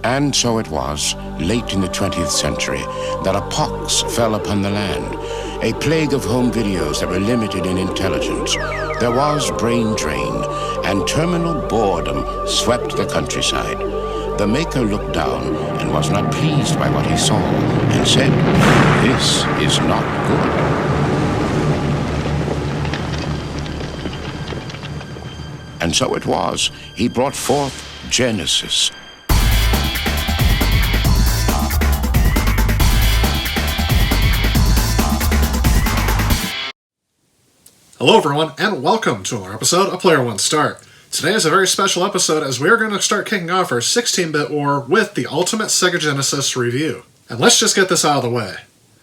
And so it was, late in the 20th century, that a pox fell upon the land, a plague of home videos that were limited in intelligence. There was brain drain, and terminal boredom swept the countryside. The maker looked down and was not pleased by what he saw, and said, "This is not good." And so it was, he brought forth Genesis. Hello everyone, and welcome to another episode of Player One Start. Today is a very special episode as we are going to start kicking off our 16-bit war with the Ultimate Sega Genesis review. And let's just get this out of the way.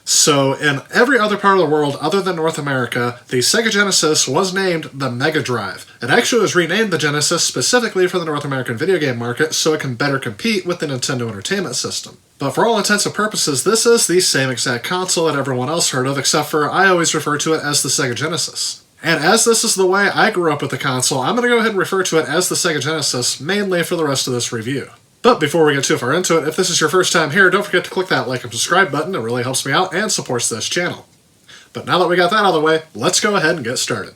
So, in every other part of the world other than North America, the Sega Genesis was named the Mega Drive. It actually was renamed the Genesis specifically for the North American video game market so it can better compete with the Nintendo Entertainment System. But for all intents and purposes, this is the same exact console that everyone else heard of, except for I always refer to it as the Sega Genesis. And as this is the way I grew up with the console, I'm going to go ahead and refer to it as the Sega Genesis, mainly for the rest of this review. But before we get too far into it, if this is your first time here, don't forget to click that like and subscribe button. It really helps me out and supports this channel. But now that we got that out of the way, let's go ahead and get started.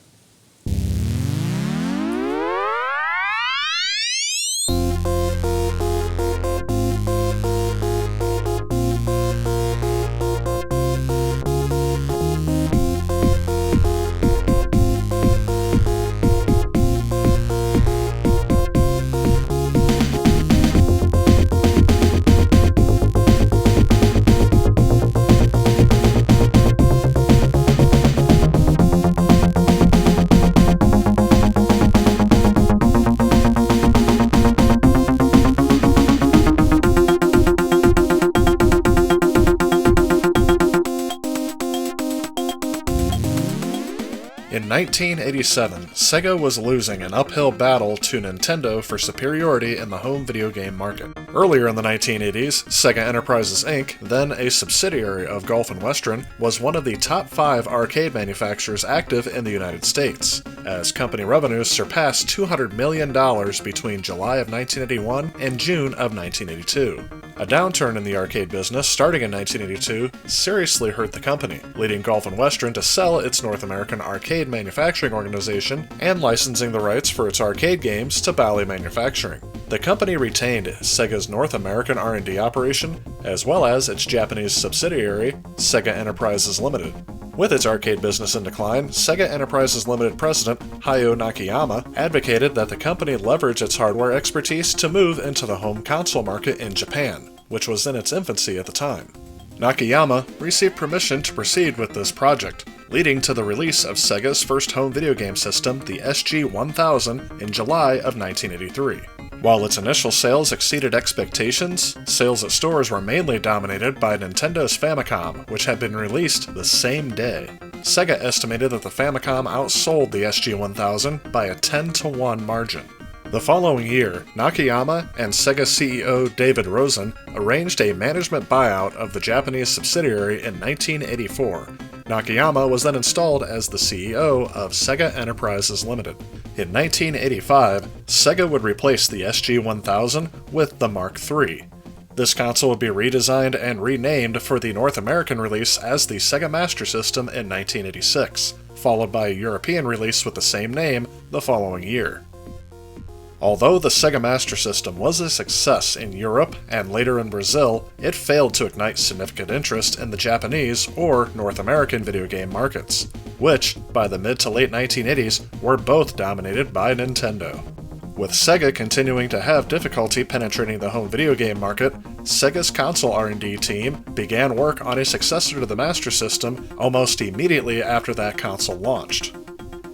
In 1987, Sega was losing an uphill battle to Nintendo for superiority in the home video game market. Earlier in the 1980s, Sega Enterprises Inc., then a subsidiary of Gulf and Western, was one of the top 5 arcade manufacturers active in the United States, as company revenues surpassed $200 million between July of 1981 and June of 1982. A downturn in the arcade business starting in 1982 seriously hurt the company, leading Gulf and Western to sell its North American arcade manufacturing organization and licensing the rights for its arcade games to Bally Manufacturing. The company retained Sega's North American R&D operation, as well as its Japanese subsidiary, Sega Enterprises Limited. With its arcade business in decline, Sega Enterprises Limited president Hayao Nakayama advocated that the company leverage its hardware expertise to move into the home console market in Japan, which was in its infancy at the time. Nakayama received permission to proceed with this project, leading to the release of Sega's first home video game system, the SG-1000, in July of 1983. While its initial sales exceeded expectations, sales at stores were mainly dominated by Nintendo's Famicom, which had been released the same day. Sega estimated that the Famicom outsold the SG-1000 by a 10-to-1 margin. The following year, Nakayama and Sega CEO David Rosen arranged a management buyout of the Japanese subsidiary in 1984. Nakayama was then installed as the CEO of Sega Enterprises Limited. In 1985, Sega would replace the SG-1000 with the Mark III. This console would be redesigned and renamed for the North American release as the Sega Master System in 1986, followed by a European release with the same name the following year. Although the Sega Master System was a success in Europe and later in Brazil, it failed to ignite significant interest in the Japanese or North American video game markets, which, by the mid to late 1980s, were both dominated by Nintendo. With Sega continuing to have difficulty penetrating the home video game market, Sega's console R&D team began work on a successor to the Master System almost immediately after that console launched.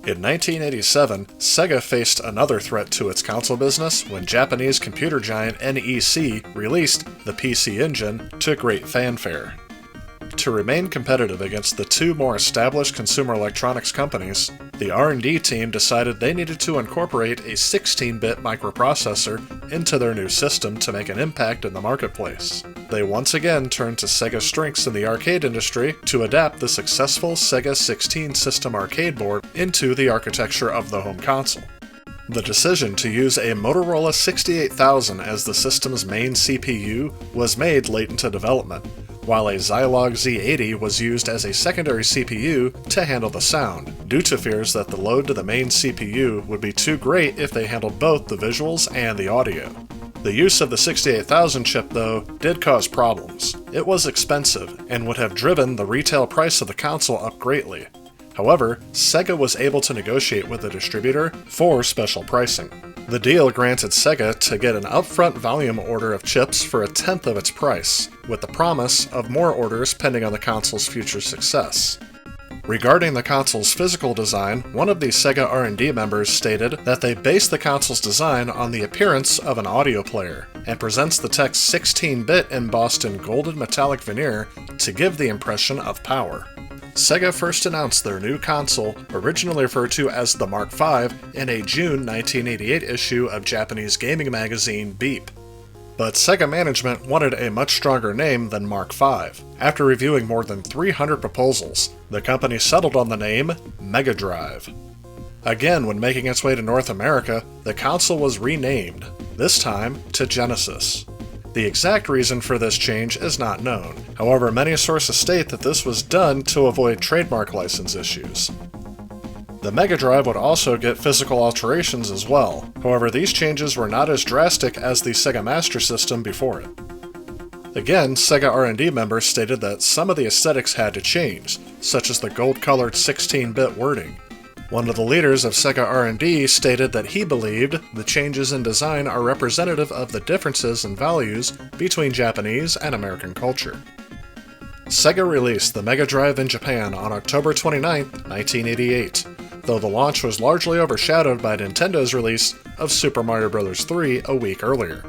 In 1987, Sega faced another threat to its console business when Japanese computer giant NEC released the PC Engine to great fanfare. To remain competitive against the two more established consumer electronics companies, the R&D team decided they needed to incorporate a 16-bit microprocessor into their new system to make an impact in the marketplace. They once again turned to Sega's strengths in the arcade industry to adapt the successful Sega 16 system arcade board into the architecture of the home console. The decision to use a Motorola 68000 as the system's main CPU was made late into development, while a Zilog Z80 was used as a secondary CPU to handle the sound, due to fears that the load to the main CPU would be too great if they handled both the visuals and the audio. The use of the 68000 chip, though, did cause problems. It was expensive, and would have driven the retail price of the console up greatly. However, Sega was able to negotiate with the distributor for special pricing. The deal granted Sega to get an upfront volume order of chips for 1/10 of its price, with the promise of more orders pending on the console's future success. Regarding the console's physical design, one of the Sega R&D members stated that they based the console's design on the appearance of an audio player, and presents the text 16-bit embossed in golden metallic veneer to give the impression of power. Sega first announced their new console, originally referred to as the Mark V, in a June 1988 issue of Japanese gaming magazine Beep. But Sega management wanted a much stronger name than Mark V. After reviewing more than 300 proposals, the company settled on the name Mega Drive. Again, when making its way to North America, the console was renamed, this time to Genesis. The exact reason for this change is not known. However, many sources state that this was done to avoid trademark license issues. The Mega Drive would also get physical alterations as well. However, these changes were not as drastic as the Sega Master System before it. Again, Sega R&D members stated that some of the aesthetics had to change, such as the gold-colored 16-bit wording. One of the leaders of Sega R&D stated that he believed the changes in design are representative of the differences in values between Japanese and American culture. Sega released the Mega Drive in Japan on October 29, 1988, though the launch was largely overshadowed by Nintendo's release of Super Mario Bros. 3 a week earlier.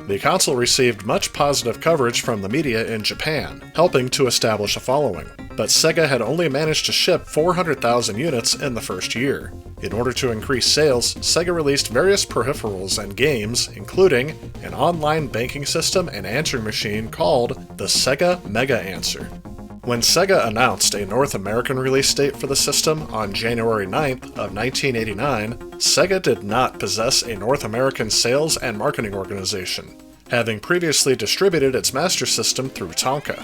The console received much positive coverage from the media in Japan, helping to establish a following, but Sega had only managed to ship 400,000 units in the first year. In order to increase sales, Sega released various peripherals and games, including an online banking system and answering machine called the Sega Mega Answer. When Sega announced a North American release date for the system on January 9th of 1989, Sega did not possess a North American sales and marketing organization, having previously distributed its Master System through Tonka.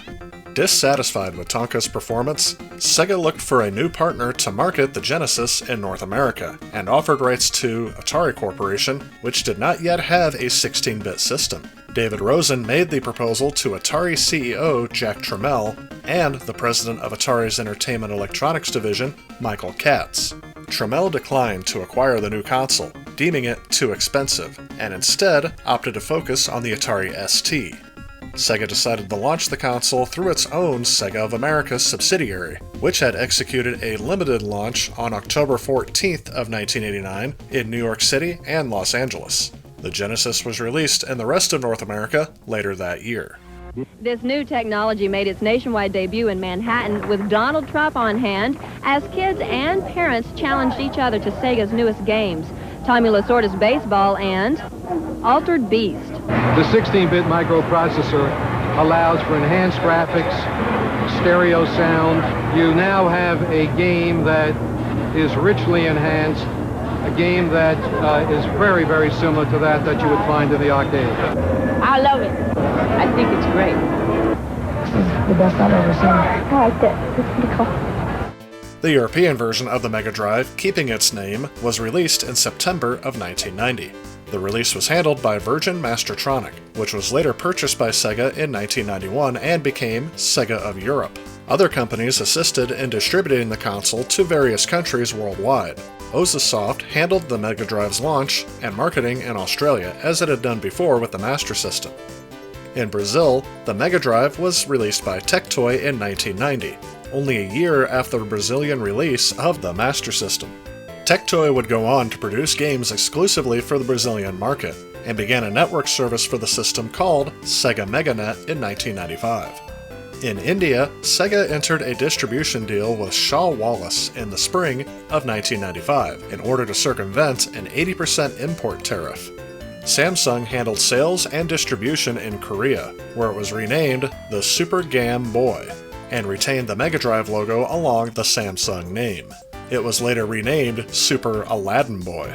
Dissatisfied with Tonka's performance, Sega looked for a new partner to market the Genesis in North America, and offered rights to Atari Corporation, which did not yet have a 16-bit system. David Rosen made the proposal to Atari CEO Jack Tramiel and the president of Atari's Entertainment Electronics Division, Michael Katz. Tramiel declined to acquire the new console, deeming it too expensive, and instead opted to focus on the Atari ST. Sega decided to launch the console through its own Sega of America subsidiary, which had executed a limited launch on October 14th of 1989 in New York City and Los Angeles. The Genesis was released in the rest of North America later that year. This new technology made its nationwide debut in Manhattan with Donald Trump on hand as kids and parents challenged each other to Sega's newest games, Tommy Lasorda's Baseball and Altered Beast. The 16-bit microprocessor allows for enhanced graphics, stereo sound. You now have a game that is richly enhanced, a game that is very, very similar to that you would find in the arcade. I love it. I think it's great. This is the best I've ever seen. I liked it. It's pretty cool. The European version of the Mega Drive, keeping its name, was released in September of 1990. The release was handled by Virgin Mastertronic, which was later purchased by Sega in 1991 and became Sega of Europe. Other companies assisted in distributing the console to various countries worldwide. Ozasoft handled the Mega Drive's launch and marketing in Australia, as it had done before with the Master System. In Brazil, the Mega Drive was released by Tectoy in 1990, only a year after the Brazilian release of the Master System. Tectoy would go on to produce games exclusively for the Brazilian market, and began a network service for the system called Sega MegaNet in 1995. In India, Sega entered a distribution deal with Shaw Wallace in the spring of 1995 in order to circumvent an 80% import tariff. Samsung handled sales and distribution in Korea, where it was renamed the Super Game Boy, and retained the Mega Drive logo along the Samsung name. It was later renamed Super Aladdin Boy.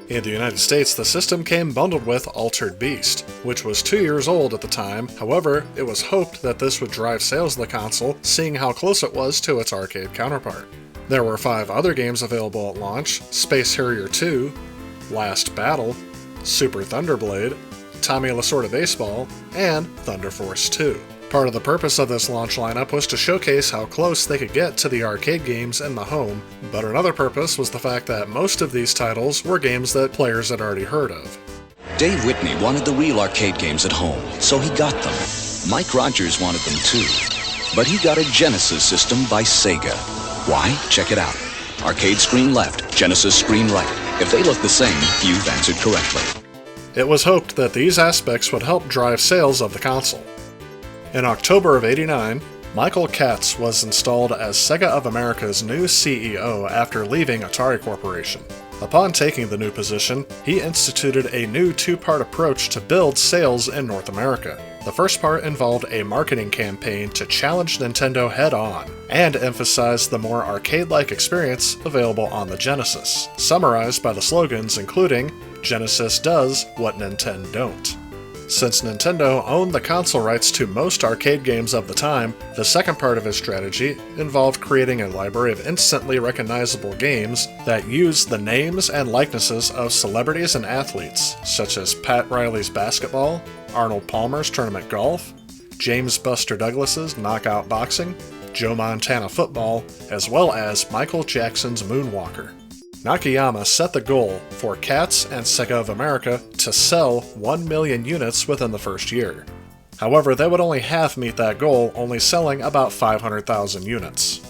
In the United States, the system came bundled with Altered Beast, which was 2 years old at the time. However, it was hoped that this would drive sales of the console, seeing how close it was to its arcade counterpart. There were 5 other games available at launch: Space Harrier 2, Last Battle, Super Thunderblade, Tommy Lasorda Baseball, and Thunder Force 2. Part of the purpose of this launch lineup was to showcase how close they could get to the arcade games in the home, but another purpose was the fact that most of these titles were games that players had already heard of. Dave Whitney wanted the real arcade games at home, so he got them. Mike Rogers wanted them too, but he got a Genesis system by Sega. Why? Check it out. Arcade screen left, Genesis screen right. If they look the same, you've answered correctly. It was hoped that these aspects would help drive sales of the console. In October of '89, Michael Katz was installed as Sega of America's new CEO after leaving Atari Corporation. Upon taking the new position, he instituted a new 2-part approach to build sales in North America. The first part involved a marketing campaign to challenge Nintendo head-on, and emphasized the more arcade-like experience available on the Genesis, summarized by the slogans including, "Genesis does what Nintendo don't." Since Nintendo owned the console rights to most arcade games of the time, the second part of his strategy involved creating a library of instantly recognizable games that used the names and likenesses of celebrities and athletes, such as Pat Riley's basketball, Arnold Palmer's tournament golf, James Buster Douglas's knockout boxing, Joe Montana football, as well as Michael Jackson's Moonwalker. Nakayama set the goal for Katz and Sega of America to sell 1 million units within the first year. However, they would only half meet that goal, only selling about 500,000 units.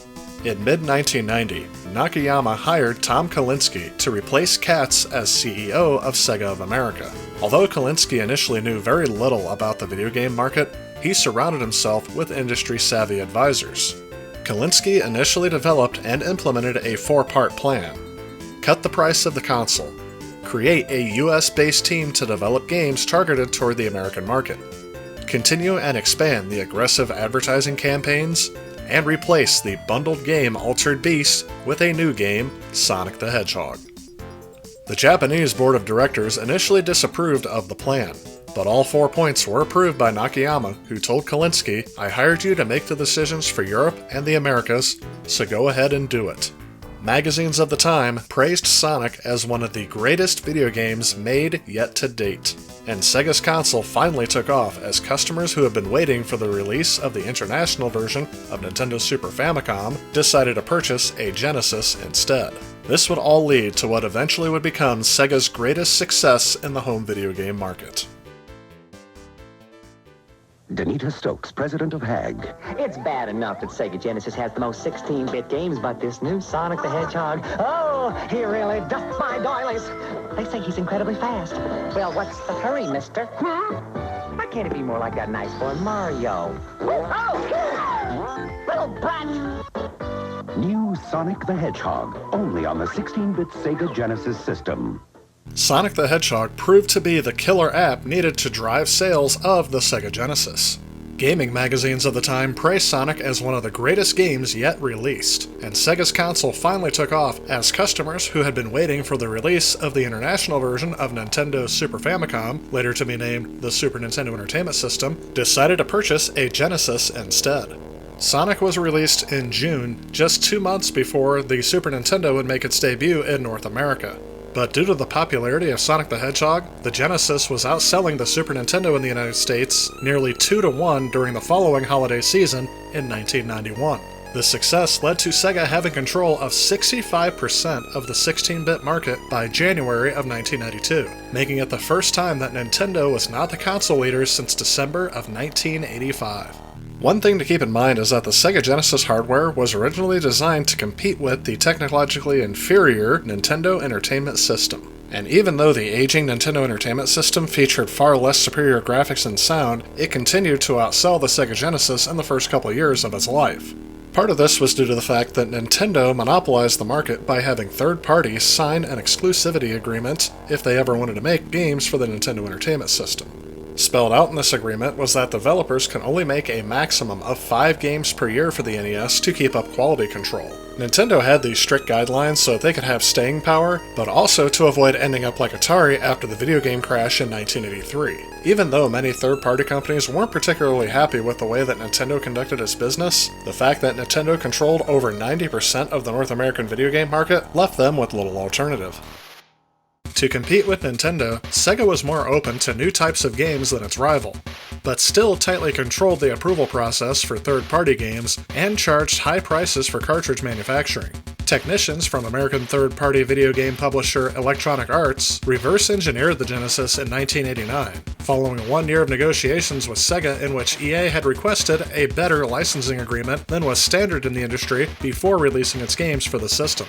In mid-1990, Nakayama hired Tom Kalinske to replace Katz as CEO of Sega of America. Although Kalinske initially knew very little about the video game market, he surrounded himself with industry-savvy advisors. Kalinske initially developed and implemented a 4-part plan. Cut the price of the console. Create a US-based team to develop games targeted toward the American market. Continue and expand the aggressive advertising campaigns, and replace the bundled game Altered Beast with a new game, Sonic the Hedgehog. The Japanese board of directors initially disapproved of the plan, but all 4 points were approved by Nakayama, who told Kalinske, "I hired you to make the decisions for Europe and the Americas, so go ahead and do it." Magazines of the time praised Sonic as one of the greatest video games made yet to date, and Sega's console finally took off as customers who had been waiting for the release of the international version of Nintendo Super Famicom decided to purchase a Genesis instead. This would all lead to what eventually would become Sega's greatest success in the home video game market. Danita Stokes, president of HAG. It's bad enough that Sega Genesis has the most 16-bit games, but this new Sonic the Hedgehog, oh, he really does my doilies. They say he's incredibly fast. Well, what's the hurry, mister? Why can't it be more like that nice boy Mario? Oh, little brat! New Sonic the Hedgehog, only on the 16-bit Sega Genesis system. Sonic the Hedgehog proved to be the killer app needed to drive sales of the Sega Genesis. Gaming magazines of the time praised Sonic as one of the greatest games yet released, and Sega's console finally took off as customers who had been waiting for the release of the international version of Nintendo's Super Famicom, later to be named the Super Nintendo Entertainment System, decided to purchase a Genesis instead. Sonic was released in June, just 2 months before the Super Nintendo would make its debut in North America. But due to the popularity of Sonic the Hedgehog, the Genesis was outselling the Super Nintendo in the United States nearly 2-1 during the following holiday season in 1991. This success led to Sega having control of 65% of the 16-bit market by January of 1992, making it the first time that Nintendo was not the console leader since December of 1985. One thing to keep in mind is that the Sega Genesis hardware was originally designed to compete with the technologically inferior Nintendo Entertainment System. And even though the aging Nintendo Entertainment System featured far less superior graphics and sound, it continued to outsell the Sega Genesis in the first couple years of its life. Part of this was due to the fact that Nintendo monopolized the market by having third parties sign an exclusivity agreement if they ever wanted to make games for the Nintendo Entertainment System. Spelled out in this agreement was that developers can only make a maximum of 5 games per year for the NES to keep up quality control. Nintendo had these strict guidelines so that they could have staying power, but also to avoid ending up like Atari after the video game crash in 1983. Even though many third-party companies weren't particularly happy with the way that Nintendo conducted its business, the fact that Nintendo controlled over 90% of the North American video game market left them with little alternative. To compete with Nintendo, Sega was more open to new types of games than its rival, but still tightly controlled the approval process for third-party games and charged high prices for cartridge manufacturing. Technicians from American third-party video game publisher Electronic Arts reverse-engineered the Genesis in 1989, following 1 year of negotiations with Sega in which EA had requested a better licensing agreement than was standard in the industry before releasing its games for the system.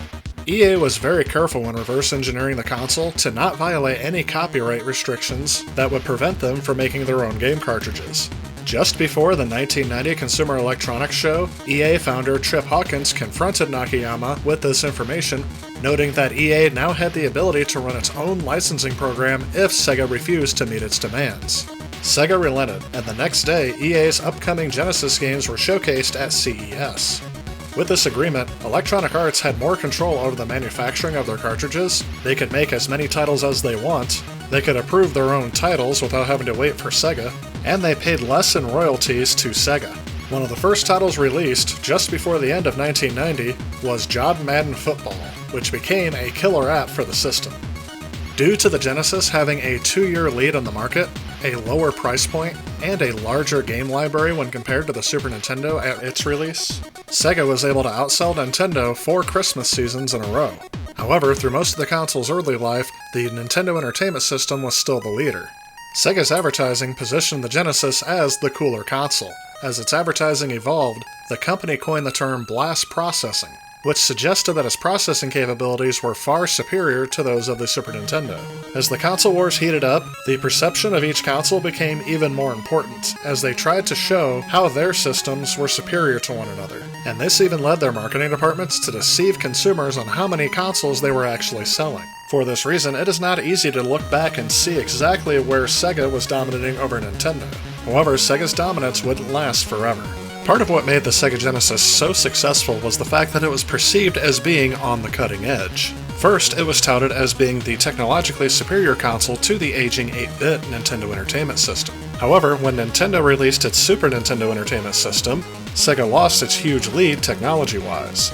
EA was very careful when reverse-engineering the console to not violate any copyright restrictions that would prevent them from making their own game cartridges. Just before the 1990 Consumer Electronics Show, EA founder Trip Hawkins confronted Nakayama with this information, noting that EA now had the ability to run its own licensing program if Sega refused to meet its demands. Sega relented, and the next day, EA's upcoming Genesis games were showcased at CES. With this agreement, Electronic Arts had more control over the manufacturing of their cartridges, they could make as many titles as they want, they could approve their own titles without having to wait for Sega, and they paid less in royalties to Sega. One of the first titles released, just before the end of 1990, was John Madden Football, which became a killer app for the system. Due to the Genesis having a 2-year lead on the market, a lower price point, and a larger game library when compared to the Super Nintendo at its release, Sega was able to outsell Nintendo 4 Christmas seasons in a row. However, through most of the console's early life, the Nintendo Entertainment System was still the leader. Sega's advertising positioned the Genesis as the cooler console. As its advertising evolved, the company coined the term blast processing, which suggested that its processing capabilities were far superior to those of the Super Nintendo. As the console wars heated up, the perception of each console became even more important, as they tried to show how their systems were superior to one another. And this even led their marketing departments to deceive consumers on how many consoles they were actually selling. For this reason, it is not easy to look back and see exactly where Sega was dominating over Nintendo. However, Sega's dominance wouldn't last forever. Part of what made the Sega Genesis so successful was the fact that it was perceived as being on the cutting edge. First, it was touted as being the technologically superior console to the aging 8-bit Nintendo Entertainment System. However, when Nintendo released its Super Nintendo Entertainment System, Sega lost its huge lead technology-wise.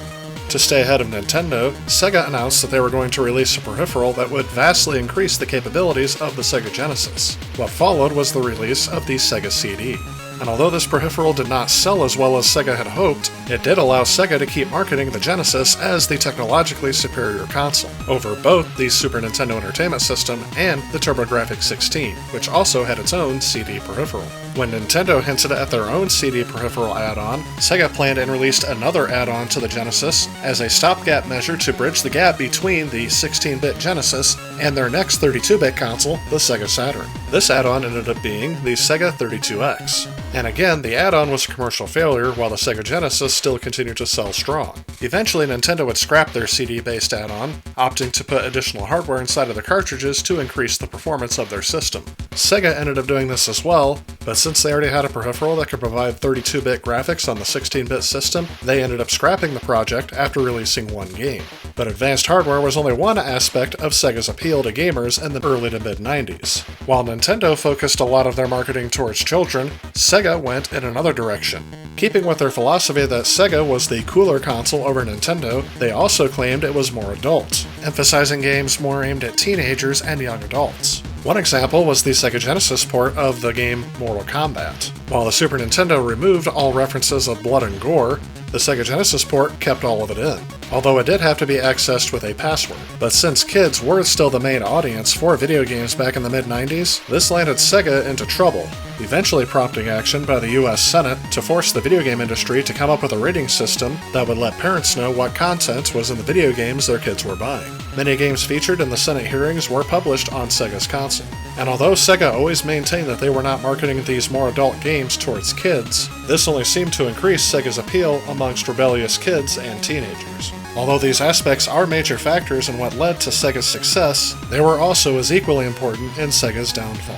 To stay ahead of Nintendo, Sega announced that they were going to release a peripheral that would vastly increase the capabilities of the Sega Genesis. What followed was the release of the Sega CD. And although this peripheral did not sell as well as Sega had hoped, it did allow Sega to keep marketing the Genesis as the technologically superior console, over both the Super Nintendo Entertainment System and the TurboGrafx-16, which also had its own CD peripheral. When Nintendo hinted at their own CD peripheral add-on, Sega planned and released another add-on to the Genesis as a stopgap measure to bridge the gap between the 16-bit Genesis and their next 32-bit console, the Sega Saturn. This add-on ended up being the Sega 32X. And again, the add-on was a commercial failure while the Sega Genesis still continued to sell strong. Eventually, Nintendo would scrap their CD-based add-on, opting to put additional hardware inside of the cartridges to increase the performance of their system. Sega ended up doing this as well, but since they already had a peripheral that could provide 32-bit graphics on the 16-bit system, they ended up scrapping the project after releasing one game. But advanced hardware was only one aspect of Sega's appeal to gamers in the early to mid-90s. While Nintendo focused a lot of their marketing towards children, Sega went in another direction. Keeping with their philosophy that Sega was the cooler console over Nintendo, they also claimed it was more adult, emphasizing games more aimed at teenagers and young adults. One example was the Sega Genesis port of the game Mortal Kombat. While the Super Nintendo removed all references of blood and gore, the Sega Genesis port kept all of it in, although it did have to be accessed with a password. But since kids were still the main audience for video games back in the mid-90s, this landed Sega into trouble, eventually prompting action by the US Senate to force the video game industry to come up with a rating system that would let parents know what content was in the video games their kids were buying. Many games featured in the Senate hearings were published on Sega's console. And although Sega always maintained that they were not marketing these more adult games towards kids, this only seemed to increase Sega's appeal amongst rebellious kids and teenagers. Although these aspects are major factors in what led to Sega's success, they were also as equally important in Sega's downfall.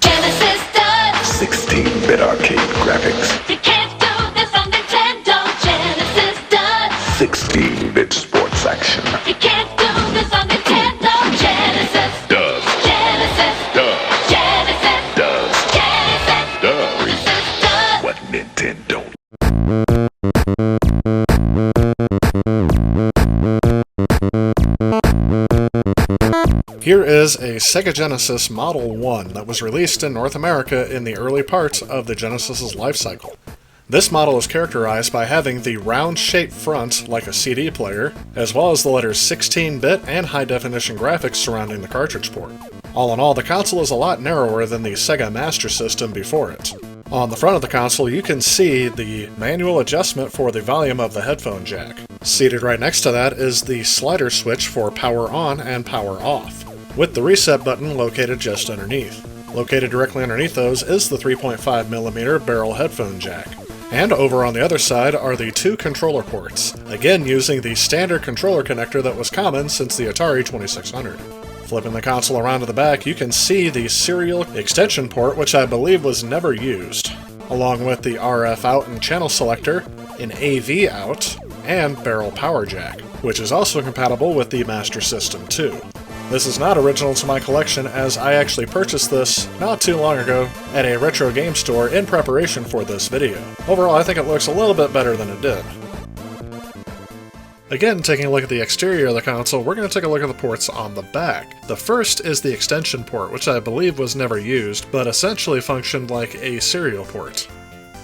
Genesis. 16-bit arcade graphics. You can't do this on Nintendo Genesis does. 16-bit sports action. You can't do this on Nintendo Genesis. Does. Genesis. Does. Genesis. Does. Genesis. Does. Genesis does. What Nintendo? Here is a Sega Genesis Model 1 that was released in North America in the early parts of the Genesis's life cycle. This model is characterized by having the round-shaped front like a CD player, as well as the letters 16-bit and high-definition graphics surrounding the cartridge port. All in all, the console is a lot narrower than the Sega Master System before it. On the front of the console, you can see the manual adjustment for the volume of the headphone jack. Seated right next to that is the slider switch for power on and power off, with the reset button located just underneath. Located directly underneath those is the 3.5mm barrel headphone jack. And over on the other side are the two controller ports, again using the standard controller connector that was common since the Atari 2600. Flipping the console around to the back, you can see the serial extension port, which I believe was never used, along with the RF out and channel selector, an AV out, and barrel power jack, which is also compatible with the Master System too. This is not original to my collection, as I actually purchased this not too long ago at a retro game store in preparation for this video. Overall, I think it looks a little bit better than it did. Again, taking a look at the exterior of the console, we're going to take a look at the ports on the back. The first is the extension port, which I believe was never used, but essentially functioned like a serial port.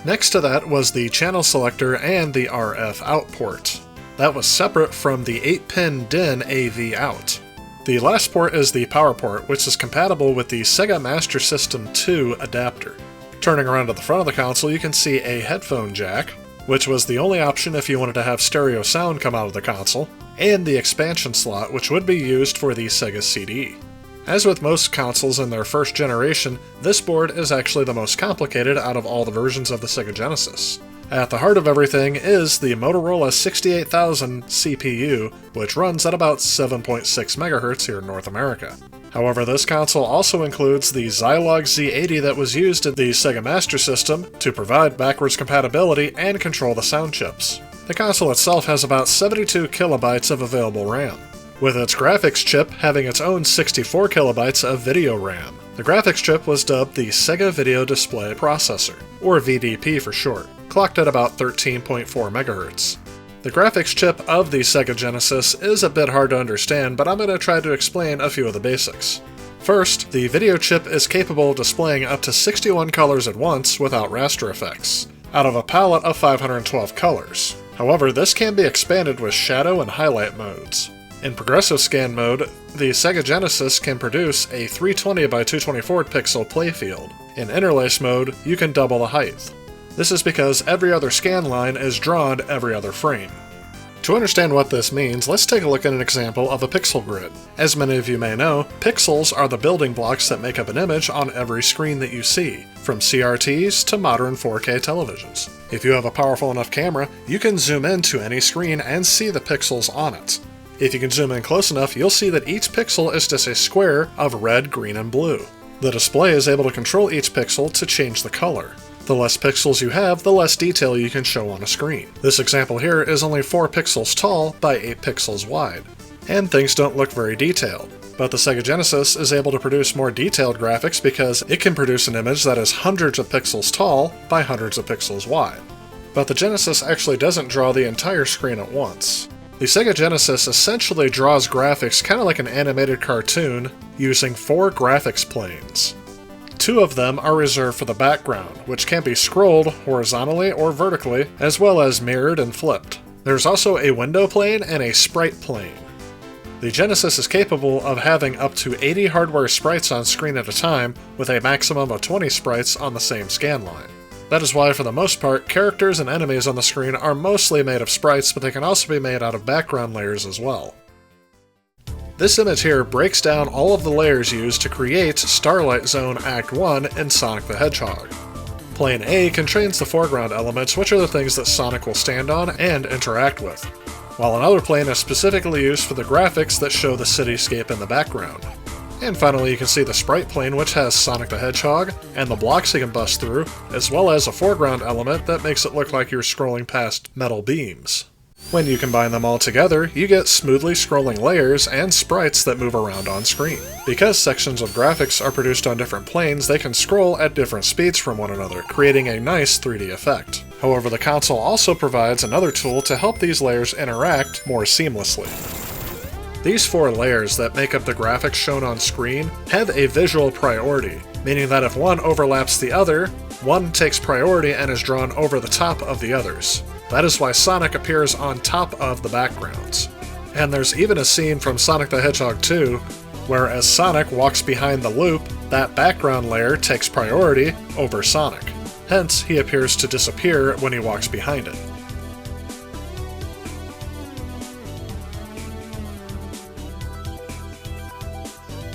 Next to that was the channel selector and the RF out port. That was separate from the 8-pin DIN AV out. The last port is the power port, which is compatible with the Sega Master System 2 adapter. Turning around to the front of the console, you can see a headphone jack, which was the only option if you wanted to have stereo sound come out of the console, and the expansion slot, which would be used for the Sega CD. As with most consoles in their first generation, this board is actually the most complicated out of all the versions of the Sega Genesis. At the heart of everything is the Motorola 68000 CPU, which runs at about 7.6 MHz here in North America. However, this console also includes the Zilog Z80 that was used in the Sega Master System to provide backwards compatibility and control the sound chips. The console itself has about 72 kilobytes of available RAM, with its graphics chip having its own 64 kilobytes of video RAM. The graphics chip was dubbed the Sega Video Display Processor, or VDP for short, clocked at about 13.4 MHz. The graphics chip of the Sega Genesis is a bit hard to understand, but I'm going to try to explain a few of the basics. First, the video chip is capable of displaying up to 61 colors at once without raster effects, out of a palette of 512 colors. However, this can be expanded with shadow and highlight modes. In progressive scan mode, the Sega Genesis can produce a 320 by 224 pixel playfield. In interlace mode, you can double the height. This is because every other scan line is drawn every other frame. To understand what this means, let's take a look at an example of a pixel grid. As many of you may know, pixels are the building blocks that make up an image on every screen that you see, from CRTs to modern 4K televisions. If you have a powerful enough camera, you can zoom into any screen and see the pixels on it. If you can zoom in close enough, you'll see that each pixel is just a square of red, green, and blue. The display is able to control each pixel to change the color. The less pixels you have, the less detail you can show on a screen. This example here is only 4 pixels tall by 8 pixels wide, and things don't look very detailed. But the Sega Genesis is able to produce more detailed graphics because it can produce an image that is hundreds of pixels tall by hundreds of pixels wide. But the Genesis actually doesn't draw the entire screen at once. The Sega Genesis essentially draws graphics kind of like an animated cartoon using 4 graphics planes. 2 of them are reserved for the background, which can be scrolled horizontally or vertically, as well as mirrored and flipped. There's also a window plane and a sprite plane. The Genesis is capable of having up to 80 hardware sprites on screen at a time, with a maximum of 20 sprites on the same scan line. That is why, for the most part, characters and enemies on the screen are mostly made of sprites, but they can also be made out of background layers as well. This image here breaks down all of the layers used to create Starlight Zone Act 1 in Sonic the Hedgehog. Plane A contains the foreground elements, which are the things that Sonic will stand on and interact with, while another plane is specifically used for the graphics that show the cityscape in the background. And finally, you can see the sprite plane, which has Sonic the Hedgehog, and the blocks he can bust through, as well as a foreground element that makes it look like you're scrolling past metal beams. When you combine them all together, you get smoothly scrolling layers and sprites that move around on screen. Because sections of graphics are produced on different planes, they can scroll at different speeds from one another, creating a nice 3D effect. However, the console also provides another tool to help these layers interact more seamlessly. These 4 layers that make up the graphics shown on screen have a visual priority, meaning that if one overlaps the other, one takes priority and is drawn over the top of the others. That is why Sonic appears on top of the backgrounds. And there's even a scene from Sonic the Hedgehog 2 where as Sonic walks behind the loop, that background layer takes priority over Sonic. Hence, he appears to disappear when he walks behind it.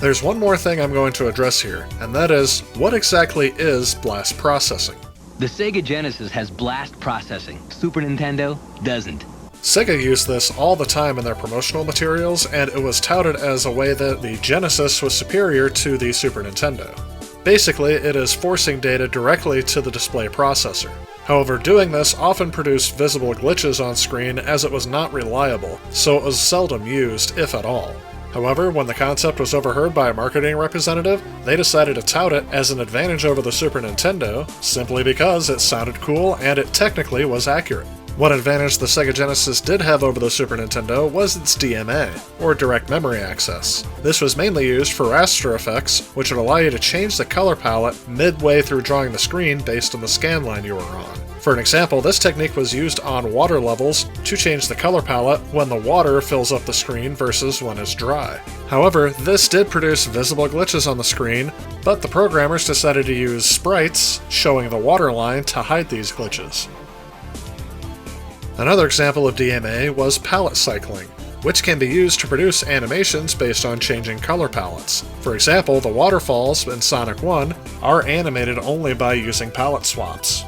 There's one more thing I'm going to address here, and that is, what exactly is blast processing? The Sega Genesis has blast processing. Super Nintendo doesn't. Sega used this all the time in their promotional materials, and it was touted as a way that the Genesis was superior to the Super Nintendo. Basically, it is forcing data directly to the display processor. However, doing this often produced visible glitches on screen as it was not reliable, so it was seldom used, if at all. However, when the concept was overheard by a marketing representative, they decided to tout it as an advantage over the Super Nintendo, simply because it sounded cool and it technically was accurate. One advantage the Sega Genesis did have over the Super Nintendo was its DMA, or direct memory access. This was mainly used for raster effects, which would allow you to change the color palette midway through drawing the screen based on the scan line you were on. For an example, this technique was used on water levels to change the color palette when the water fills up the screen versus when it's dry. However, this did produce visible glitches on the screen, but the programmers decided to use sprites showing the water line to hide these glitches. Another example of DMA was palette cycling, which can be used to produce animations based on changing color palettes. For example, the waterfalls in Sonic 1 are animated only by using palette swaps.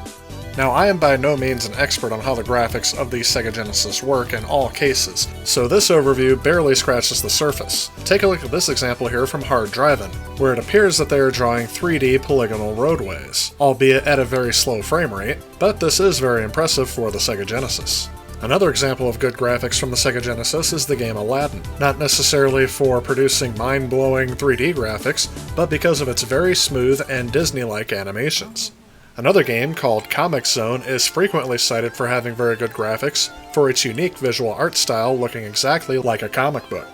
Now, I am by no means an expert on how the graphics of the Sega Genesis work in all cases, so this overview barely scratches the surface. Take a look at this example here from Hard Drivin', where it appears that they are drawing 3D polygonal roadways, albeit at a very slow frame rate, but this is very impressive for the Sega Genesis. Another example of good graphics from the Sega Genesis is the game Aladdin, not necessarily for producing mind-blowing 3D graphics, but because of its very smooth and Disney-like animations. Another game, called Comic Zone, is frequently cited for having very good graphics, for its unique visual art style looking exactly like a comic book.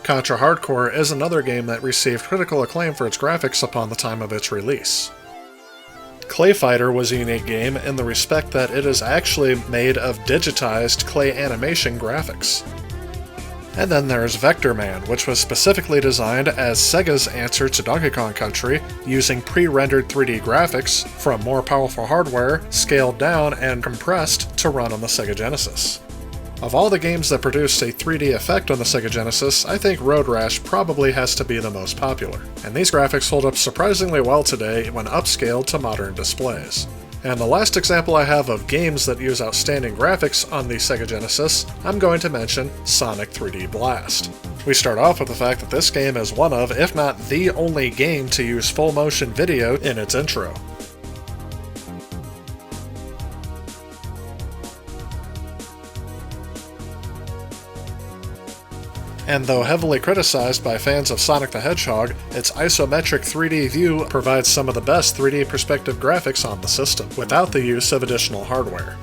Contra Hardcore is another game that received critical acclaim for its graphics upon the time of its release. Clay Fighter was a unique game in the respect that it is actually made of digitized clay animation graphics. And then there's Vector Man, which was specifically designed as Sega's answer to Donkey Kong Country, using pre-rendered 3D graphics from more powerful hardware, scaled down and compressed to run on the Sega Genesis. Of all the games that produced a 3D effect on the Sega Genesis, I think Road Rash probably has to be the most popular, and these graphics hold up surprisingly well today when upscaled to modern displays. And the last example I have of games that use outstanding graphics on the Sega Genesis, I'm going to mention Sonic 3D Blast. We start off with the fact that this game is one of, if not the only game to use full motion video in its intro. And though heavily criticized by fans of Sonic the Hedgehog, its isometric 3D view provides some of the best 3D perspective graphics on the system, without the use of additional hardware.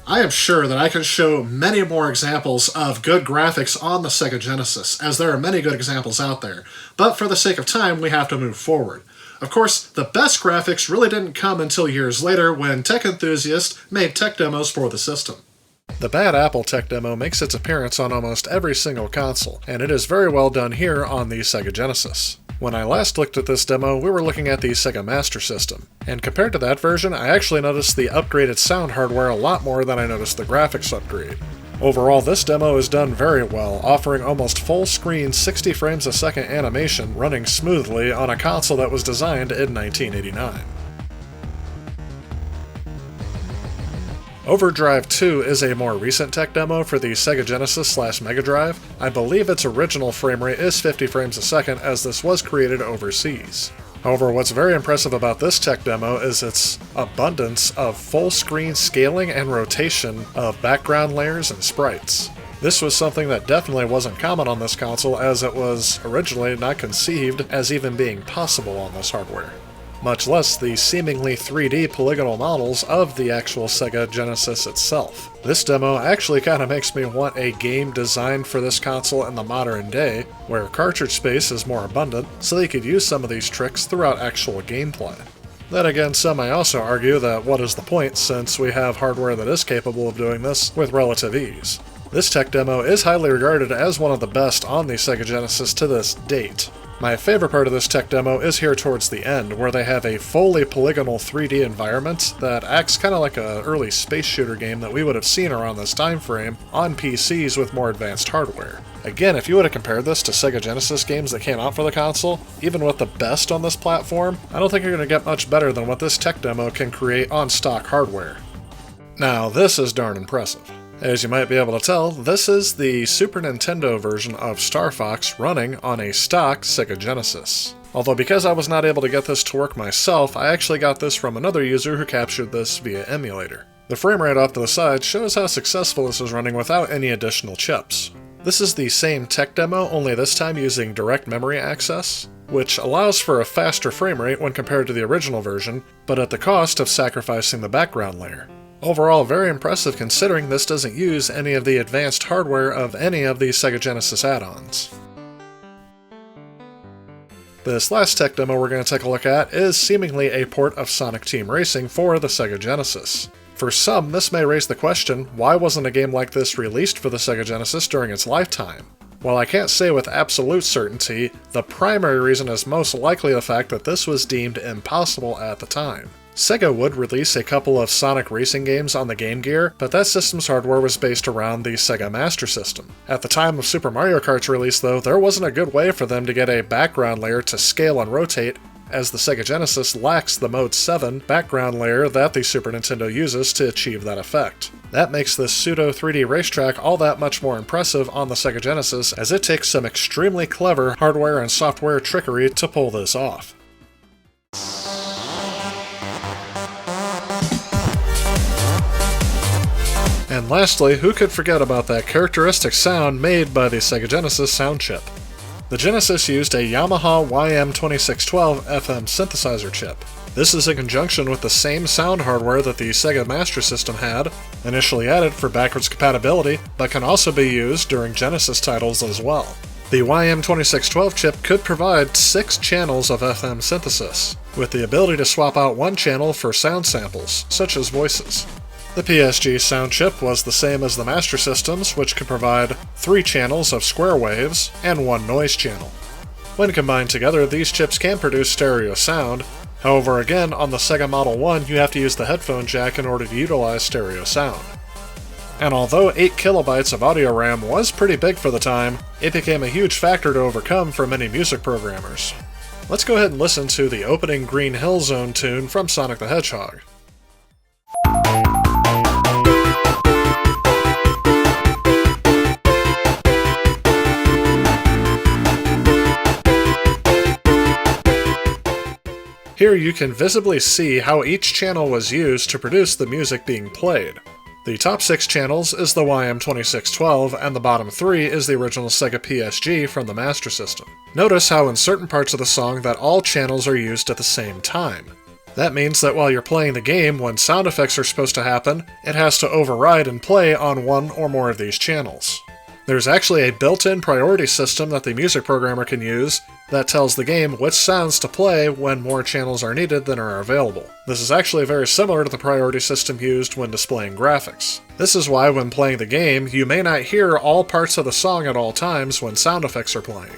I am sure that I can show many more examples of good graphics on the Sega Genesis, as there are many good examples out there, but for the sake of time, we have to move forward. Of course, the best graphics really didn't come until years later when tech enthusiasts made tech demos for the system. The Bad Apple tech demo makes its appearance on almost every single console, and it is very well done here on the Sega Genesis. When I last looked at this demo, we were looking at the Sega Master System, and compared to that version, I actually noticed the upgraded sound hardware a lot more than I noticed the graphics upgrade. Overall, this demo is done very well, offering almost full-screen 60 frames a second animation running smoothly on a console that was designed in 1989. Overdrive 2 is a more recent tech demo for the Sega Genesis/Mega Drive. I believe its original frame rate is 50 frames a second, as this was created overseas. However, what's very impressive about this tech demo is its abundance of full-screen scaling and rotation of background layers and sprites. This was something that definitely wasn't common on this console, as it was originally not conceived as even being possible on this hardware, much less the seemingly 3D polygonal models of the actual Sega Genesis itself. This demo actually kind of makes me want a game designed for this console in the modern day, where cartridge space is more abundant, so they could use some of these tricks throughout actual gameplay. Then again, some may also argue that what is the point, since we have hardware that is capable of doing this with relative ease. This tech demo is highly regarded as one of the best on the Sega Genesis to this date. My favorite part of this tech demo is here towards the end, where they have a fully polygonal 3D environment that acts kind of like an early space shooter game that we would have seen around this time frame on PCs with more advanced hardware. Again, if you would have compared this to Sega Genesis games that came out for the console, even with the best on this platform, I don't think you're going to get much better than what this tech demo can create on stock hardware. Now, this is darn impressive. As you might be able to tell, this is the Super Nintendo version of Star Fox running on a stock Sega Genesis. Although because I was not able to get this to work myself, I actually got this from another user who captured this via emulator. The frame rate off to the side shows how successful this is running without any additional chips. This is the same tech demo, only this time using direct memory access, which allows for a faster frame rate when compared to the original version, but at the cost of sacrificing the background layer. Overall, very impressive considering this doesn't use any of the advanced hardware of any of the Sega Genesis add-ons. This last tech demo we're going to take a look at is seemingly a port of Sonic Team Racing for the Sega Genesis. For some, this may raise the question, why wasn't a game like this released for the Sega Genesis during its lifetime? While I can't say with absolute certainty, the primary reason is most likely the fact that this was deemed impossible at the time. Sega would release a couple of Sonic racing games on the Game Gear, but that system's hardware was based around the Sega Master System. At the time of Super Mario Kart's release, though, there wasn't a good way for them to get a background layer to scale and rotate, as the Sega Genesis lacks the Mode 7 background layer that the Super Nintendo uses to achieve that effect. That makes this pseudo 3D racetrack all that much more impressive on the Sega Genesis, as it takes some extremely clever hardware and software trickery to pull this off. And lastly, who could forget about that characteristic sound made by the Sega Genesis sound chip? The Genesis used a Yamaha YM2612 FM synthesizer chip. This is in conjunction with the same sound hardware that the Sega Master System had, initially added for backwards compatibility, but can also be used during Genesis titles as well. The YM2612 chip could provide 6 channels of FM synthesis, with the ability to swap out one channel for sound samples, such as voices. The PSG sound chip was the same as the Master System's, which could provide 3 channels of square waves and 1 noise channel. When combined together, these chips can produce stereo sound. However, again, on the Sega Model 1, you have to use the headphone jack in order to utilize stereo sound. And although 8 kilobytes of audio RAM was pretty big for the time, it became a huge factor to overcome for many music programmers. Let's go ahead and listen to the opening Green Hill Zone tune from Sonic the Hedgehog. Here you can visibly see how each channel was used to produce the music being played. The top 6 channels is the YM2612, and the bottom 3 is the original Sega PSG from the Master System. Notice how in certain parts of the song that all channels are used at the same time. That means that while you're playing the game, when sound effects are supposed to happen, it has to override and play on one or more of these channels. There's actually a built-in priority system that the music programmer can use that tells the game which sounds to play when more channels are needed than are available. This is actually very similar to the priority system used when displaying graphics. This is why when playing the game, you may not hear all parts of the song at all times when sound effects are playing.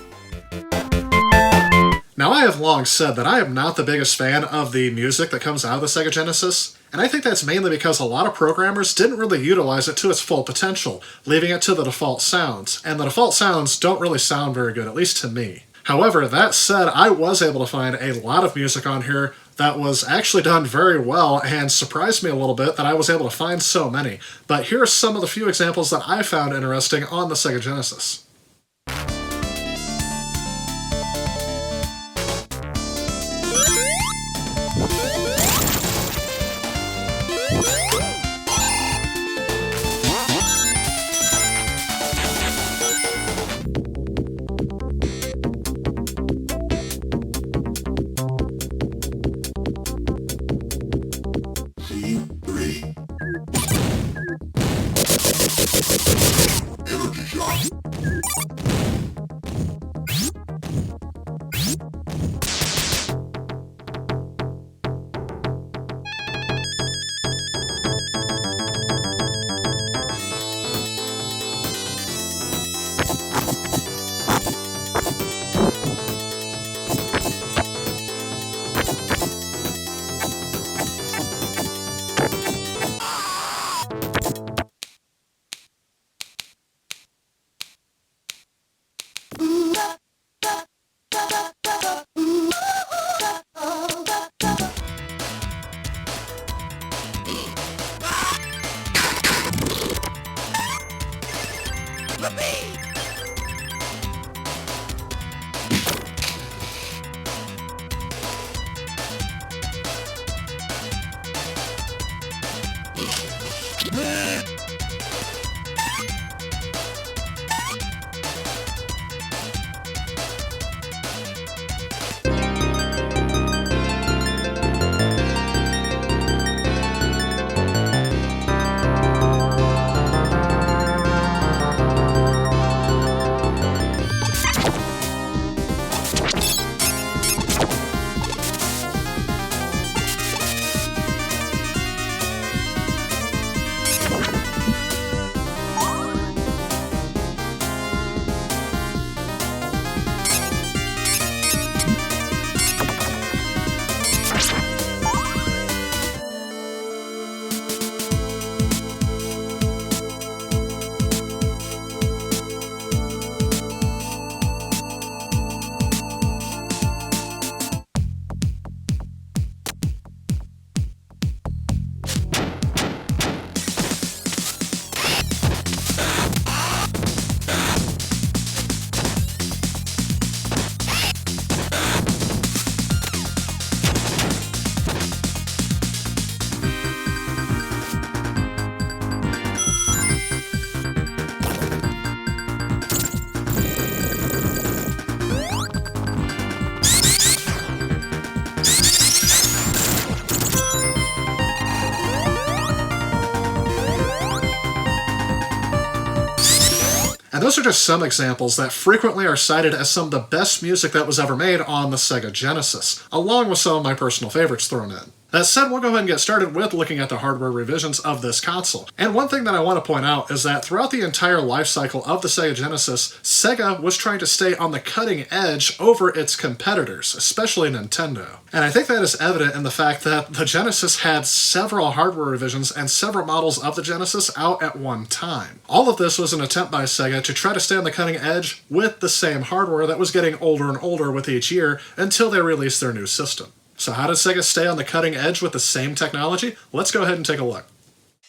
Now, I have long said that I am not the biggest fan of the music that comes out of the Sega Genesis, and I think that's mainly because a lot of programmers didn't really utilize it to its full potential, leaving it to the default sounds, and the default sounds don't really sound very good, at least to me. However, that said, I was able to find a lot of music on here that was actually done very well and surprised me a little bit that I was able to find so many. But here are some of the few examples that I found interesting on the Sega Genesis. And those are just some examples that frequently are cited as some of the best music that was ever made on the Sega Genesis, along with some of my personal favorites thrown in. That said, we'll go ahead and get started with looking at the hardware revisions of this console. And one thing that I want to point out is that throughout the entire life cycle of the Sega Genesis, Sega was trying to stay on the cutting edge over its competitors, especially Nintendo. And I think that is evident in the fact that the Genesis had several hardware revisions and several models of the Genesis out at one time. All of this was an attempt by Sega to try to stay on the cutting edge with the same hardware that was getting older and older with each year until they released their new system. So how did Sega stay on the cutting edge with the same technology? Let's go ahead and take a look.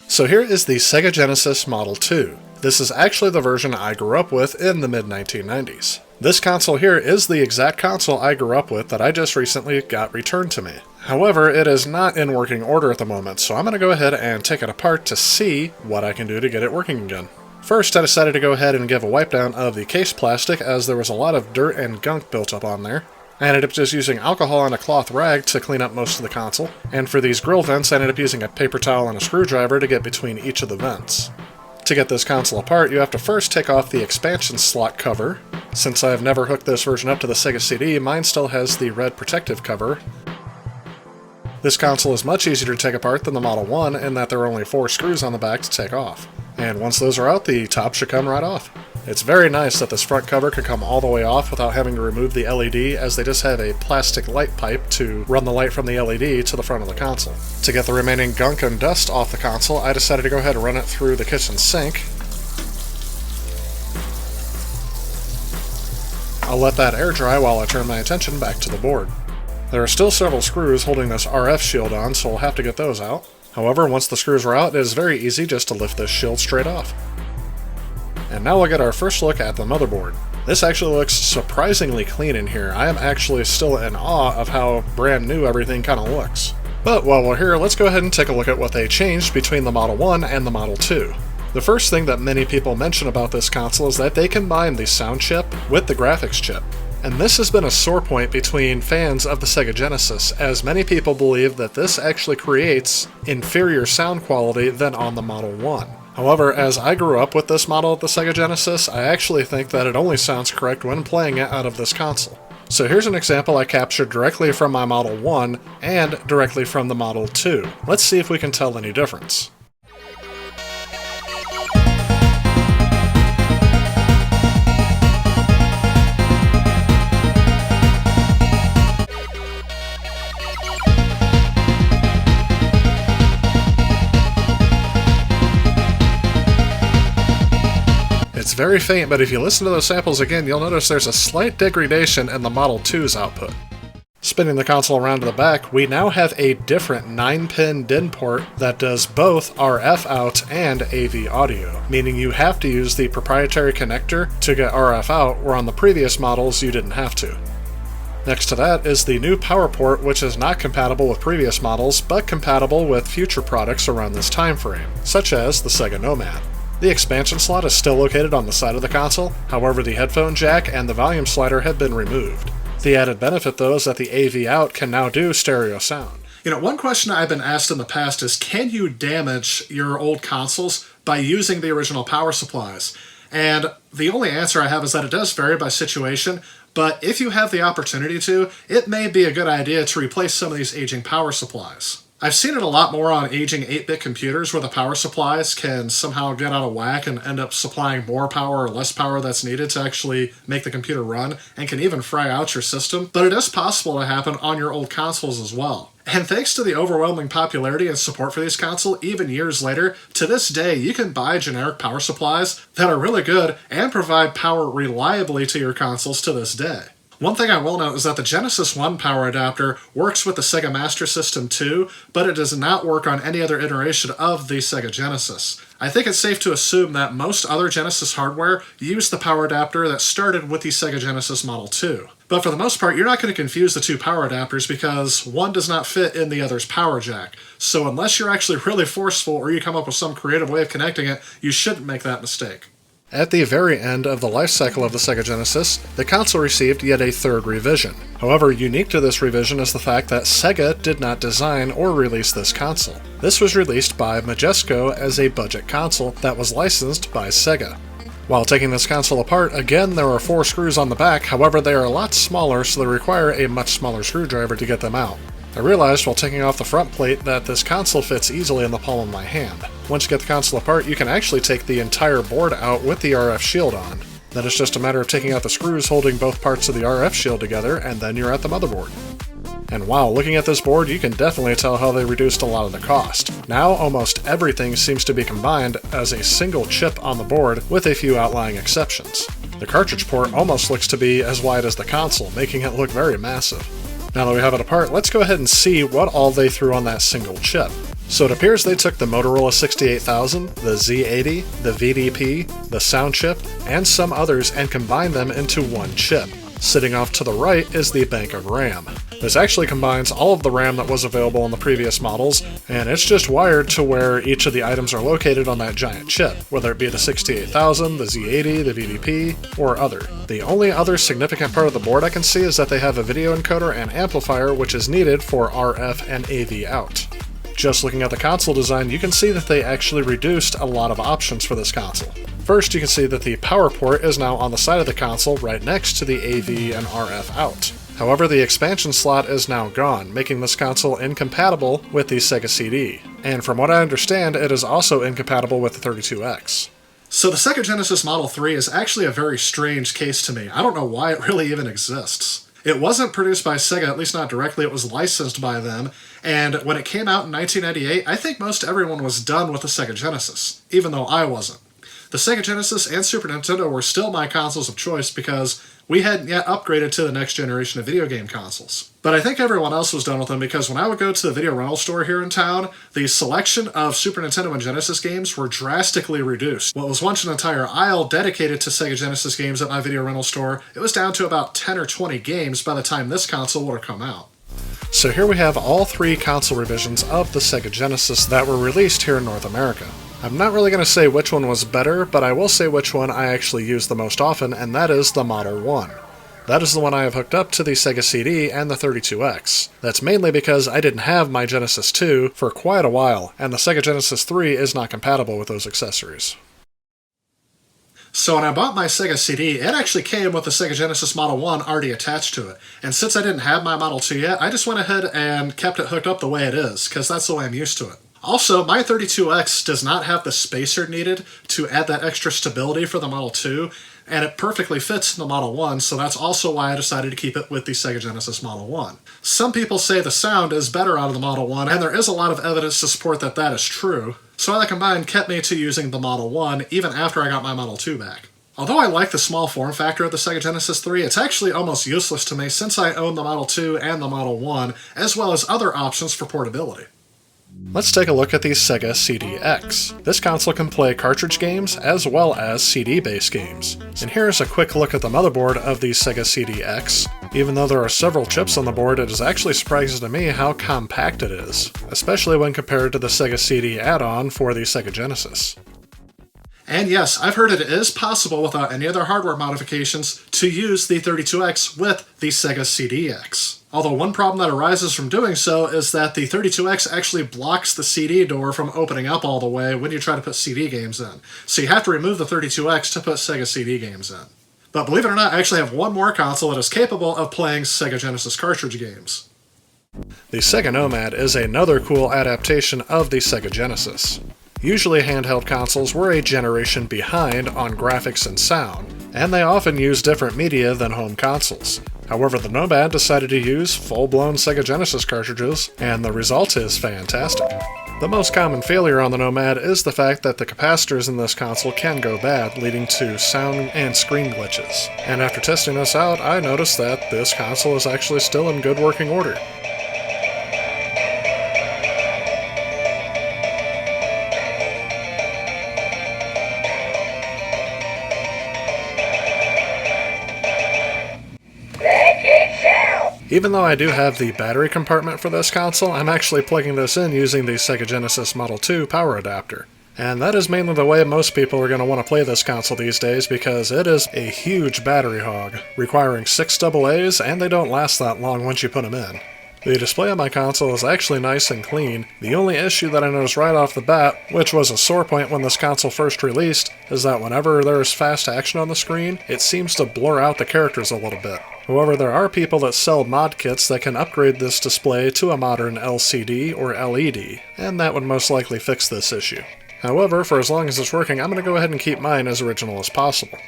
So here is the Sega Genesis Model 2. This is actually the version I grew up with in the mid-1990s. This console here is the exact console I grew up with that I just recently got returned to me. However, it is not in working order at the moment, so I'm going to go ahead and take it apart to see what I can do to get it working again. First, I decided to go ahead and give a wipe down of the case plastic as there was a lot of dirt and gunk built up on there. I ended up just using alcohol and a cloth rag to clean up most of the console, and for these grill vents I ended up using a paper towel and a screwdriver to get between each of the vents. To get this console apart, you have to first take off the expansion slot cover. Since I have never hooked this version up to the Sega CD, mine still has the red protective cover. This console is much easier to take apart than the Model 1 in that there are only 4 screws on the back to take off. And once those are out, the top should come right off. It's very nice that this front cover could come all the way off without having to remove the LED, as they just have a plastic light pipe to run the light from the LED to the front of the console. To get the remaining gunk and dust off the console, I decided to go ahead and run it through the kitchen sink. I'll let that air dry while I turn my attention back to the board. There are still several screws holding this RF shield on, so I'll have to get those out. However, once the screws are out, it is very easy just to lift this shield straight off. And now we'll get our first look at the motherboard. This actually looks surprisingly clean in here. I am actually still in awe of how brand new everything kind of looks. But while we're here, let's go ahead and take a look at what they changed between the Model 1 and the Model 2. The first thing that many people mention about this console is that they combined the sound chip with the graphics chip. And this has been a sore point between fans of the Sega Genesis, as many people believe that this actually creates inferior sound quality than on the Model 1. However, as I grew up with this model of the Sega Genesis, I actually think that it only sounds correct when playing it out of this console. So here's an example I captured directly from my Model 1 and directly from the Model 2. Let's see if we can tell any difference. It's very faint, but if you listen to those samples again, you'll notice there's a slight degradation in the Model 2's output. Spinning the console around to the back, we now have a different 9-pin DIN port that does both RF out and AV audio, meaning you have to use the proprietary connector to get RF out, where on the previous models you didn't have to. Next to that is the new power port, which is not compatible with previous models, but compatible with future products around this time frame, such as the Sega Nomad. The expansion slot is still located on the side of the console, however the headphone jack and the volume slider have been removed. The added benefit though is that the AV out can now do stereo sound. One question I've been asked in the past is, can you damage your old consoles by using the original power supplies? And the only answer I have is that it does vary by situation, but if you have the opportunity to, it may be a good idea to replace some of these aging power supplies. I've seen it a lot more on aging 8-bit computers where the power supplies can somehow get out of whack and end up supplying more power or less power that's needed to actually make the computer run, and can even fry out your system, but it is possible to happen on your old consoles as well. And thanks to the overwhelming popularity and support for these consoles, even years later, to this day you can buy generic power supplies that are really good and provide power reliably to your consoles to this day. One thing I will note is that the Genesis 1 power adapter works with the Sega Master System 2, but it does not work on any other iteration of the Sega Genesis. I think it's safe to assume that most other Genesis hardware use the power adapter that started with the Sega Genesis Model 2. But for the most part, you're not going to confuse the two power adapters because one does not fit in the other's power jack. So unless you're actually really forceful or you come up with some creative way of connecting it, you shouldn't make that mistake. At the very end of the life cycle of the Sega Genesis, the console received yet a third revision. However, unique to this revision is the fact that Sega did not design or release this console. This was released by Majesco as a budget console that was licensed by Sega. While taking this console apart, again there are 4 screws on the back, however they are a lot smaller, so they require a much smaller screwdriver to get them out. I realized while taking off the front plate that this console fits easily in the palm of my hand. Once you get the console apart, you can actually take the entire board out with the RF shield on. Then it's just a matter of taking out the screws holding both parts of the RF shield together, and then you're at the motherboard. And wow, looking at this board, you can definitely tell how they reduced a lot of the cost. Now almost everything seems to be combined as a single chip on the board, with a few outlying exceptions. The cartridge port almost looks to be as wide as the console, making it look very massive. Now that we have it apart, let's go ahead and see what all they threw on that single chip. So it appears they took the Motorola 68000, the Z80, the VDP, the sound chip, and some others and combined them into one chip. Sitting off to the right is the bank of RAM. This actually combines all of the RAM that was available on the previous models, and it's just wired to where each of the items are located on that giant chip, whether it be the 68000, the Z80, the VDP, or other. The only other significant part of the board I can see is that they have a video encoder and amplifier, which is needed for RF and AV out. Just looking at the console design, you can see that they actually reduced a lot of options for this console. First, you can see that the power port is now on the side of the console right next to the AV and RF out. However, the expansion slot is now gone, making this console incompatible with the Sega CD. And from what I understand, it is also incompatible with the 32X. So the Sega Genesis Model 3 is actually a very strange case to me. I don't know why it really even exists. It wasn't produced by Sega, at least not directly, it was licensed by them, and when it came out in 1998, I think most everyone was done with the Sega Genesis, even though I wasn't. the Sega Genesis and Super Nintendo were still my consoles of choice because we hadn't yet upgraded to the next generation of video game consoles. But I think everyone else was done with them because when I would go to the video rental store here in town, the selection of Super Nintendo and Genesis games were drastically reduced. What was once an entire aisle dedicated to Sega Genesis games at my video rental store, it was down to about 10 or 20 games by the time this console would have come out. So here we have all 3 console revisions of the Sega Genesis that were released here in North America. I'm not really going to say which one was better, but I will say which one I actually use the most often, and that is the Model 1. That is the one I have hooked up to the Sega CD and the 32X. That's mainly because I didn't have my Genesis 2 for quite a while, and the Sega Genesis 3 is not compatible with those accessories. So when I bought my Sega CD, it actually came with the Sega Genesis Model 1 already attached to it. And since I didn't have my Model 2 yet, I just went ahead and kept it hooked up the way it is, because that's the way I'm used to it. Also, my 32X does not have the spacer needed to add that extra stability for the Model 2, and it perfectly fits in the Model 1, so that's also why I decided to keep it with the Sega Genesis Model 1. Some people say the sound is better out of the Model 1, and there is a lot of evidence to support that that is true, so that combined kept me to using the Model 1 even after I got my Model 2 back. Although I like the small form factor of the Sega Genesis 3, it's actually almost useless to me since I own the Model 2 and the Model 1, as well as other options for portability. Let's take a look at the Sega CD-X. This console can play cartridge games as well as CD-based games. And here's a quick look at the motherboard of the Sega CD-X. Even though there are several chips on the board, it is actually surprising to me how compact it is, especially when compared to the Sega CD add-on for the Sega Genesis. And yes, I've heard it is possible without any other hardware modifications to use the 32X with the Sega CD-X. Although one problem that arises from doing so is that the 32X actually blocks the CD door from opening up all the way when you try to put CD games in. So you have to remove the 32X to put Sega CD games in. But believe it or not, I actually have one more console that is capable of playing Sega Genesis cartridge games. The Sega Nomad is another cool adaptation of the Sega Genesis. Usually handheld consoles were a generation behind on graphics and sound, and they often use different media than home consoles. However, the Nomad decided to use full-blown Sega Genesis cartridges, and the result is fantastic. The most common failure on the Nomad is the fact that the capacitors in this console can go bad, leading to sound and screen glitches. And after testing this out, I noticed that this console is actually still in good working order. Even though I do have the battery compartment for this console, I'm actually plugging this in using the Sega Genesis Model 2 power adapter. And that is mainly the way most people are going to want to play this console these days because it is a huge battery hog, requiring 6 AA's, and they don't last that long once you put them in. The display on my console is actually nice and clean. The only issue that I noticed right off the bat, which was a sore point when this console first released, is that whenever there is fast action on the screen, it seems to blur out the characters a little bit. However, there are people that sell mod kits that can upgrade this display to a modern LCD or LED, and that would most likely fix this issue. However, for as long as it's working, I'm going to go ahead and keep mine as original as possible.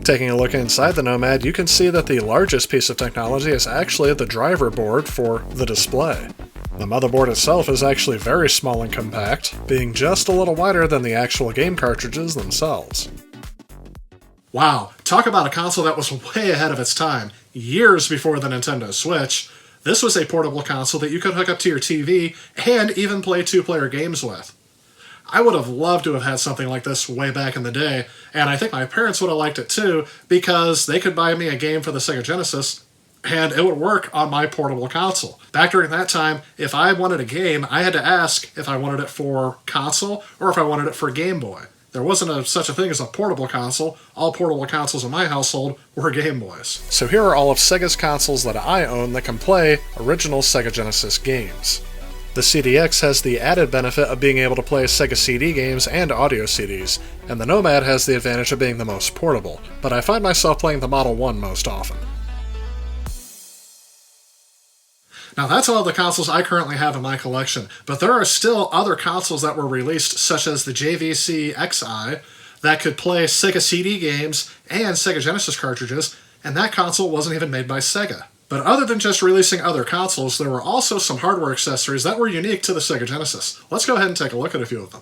Taking a look inside the Nomad, you can see that the largest piece of technology is actually the driver board for the display. The motherboard itself is actually very small and compact, being just a little wider than the actual game cartridges themselves. Wow, talk about a console that was way ahead of its time, years before the Nintendo Switch. This was a portable console that you could hook up to your TV and even play 2-player games with. I would have loved to have had something like this way back in the day, and I think my parents would have liked it too, because they could buy me a game for the Sega Genesis, and it would work on my portable console. Back during that time, if I wanted a game, I had to ask if I wanted it for console or if I wanted it for Game Boy. There wasn't such a thing as a portable console. All portable consoles in my household were Game Boys. So here are all of Sega's consoles that I own that can play original Sega Genesis games. The CD-X has the added benefit of being able to play Sega CD games and audio CDs, and the Nomad has the advantage of being the most portable, but I find myself playing the Model 1 most often. Now that's all the consoles I currently have in my collection, but there are still other consoles that were released, such as the JVC Xi, that could play Sega CD games and Sega Genesis cartridges, and that console wasn't even made by Sega. But other than just releasing other consoles, there were also some hardware accessories that were unique to the Sega Genesis. Let's go ahead and take a look at a few of them.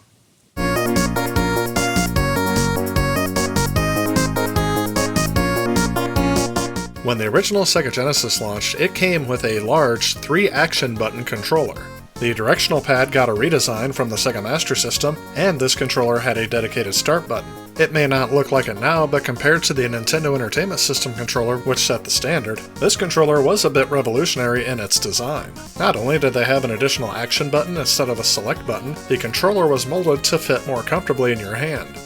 When the original Sega Genesis launched, it came with a large 3-action button controller. The directional pad got a redesign from the Sega Master System, and this controller had a dedicated start button. It may not look like it now, but compared to the Nintendo Entertainment System controller, which set the standard, this controller was a bit revolutionary in its design. Not only did they have an additional action button instead of a select button, the controller was molded to fit more comfortably in your hand.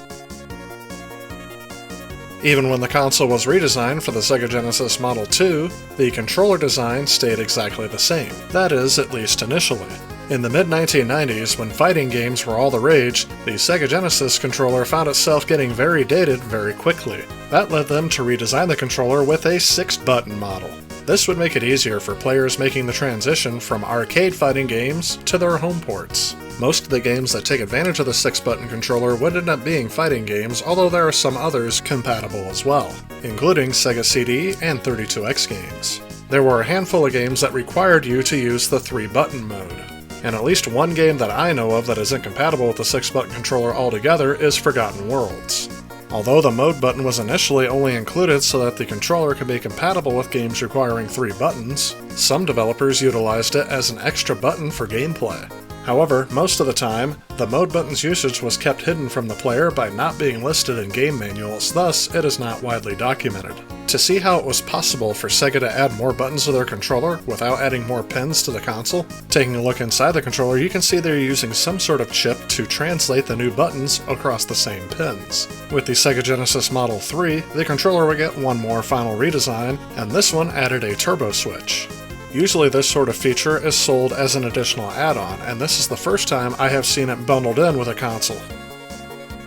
Even when the console was redesigned for the Sega Genesis Model 2, the controller design stayed exactly the same. That is, at least initially. In the mid-1990s, when fighting games were all the rage, the Sega Genesis controller found itself getting very dated very quickly. That led them to redesign the controller with a 6-button model. This would make it easier for players making the transition from arcade fighting games to their home ports. Most of the games that take advantage of the 6-button controller would end up being fighting games, although there are some others compatible as well, including Sega CD and 32X games. There were a handful of games that required you to use the 3-button mode, and at least one game that I know of that is incompatible with the 6-button controller altogether is Forgotten Worlds. Although the mode button was initially only included so that the controller could be compatible with games requiring 3 buttons, some developers utilized it as an extra button for gameplay. However, most of the time, the mode button's usage was kept hidden from the player by not being listed in game manuals, thus it is not widely documented. To see how it was possible for Sega to add more buttons to their controller without adding more pins to the console, taking a look inside the controller, you can see they're using some sort of chip to translate the new buttons across the same pins. With the Sega Genesis Model 3, the controller would get one more final redesign, and this one added a turbo switch. Usually this sort of feature is sold as an additional add-on, and this is the first time I have seen it bundled in with a console.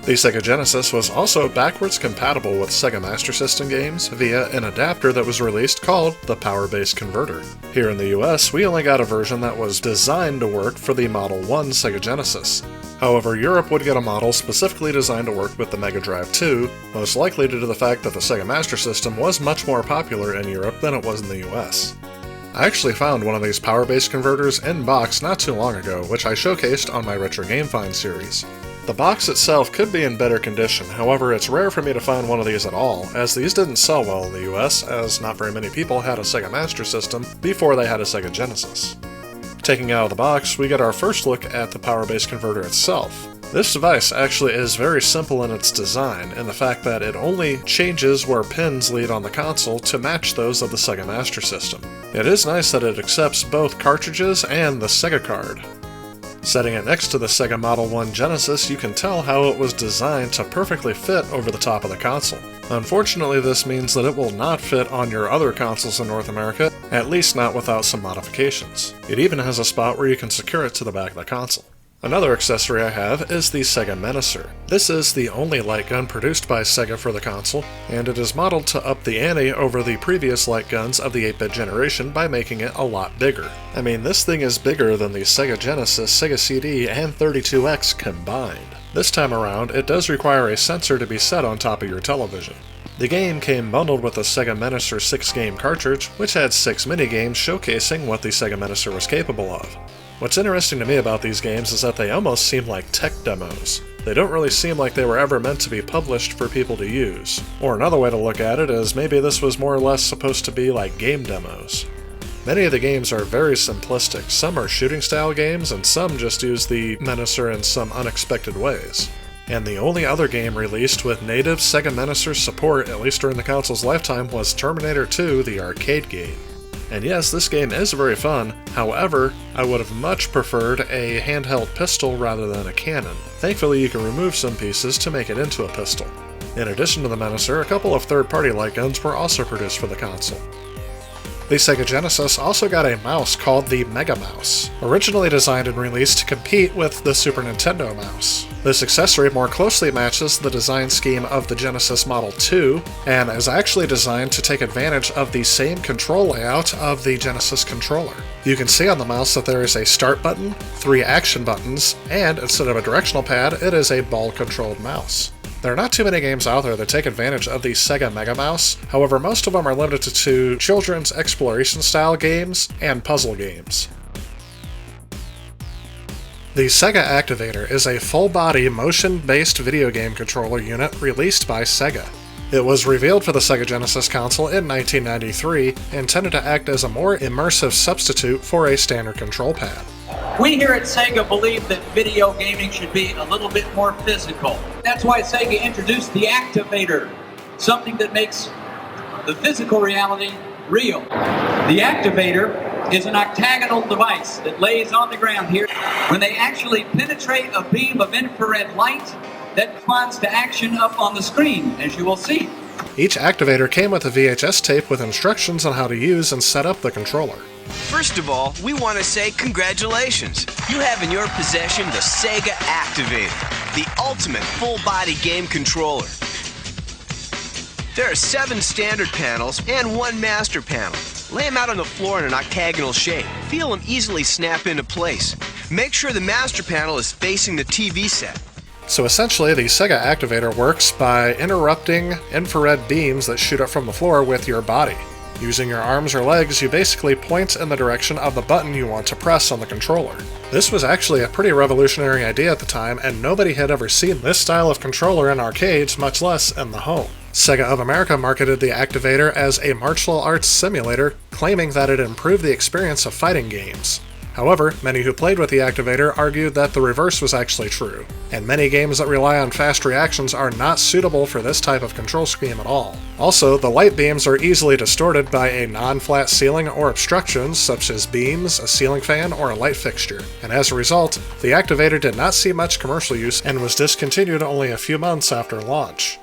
The Sega Genesis was also backwards compatible with Sega Master System games via an adapter that was released called the Power Base Converter. Here in the US, we only got a version that was designed to work for the Model 1 Sega Genesis. However, Europe would get a model specifically designed to work with the Mega Drive 2, most likely due to the fact that the Sega Master System was much more popular in Europe than it was in the US. I actually found one of these Power Base converters in box not too long ago, which I showcased on my Retro Game Find series. The box itself could be in better condition, however it's rare for me to find one of these at all, as these didn't sell well in the US, as not very many people had a Sega Master System before they had a Sega Genesis. Taking out of the box, we get our first look at the Power Base converter itself. This device actually is very simple in its design, in the fact that it only changes where pins lead on the console to match those of the Sega Master System. It is nice that it accepts both cartridges and the Sega card. Setting it next to the Sega Model 1 Genesis, you can tell how it was designed to perfectly fit over the top of the console. Unfortunately, this means that it will not fit on your other consoles in North America, at least not without some modifications. It even has a spot where you can secure it to the back of the console. Another accessory I have is the Sega Menacer. This is the only light gun produced by Sega for the console, and it is modeled to up the ante over the previous light guns of the 8-bit generation by making it a lot bigger. I mean, this thing is bigger than the Sega Genesis, Sega CD, and 32X combined. This time around, it does require a sensor to be set on top of your television. The game came bundled with the Sega Menacer 6-game cartridge, which had 6 minigames showcasing what the Sega Menacer was capable of. What's interesting to me about these games is that they almost seem like tech demos. They don't really seem like they were ever meant to be published for people to use. Or another way to look at it is maybe this was more or less supposed to be like game demos. Many of the games are very simplistic. Some are shooting style games, and some just use the Menacer in some unexpected ways. And the only other game released with native Sega Menacer support, at least during the console's lifetime, was Terminator 2, the arcade game. And yes, this game is very fun, however, I would have much preferred a handheld pistol rather than a cannon. Thankfully, you can remove some pieces to make it into a pistol. In addition to the Menacer, a couple of third-party light guns were also produced for the console. The Sega Genesis also got a mouse called the Mega Mouse, originally designed and released to compete with the Super Nintendo mouse. This accessory more closely matches the design scheme of the Genesis Model 2, and is actually designed to take advantage of the same control layout of the Genesis controller. You can see on the mouse that there is a start button, 3 action buttons, and instead of a directional pad, it is a ball-controlled mouse. There are not too many games out there that take advantage of the Sega Mega Mouse, however most of them are limited to children's exploration-style games and puzzle games. The Sega Activator is a full-body, motion-based video game controller unit released by Sega. It was revealed for the Sega Genesis console in 1993, intended to act as a more immersive substitute for a standard control pad. We here at Sega believe that video gaming should be a little bit more physical. That's why Sega introduced the Activator, something that makes the physical reality real. The Activator is an octagonal device that lays on the ground here. When they actually penetrate a beam of infrared light, that responds to action up on the screen, as you will see. Each Activator came with a VHS tape with instructions on how to use and set up the controller. First of all, we want to say congratulations. You have in your possession the Sega Activator, the ultimate full-body game controller. There are 7 standard panels and 1 master panel. Lay them out on the floor in an octagonal shape. Feel them easily snap into place. Make sure the master panel is facing the TV set. So essentially, the Sega Activator works by interrupting infrared beams that shoot up from the floor with your body. Using your arms or legs, you basically point in the direction of the button you want to press on the controller. This was actually a pretty revolutionary idea at the time, and nobody had ever seen this style of controller in arcades, much less in the home. Sega of America marketed the Activator as a martial arts simulator, claiming that it improved the experience of fighting games. However, many who played with the Activator argued that the reverse was actually true, and many games that rely on fast reactions are not suitable for this type of control scheme at all. Also, the light beams are easily distorted by a non-flat ceiling or obstructions such as beams, a ceiling fan, or a light fixture, and as a result, the Activator did not see much commercial use and was discontinued only a few months after launch.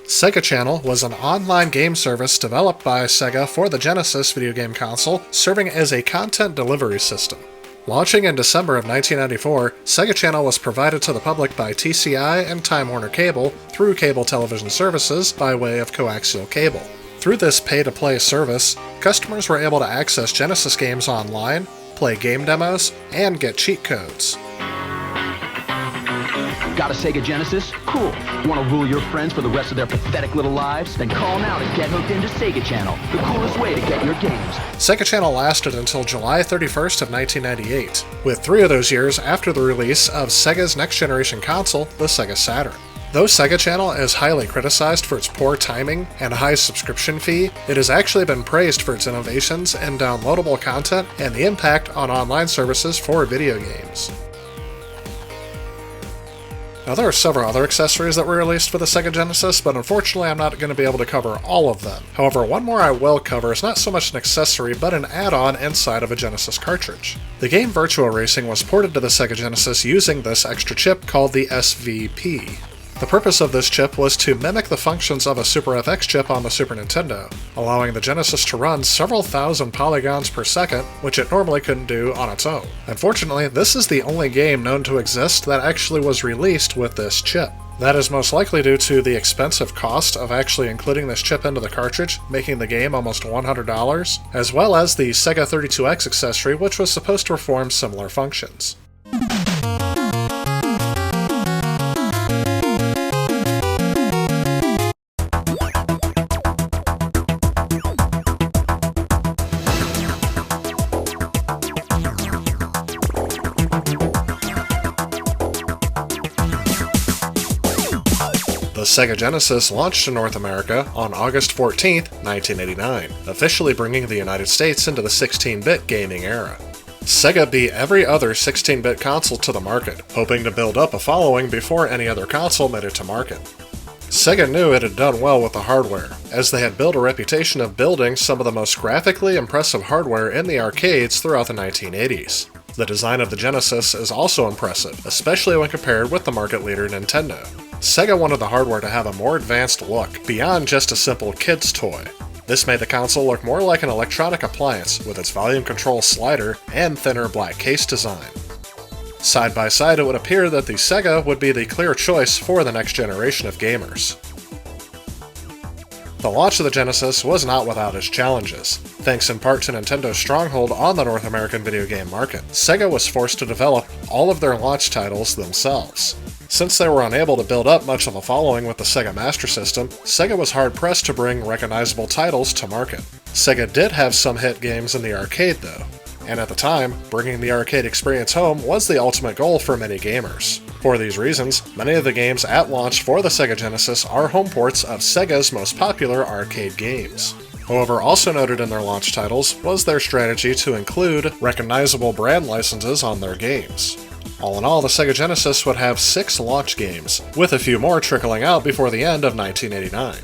Sega Channel was an online game service developed by Sega for the Genesis video game console, serving as a content delivery system. Launching in December of 1994, Sega Channel was provided to the public by TCI and Time Warner Cable through cable television services by way of coaxial cable. Through this pay-to-play service, customers were able to access Genesis games online, play game demos, and get cheat codes. Got a Sega Genesis? Cool. Want to rule your friends for the rest of their pathetic little lives? Then call now to get hooked into Sega Channel, the coolest way to get your games. Sega Channel lasted until July 31st of 1998, with 3 of those years after the release of Sega's next-generation console, the Sega Saturn. Though Sega Channel is highly criticized for its poor timing and high subscription fee, it has actually been praised for its innovations in downloadable content and the impact on online services for video games. Now, there are several other accessories that were released for the Sega Genesis, but unfortunately I'm not going to be able to cover all of them. However, one more I will cover is not so much an accessory, but an add-on inside of a Genesis cartridge. The game Virtua Racing was ported to the Sega Genesis using this extra chip called the SVP. The purpose of this chip was to mimic the functions of a Super FX chip on the Super Nintendo, allowing the Genesis to run several thousand polygons per second, which it normally couldn't do on its own. Unfortunately, this is the only game known to exist that actually was released with this chip. That is most likely due to the expensive cost of actually including this chip into the cartridge, making the game almost $100, as well as the Sega 32X accessory, which was supposed to perform similar functions. The Sega Genesis launched in North America on August 14, 1989, officially bringing the United States into the 16-bit gaming era. Sega beat every other 16-bit console to the market, hoping to build up a following before any other console made it to market. Sega knew it had done well with the hardware, as they had built a reputation of building some of the most graphically impressive hardware in the arcades throughout the 1980s. The design of the Genesis is also impressive, especially when compared with the market leader Nintendo. Sega wanted the hardware to have a more advanced look, beyond just a simple kid's toy. This made the console look more like an electronic appliance, with its volume control slider and thinner black case design. Side by side, it would appear that the Sega would be the clear choice for the next generation of gamers. The launch of the Genesis was not without its challenges. Thanks in part to Nintendo's stronghold on the North American video game market, Sega was forced to develop all of their launch titles themselves. Since they were unable to build up much of a following with the Sega Master System, Sega was hard-pressed to bring recognizable titles to market. Sega did have some hit games in the arcade though, and at the time, bringing the arcade experience home was the ultimate goal for many gamers. For these reasons, many of the games at launch for the Sega Genesis are home ports of Sega's most popular arcade games. However, also noted in their launch titles was their strategy to include recognizable brand licenses on their games. All in all, the Sega Genesis would have 6 launch games, with a few more trickling out before the end of 1989.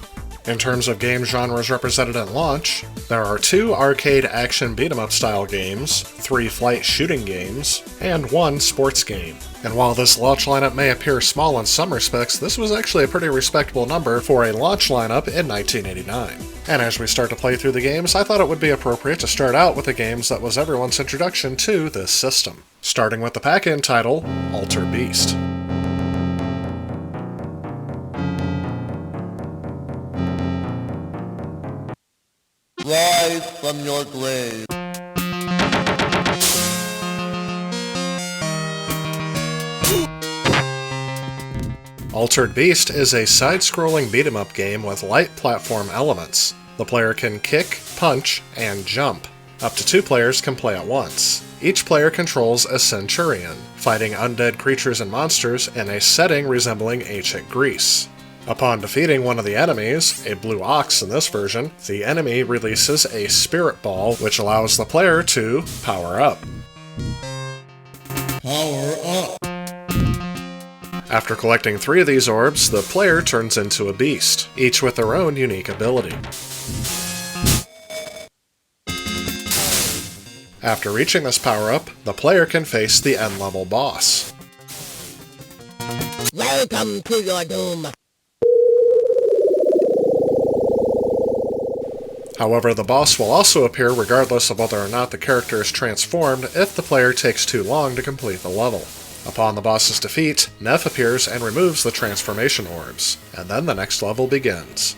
In terms of game genres represented at launch, there are 2 arcade action beat-em-up style games, 3 flight shooting games, and 1 sports game. And while this launch lineup may appear small in some respects, this was actually a pretty respectable number for a launch lineup in 1989. And as we start to play through the games, I thought it would be appropriate to start out with the games that was everyone's introduction to this system. Starting with the pack-in title, Altered Beast. Rise from your grave. Altered Beast is a side-scrolling beat-em-up game with light platform elements. The player can kick, punch, and jump. Up to 2 players can play at once. Each player controls a centurion, fighting undead creatures and monsters in a setting resembling ancient Greece. Upon defeating one of the enemies, a blue ox in this version, the enemy releases a spirit ball which allows the player to power up. Power up. After collecting 3 of these orbs, the player turns into a beast, each with their own unique ability. After reaching this power-up, the player can face the end-level boss. Welcome to your doom. However, the boss will also appear regardless of whether or not the character is transformed if the player takes too long to complete the level. Upon the boss's defeat, Neff appears and removes the transformation orbs, and then the next level begins.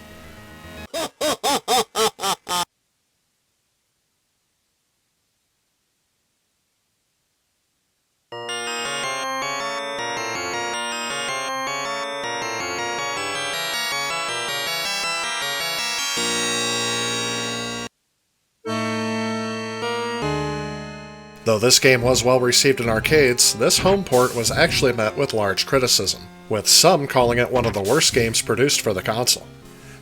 Though this game was well received in arcades, this home port was actually met with large criticism, with some calling it one of the worst games produced for the console.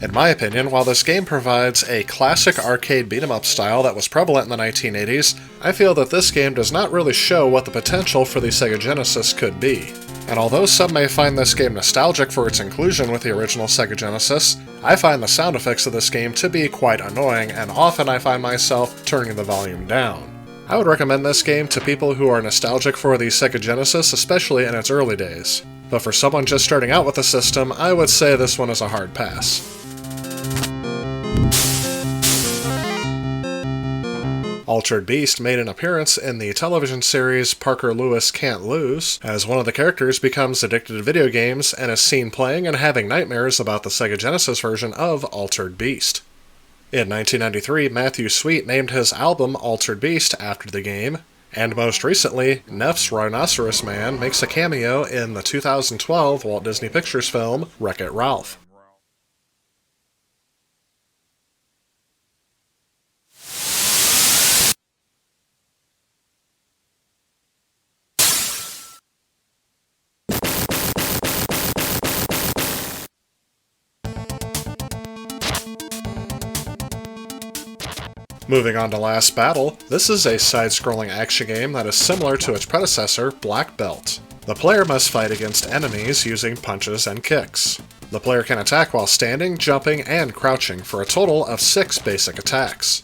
In my opinion, while this game provides a classic arcade beat-em-up style that was prevalent in the 1980s, I feel that this game does not really show what the potential for the Sega Genesis could be. And although some may find this game nostalgic for its inclusion with the original Sega Genesis, I find the sound effects of this game to be quite annoying, and often I find myself turning the volume down. I would recommend this game to people who are nostalgic for the Sega Genesis, especially in its early days. But for someone just starting out with the system, I would say this one is a hard pass. Altered Beast made an appearance in the television series Parker Lewis Can't Lose, as one of the characters becomes addicted to video games and is seen playing and having nightmares about the Sega Genesis version of Altered Beast. In 1993, Matthew Sweet named his album Altered Beast after the game, and most recently, Neff's Rhinoceros Man makes a cameo in the 2012 Walt Disney Pictures film Wreck-It Ralph. Moving on to Last Battle, this is a side-scrolling action game that is similar to its predecessor, Black Belt. The player must fight against enemies using punches and kicks. The player can attack while standing, jumping, and crouching for a total of 6 basic attacks.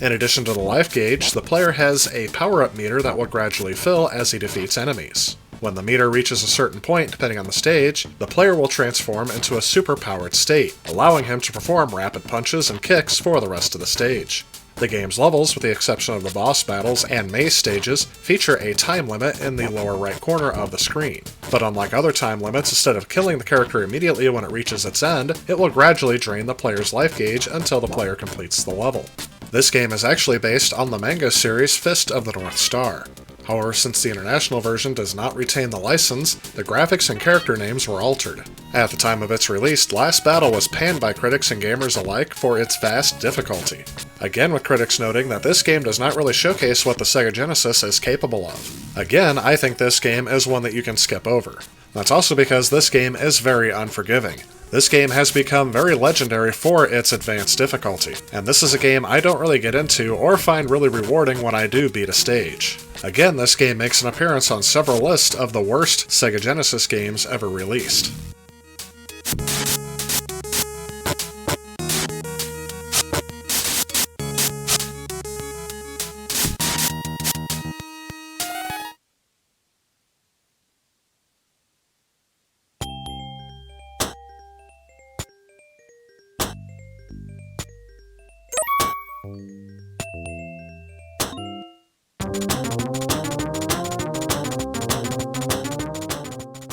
In addition to the life gauge, the player has a power-up meter that will gradually fill as he defeats enemies. When the meter reaches a certain point, depending on the stage, the player will transform into a super-powered state, allowing him to perform rapid punches and kicks for the rest of the stage. The game's levels, with the exception of the boss battles and maze stages, feature a time limit in the lower right corner of the screen. But unlike other time limits, instead of killing the character immediately when it reaches its end, it will gradually drain the player's life gauge until the player completes the level. This game is actually based on the manga series Fist of the North Star. However, since the international version does not retain the license, the graphics and character names were altered. At the time of its release, Last Battle was panned by critics and gamers alike for its vast difficulty. Again, with critics noting that this game does not really showcase what the Sega Genesis is capable of. Again, I think this game is one that you can skip over. That's also because this game is very unforgiving. This game has become very legendary for its advanced difficulty, and this is a game I don't really get into or find really rewarding when I do beat a stage. Again, this game makes an appearance on several lists of the worst Sega Genesis games ever released.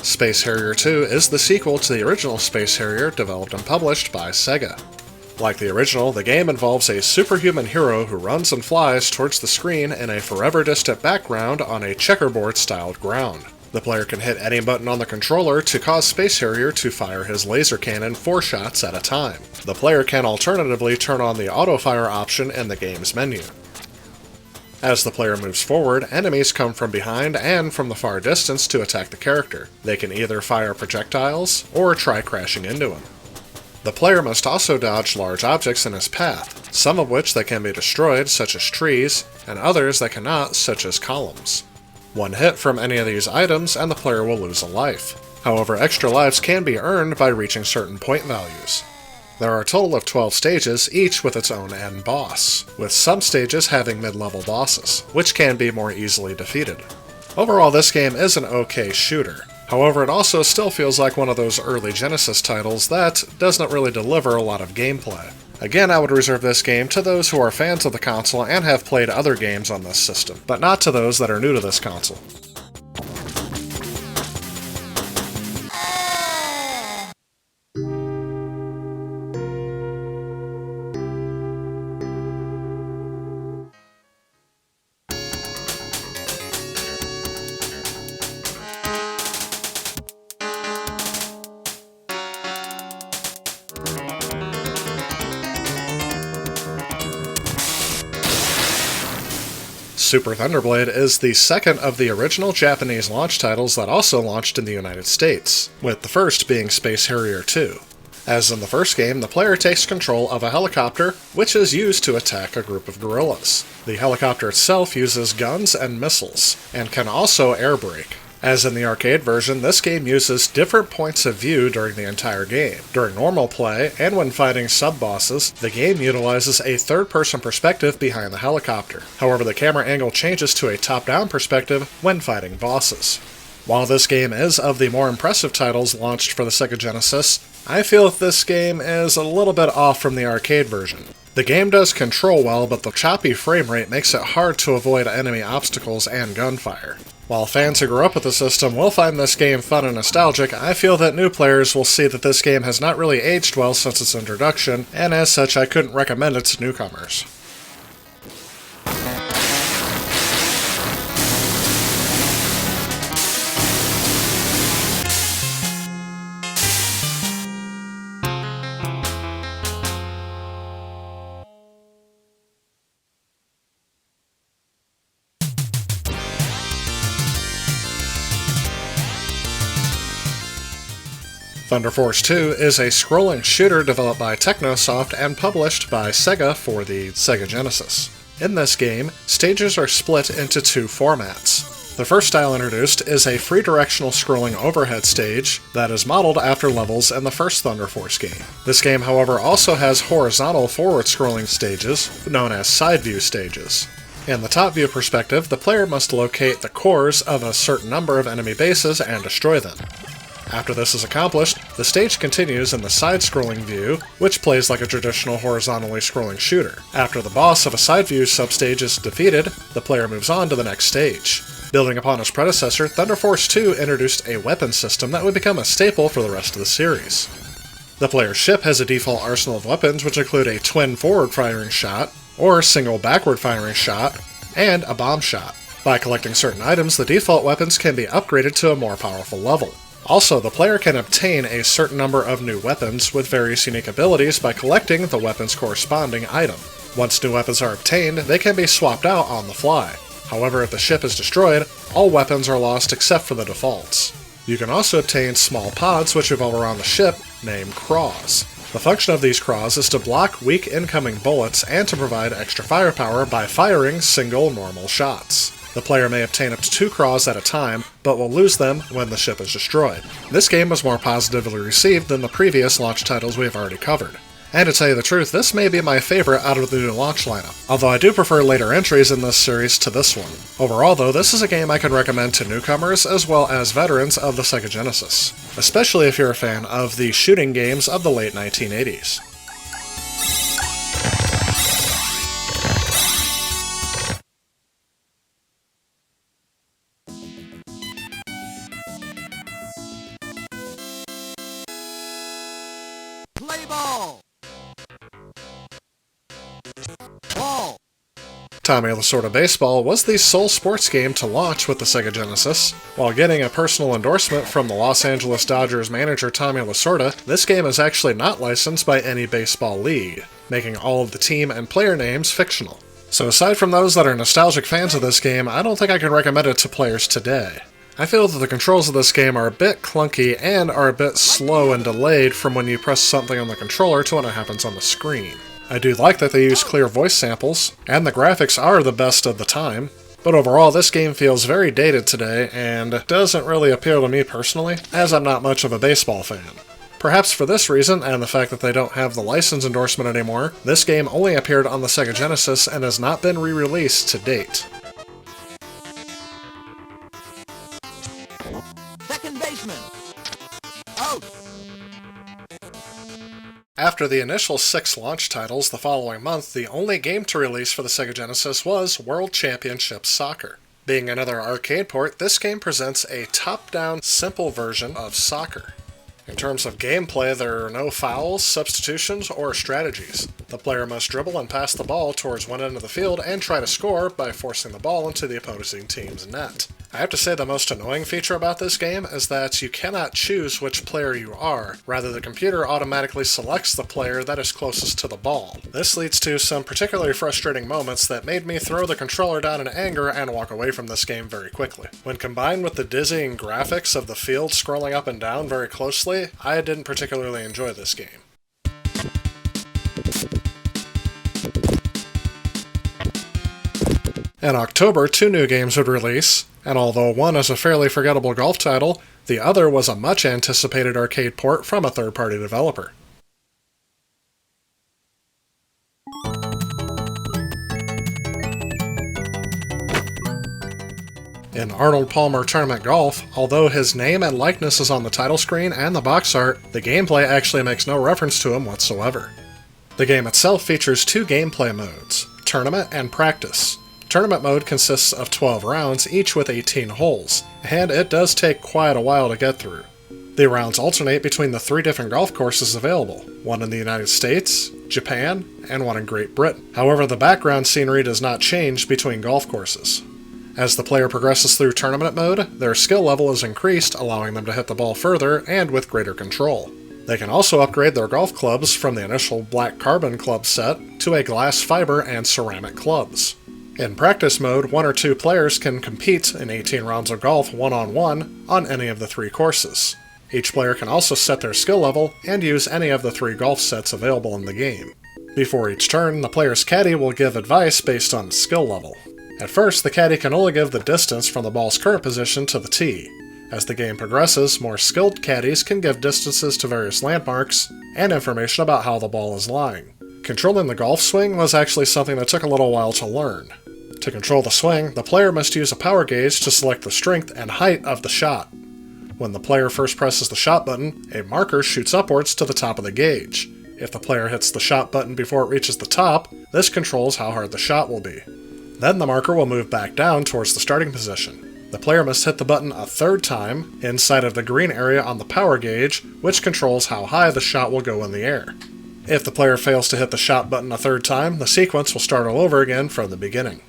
Space Harrier 2 is the sequel to the original Space Harrier developed and published by Sega. Like the original, the game involves a superhuman hero who runs and flies towards the screen in a forever distant background on a checkerboard-styled ground. The player can hit any button on the controller to cause Space Harrier to fire his laser cannon 4 shots at a time. The player can alternatively turn on the auto-fire option in the game's menu. As the player moves forward, enemies come from behind and from the far distance to attack the character. They can either fire projectiles or try crashing into him. The player must also dodge large objects in his path, some of which that can be destroyed, such as trees, and others that cannot, such as columns. One hit from any of these items and the player will lose a life. However, extra lives can be earned by reaching certain point values. There are a total of 12 stages, each with its own end boss, with some stages having mid-level bosses, which can be more easily defeated. Overall, this game is an okay shooter. However, it also still feels like one of those early Genesis titles that does not really deliver a lot of gameplay. Again, I would reserve this game to those who are fans of the console and have played other games on this system, but not to those that are new to this console. Super Thunderblade is the second of the original Japanese launch titles that also launched in the United States, with the first being Space Harrier 2. As in the first game, the player takes control of a helicopter, which is used to attack a group of guerrillas. The helicopter itself uses guns and missiles, and can also air brake. As in the arcade version, this game uses different points of view during the entire game. During normal play, and when fighting sub-bosses, the game utilizes a third-person perspective behind the helicopter. However, the camera angle changes to a top-down perspective when fighting bosses. While this game is of the more impressive titles launched for the Sega Genesis, I feel that this game is a little bit off from the arcade version. The game does control well, but the choppy frame rate makes it hard to avoid enemy obstacles and gunfire. While fans who grew up with the system will find this game fun and nostalgic, I feel that new players will see that this game has not really aged well since its introduction, and as such I couldn't recommend it to newcomers. Thunder Force 2 is a scrolling shooter developed by Technosoft and published by Sega for the Sega Genesis. In this game, stages are split into 2 formats. The first style introduced is a free-directional scrolling overhead stage that is modeled after levels in the first Thunder Force game. This game, however, also has horizontal forward-scrolling stages, known as side view stages. In the top view perspective, the player must locate the cores of a certain number of enemy bases and destroy them. After this is accomplished, the stage continues in the side-scrolling view, which plays like a traditional horizontally scrolling shooter. After the boss of a side view substage is defeated, the player moves on to the next stage. Building upon its predecessor, Thunder Force 2 introduced a weapon system that would become a staple for the rest of the series. The player's ship has a default arsenal of weapons which include a twin forward-firing shot, or single backward-firing shot, and a bomb shot. By collecting certain items, the default weapons can be upgraded to a more powerful level. Also, the player can obtain a certain number of new weapons with various unique abilities by collecting the weapon's corresponding item. Once new weapons are obtained, they can be swapped out on the fly. However, if the ship is destroyed, all weapons are lost except for the defaults. You can also obtain small pods which revolve around the ship, named craws. The function of these craws is to block weak incoming bullets and to provide extra firepower by firing single normal shots. The player may obtain up to 2 craws at a time, but will lose them when the ship is destroyed. This game was more positively received than the previous launch titles we have already covered. And to tell you the truth, this may be my favorite out of the new launch lineup, although I do prefer later entries in this series to this one. Overall though, this is a game I can recommend to newcomers as well as veterans of the Sega Genesis, especially if you're a fan of the shooting games of the late 1980s. Play ball! Ball! Tommy Lasorda Baseball was the sole sports game to launch with the Sega Genesis. While getting a personal endorsement from the Los Angeles Dodgers manager Tommy Lasorda, this game is actually not licensed by any baseball league, making all of the team and player names fictional. So aside from those that are nostalgic fans of this game, I don't think I can recommend it to players today. I feel that the controls of this game are a bit clunky and are a bit slow and delayed from when you press something on the controller to when it happens on the screen. I do like that they use clear voice samples, and the graphics are the best of the time, but overall this game feels very dated today and doesn't really appeal to me personally, as I'm not much of a baseball fan. Perhaps for this reason, and the fact that they don't have the license endorsement anymore, this game only appeared on the Sega Genesis and has not been re-released to date. Second baseman! Out! After the initial 6 launch titles the following month, the only game to release for the Sega Genesis was World Championship Soccer. Being another arcade port, this game presents a top-down, simple version of soccer. In terms of gameplay, there are no fouls, substitutions, or strategies. The player must dribble and pass the ball towards one end of the field and try to score by forcing the ball into the opposing team's net. I have to say the most annoying feature about this game is that you cannot choose which player you are. Rather, the computer automatically selects the player that is closest to the ball. This leads to some particularly frustrating moments that made me throw the controller down in anger and walk away from this game very quickly. When combined with the dizzying graphics of the field scrolling up and down very closely, I didn't particularly enjoy this game. In October, 2 new games would release, and although one is a fairly forgettable golf title, the other was a much anticipated arcade port from a third-party developer. In Arnold Palmer Tournament Golf, although his name and likeness is on the title screen and the box art, the gameplay actually makes no reference to him whatsoever. The game itself features 2 gameplay modes, Tournament and Practice. Tournament mode consists of 12 rounds, each with 18 holes, and it does take quite a while to get through. The rounds alternate between the 3 different golf courses available, one in the United States, Japan, and one in Great Britain. However, the background scenery does not change between golf courses. As the player progresses through tournament mode, their skill level is increased, allowing them to hit the ball further and with greater control. They can also upgrade their golf clubs from the initial black carbon club set to a glass fiber and ceramic clubs. In practice mode, 1 or 2 players can compete in 18 rounds of golf one-on-one on any of the 3 courses. Each player can also set their skill level and use any of the 3 golf sets available in the game. Before each turn, the player's caddy will give advice based on skill level. At first, the caddy can only give the distance from the ball's current position to the tee. As the game progresses, more skilled caddies can give distances to various landmarks and information about how the ball is lying. Controlling the golf swing was actually something that took a little while to learn. To control the swing, the player must use a power gauge to select the strength and height of the shot. When the player first presses the shot button, a marker shoots upwards to the top of the gauge. If the player hits the shot button before it reaches the top, this controls how hard the shot will be. Then the marker will move back down towards the starting position. The player must hit the button a third time inside of the green area on the power gauge, which controls how high the shot will go in the air. If the player fails to hit the shot button a third time, the sequence will start all over again from the beginning.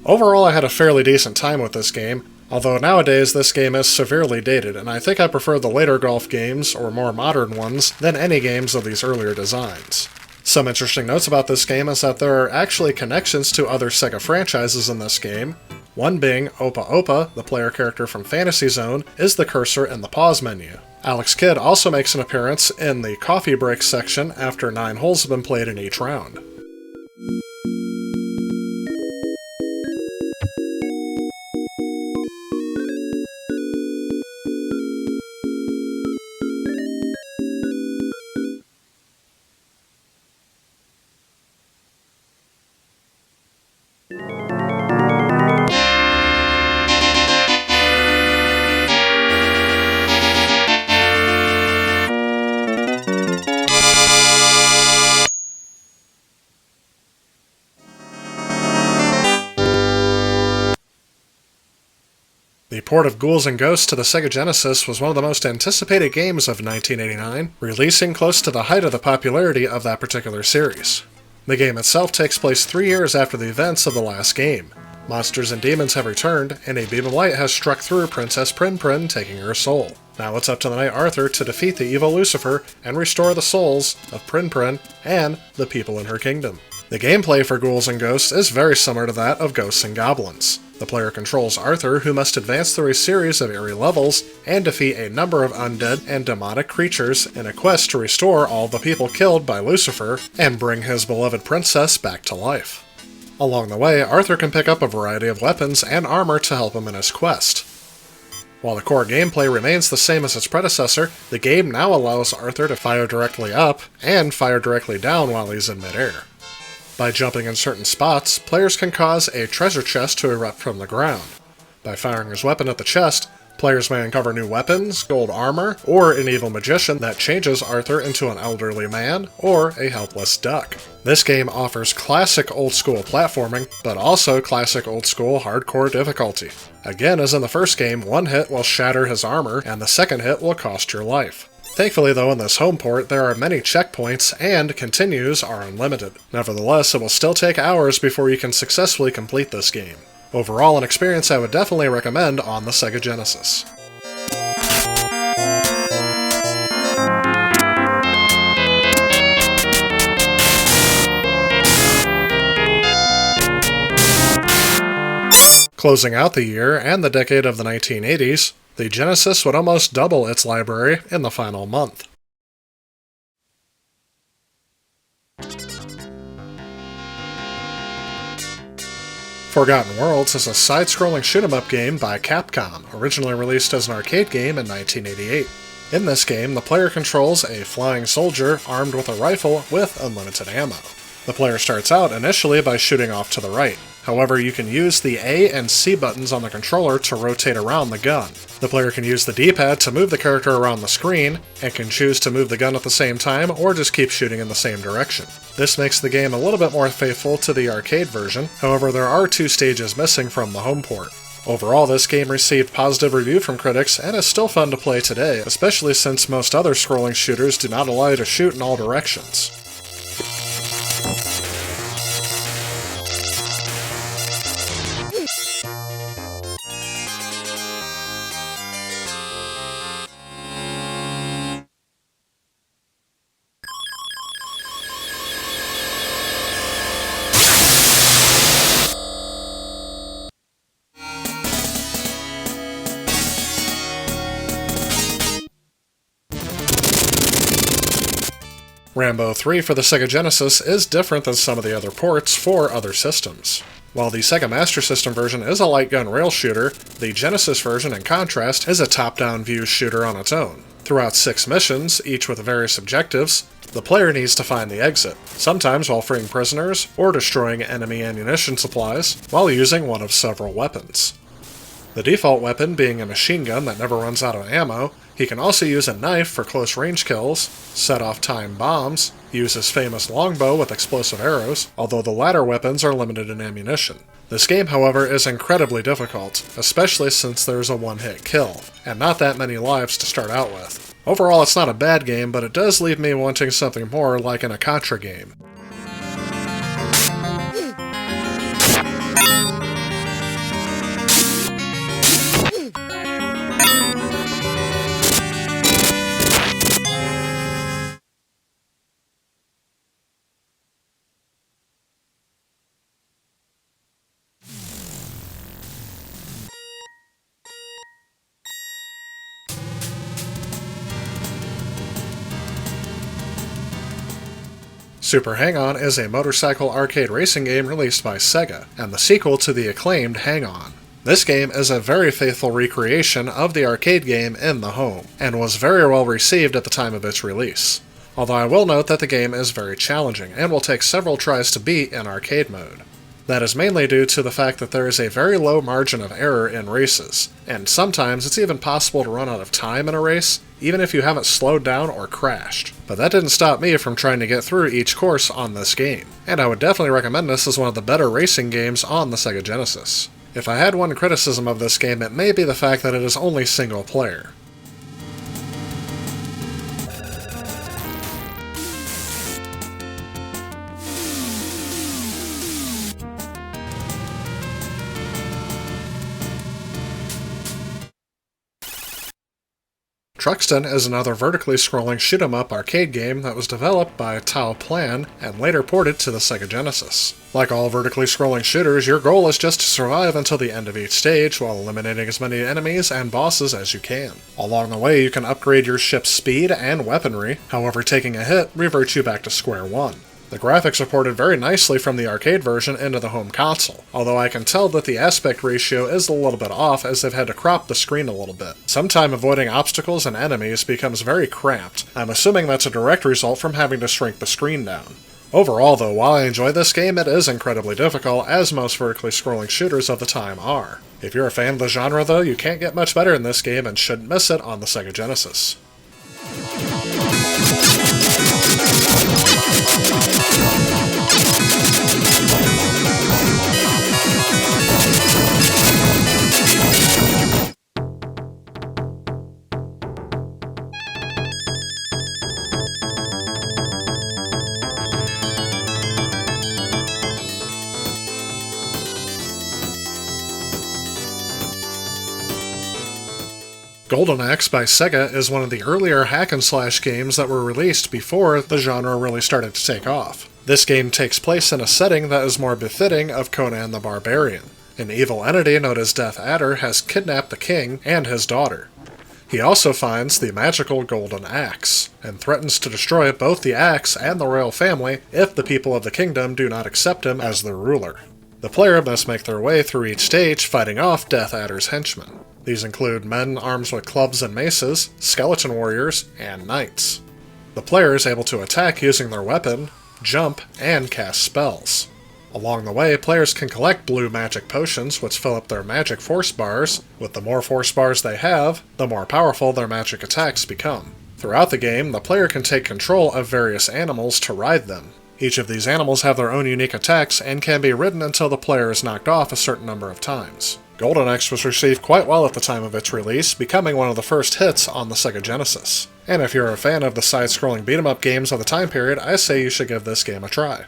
Overall, I had a fairly decent time with this game, although nowadays this game is severely dated, and I think I prefer the later golf games, or more modern ones, than any games of these earlier designs. Some interesting notes about this game is that there are actually connections to other Sega franchises in this game, one being Opa Opa, the player character from Fantasy Zone, is the cursor in the pause menu. Alex Kidd also makes an appearance in the coffee break section after 9 holes have been played in each round. The port of Ghouls and Ghosts to the Sega Genesis was one of the most anticipated games of 1989, releasing close to the height of the popularity of that particular series. The game itself takes place 3 years after the events of the last game. Monsters and demons have returned, and a beam of light has struck through Princess Prin, taking her soul. Now it's up to the Knight Arthur to defeat the evil Lucifer and restore the souls of Prin and the people in her kingdom. The gameplay for Ghouls and Ghosts is very similar to that of Ghosts and Goblins. The player controls Arthur, who must advance through a series of eerie levels and defeat a number of undead and demonic creatures in a quest to restore all the people killed by Lucifer and bring his beloved princess back to life. Along the way, Arthur can pick up a variety of weapons and armor to help him in his quest. While the core gameplay remains the same as its predecessor, the game now allows Arthur to fire directly up and fire directly down while he's in midair. By jumping in certain spots, players can cause a treasure chest to erupt from the ground. By firing his weapon at the chest, players may uncover new weapons, gold armor, or an evil magician that changes Arthur into an elderly man or a helpless duck. This game offers classic old-school platforming, but also classic old-school hardcore difficulty. Again, as in the first game, one hit will shatter his armor, and the second hit will cost your life. Thankfully though, in this home port, there are many checkpoints, and continues are unlimited. Nevertheless, it will still take hours before you can successfully complete this game. Overall, an experience I would definitely recommend on the Sega Genesis. Closing out the year and the decade of the 1980s, the Genesis would almost double its library in the final month. Forgotten Worlds is a side-scrolling shoot-'em-up game by Capcom, originally released as an arcade game in 1988. In this game, the player controls a flying soldier armed with a rifle with unlimited ammo. The player starts out initially by shooting off to the right. However, you can use the A and C buttons on the controller to rotate around the gun. The player can use the D-pad to move the character around the screen, and can choose to move the gun at the same time or just keep shooting in the same direction. This makes the game a little bit more faithful to the arcade version, however there are 2 stages missing from the home port. Overall, this game received positive review from critics and is still fun to play today, especially since most other scrolling shooters do not allow you to shoot in all directions. Rambo 3 for the Sega Genesis is different than some of the other ports for other systems. While the Sega Master System version is a light gun rail shooter, the Genesis version, in contrast, is a top-down view shooter on its own. Throughout 6 missions, each with various objectives, the player needs to find the exit, sometimes while freeing prisoners or destroying enemy ammunition supplies, while using one of several weapons. The default weapon being a machine gun that never runs out of ammo. He can also use a knife for close range kills, set off time bombs, use his famous longbow with explosive arrows, although the latter weapons are limited in ammunition. This game, however, is incredibly difficult, especially since there's a one-hit kill, and not that many lives to start out with. Overall, it's not a bad game, but it does leave me wanting something more like in a Contra game. Super Hang-On is a motorcycle arcade racing game released by Sega, and the sequel to the acclaimed Hang-On. This game is a very faithful recreation of the arcade game in the home, and was very well received at the time of its release. Although I will note that the game is very challenging, and will take several tries to beat in arcade mode. That is mainly due to the fact that there is a very low margin of error in races, and sometimes it's even possible to run out of time in a race, even if you haven't slowed down or crashed. But that didn't stop me from trying to get through each course on this game, and I would definitely recommend this as one of the better racing games on the Sega Genesis. If I had one criticism of this game, it may be the fact that it is only single player. Truxton is another vertically scrolling shoot-'em-up arcade game that was developed by Tau Plan and later ported to the Sega Genesis. Like all vertically scrolling shooters, your goal is just to survive until the end of each stage while eliminating as many enemies and bosses as you can. Along the way, you can upgrade your ship's speed and weaponry, however taking a hit reverts you back to square one. The graphics are ported very nicely from the arcade version into the home console, although I can tell that the aspect ratio is a little bit off as they've had to crop the screen a little bit. Sometimes avoiding obstacles and enemies becomes very cramped. I'm assuming that's a direct result from having to shrink the screen down. Overall though, while I enjoy this game, it is incredibly difficult, as most vertically scrolling shooters of the time are. If you're a fan of the genre though, you can't get much better in this game and shouldn't miss it on the Sega Genesis. Golden Axe by Sega is one of the earlier hack-and-slash games that were released before the genre really started to take off. This game takes place in a setting that is more befitting of Conan the Barbarian. An evil entity known as Death Adder has kidnapped the king and his daughter. He also finds the magical Golden Axe, and threatens to destroy both the axe and the royal family if the people of the kingdom do not accept him as their ruler. The player must make their way through each stage fighting off Death Adder's henchmen. These include men armed with clubs and maces, skeleton warriors, and knights. The player is able to attack using their weapon, jump, and cast spells. Along the way, players can collect blue magic potions which fill up their magic force bars. With the more force bars they have, the more powerful their magic attacks become. Throughout the game, the player can take control of various animals to ride them. Each of these animals have their own unique attacks and can be ridden until the player is knocked off a certain number of times. Golden Axe was received quite well at the time of its release, becoming one of the first hits on the Sega Genesis. And if you're a fan of the side-scrolling beat-em-up games of the time period, I say you should give this game a try.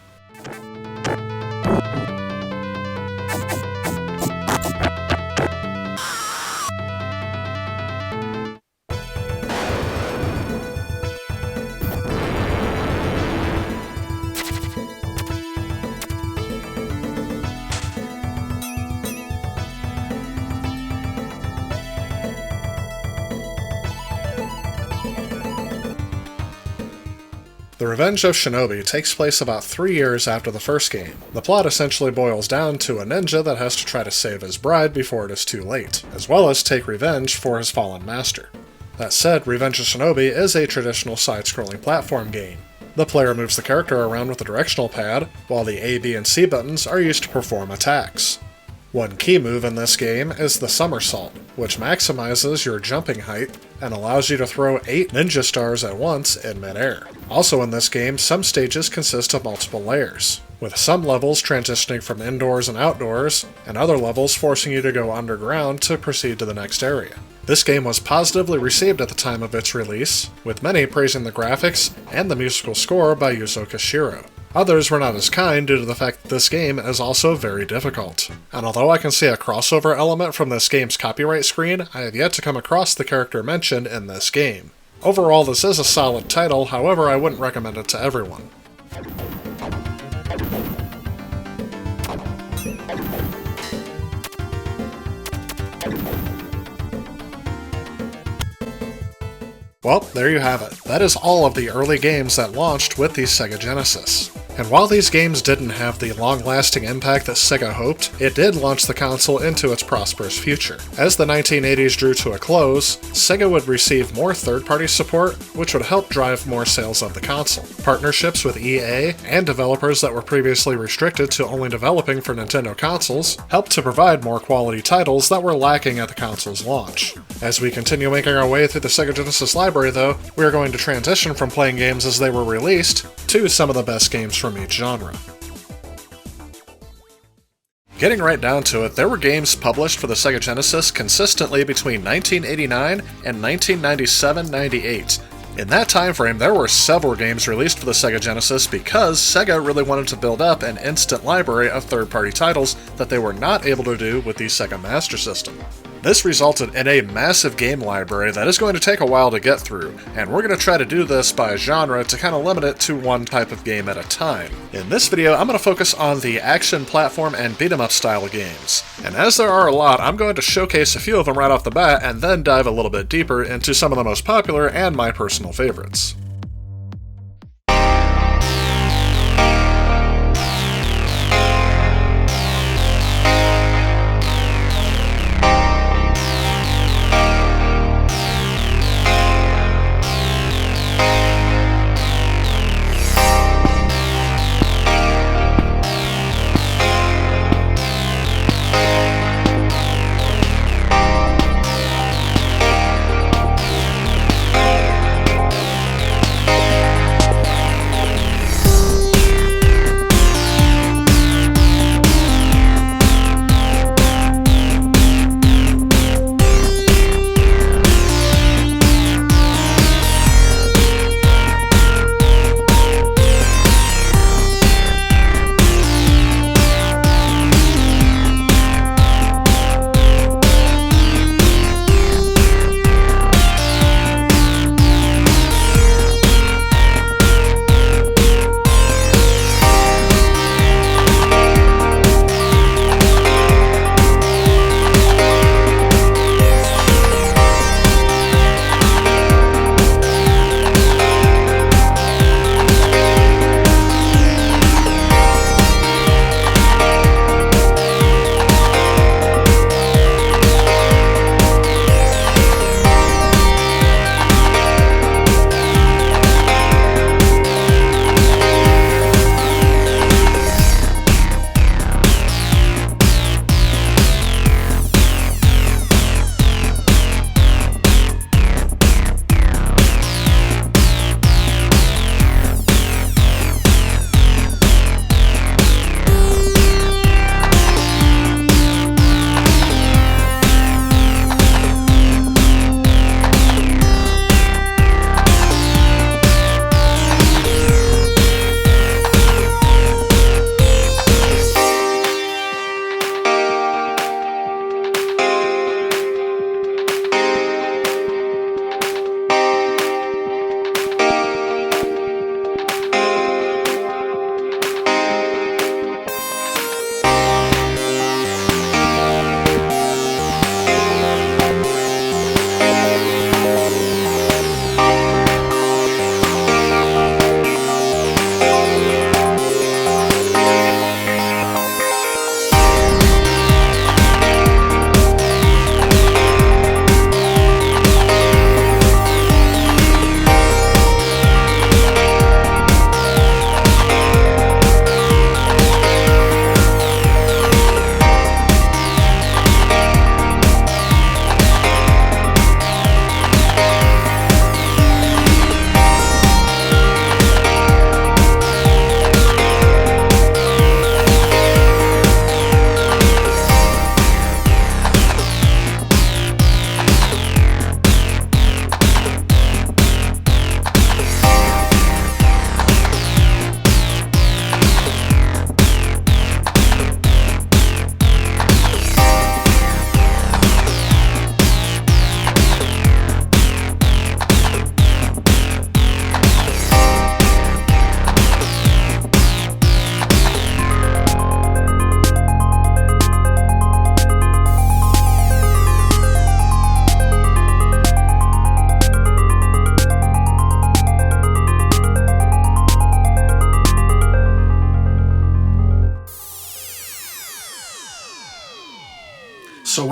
The Revenge of Shinobi takes place about 3 years after the first game. The plot essentially boils down to a ninja that has to try to save his bride before it is too late, as well as take revenge for his fallen master. That said, Revenge of Shinobi is a traditional side-scrolling platform game. The player moves the character around with a directional pad, while the A, B, and C buttons are used to perform attacks. One key move in this game is the somersault, which maximizes your jumping height and allows you to throw 8 ninja stars at once in midair. Also in this game, some stages consist of multiple layers, with some levels transitioning from indoors and outdoors, and other levels forcing you to go underground to proceed to the next area. This game was positively received at the time of its release, with many praising the graphics and the musical score by Yuzo Koshiro. Others were not as kind due to the fact that this game is also very difficult. And although I can see a crossover element from this game's copyright screen, I have yet to come across the character mentioned in this game. Overall, this is a solid title, however I wouldn't recommend it to everyone. Well, there you have it. That is all of the early games that launched with the Sega Genesis. And while these games didn't have the long-lasting impact that Sega hoped, it did launch the console into its prosperous future. As the 1980s drew to a close, Sega would receive more third-party support, which would help drive more sales of the console. Partnerships with EA and developers that were previously restricted to only developing for Nintendo consoles helped to provide more quality titles that were lacking at the console's launch. As we continue making our way through the Sega Genesis library, though, we are going to transition from playing games as they were released to some of the best games from each genre. Getting right down to it, there were games published for the Sega Genesis consistently between 1989 and 1997-98. In that time frame, there were several games released for the Sega Genesis because Sega really wanted to build up an instant library of third-party titles that they were not able to do with the Sega Master System. This resulted in a massive game library that is going to take a while to get through, and we're going to try to do this by genre to kind of limit it to one type of game at a time. In this video, I'm going to focus on the action, platform, and beat-em-up style games. And as there are a lot, I'm going to showcase a few of them right off the bat and then dive a little bit deeper into some of the most popular and my personal favorites.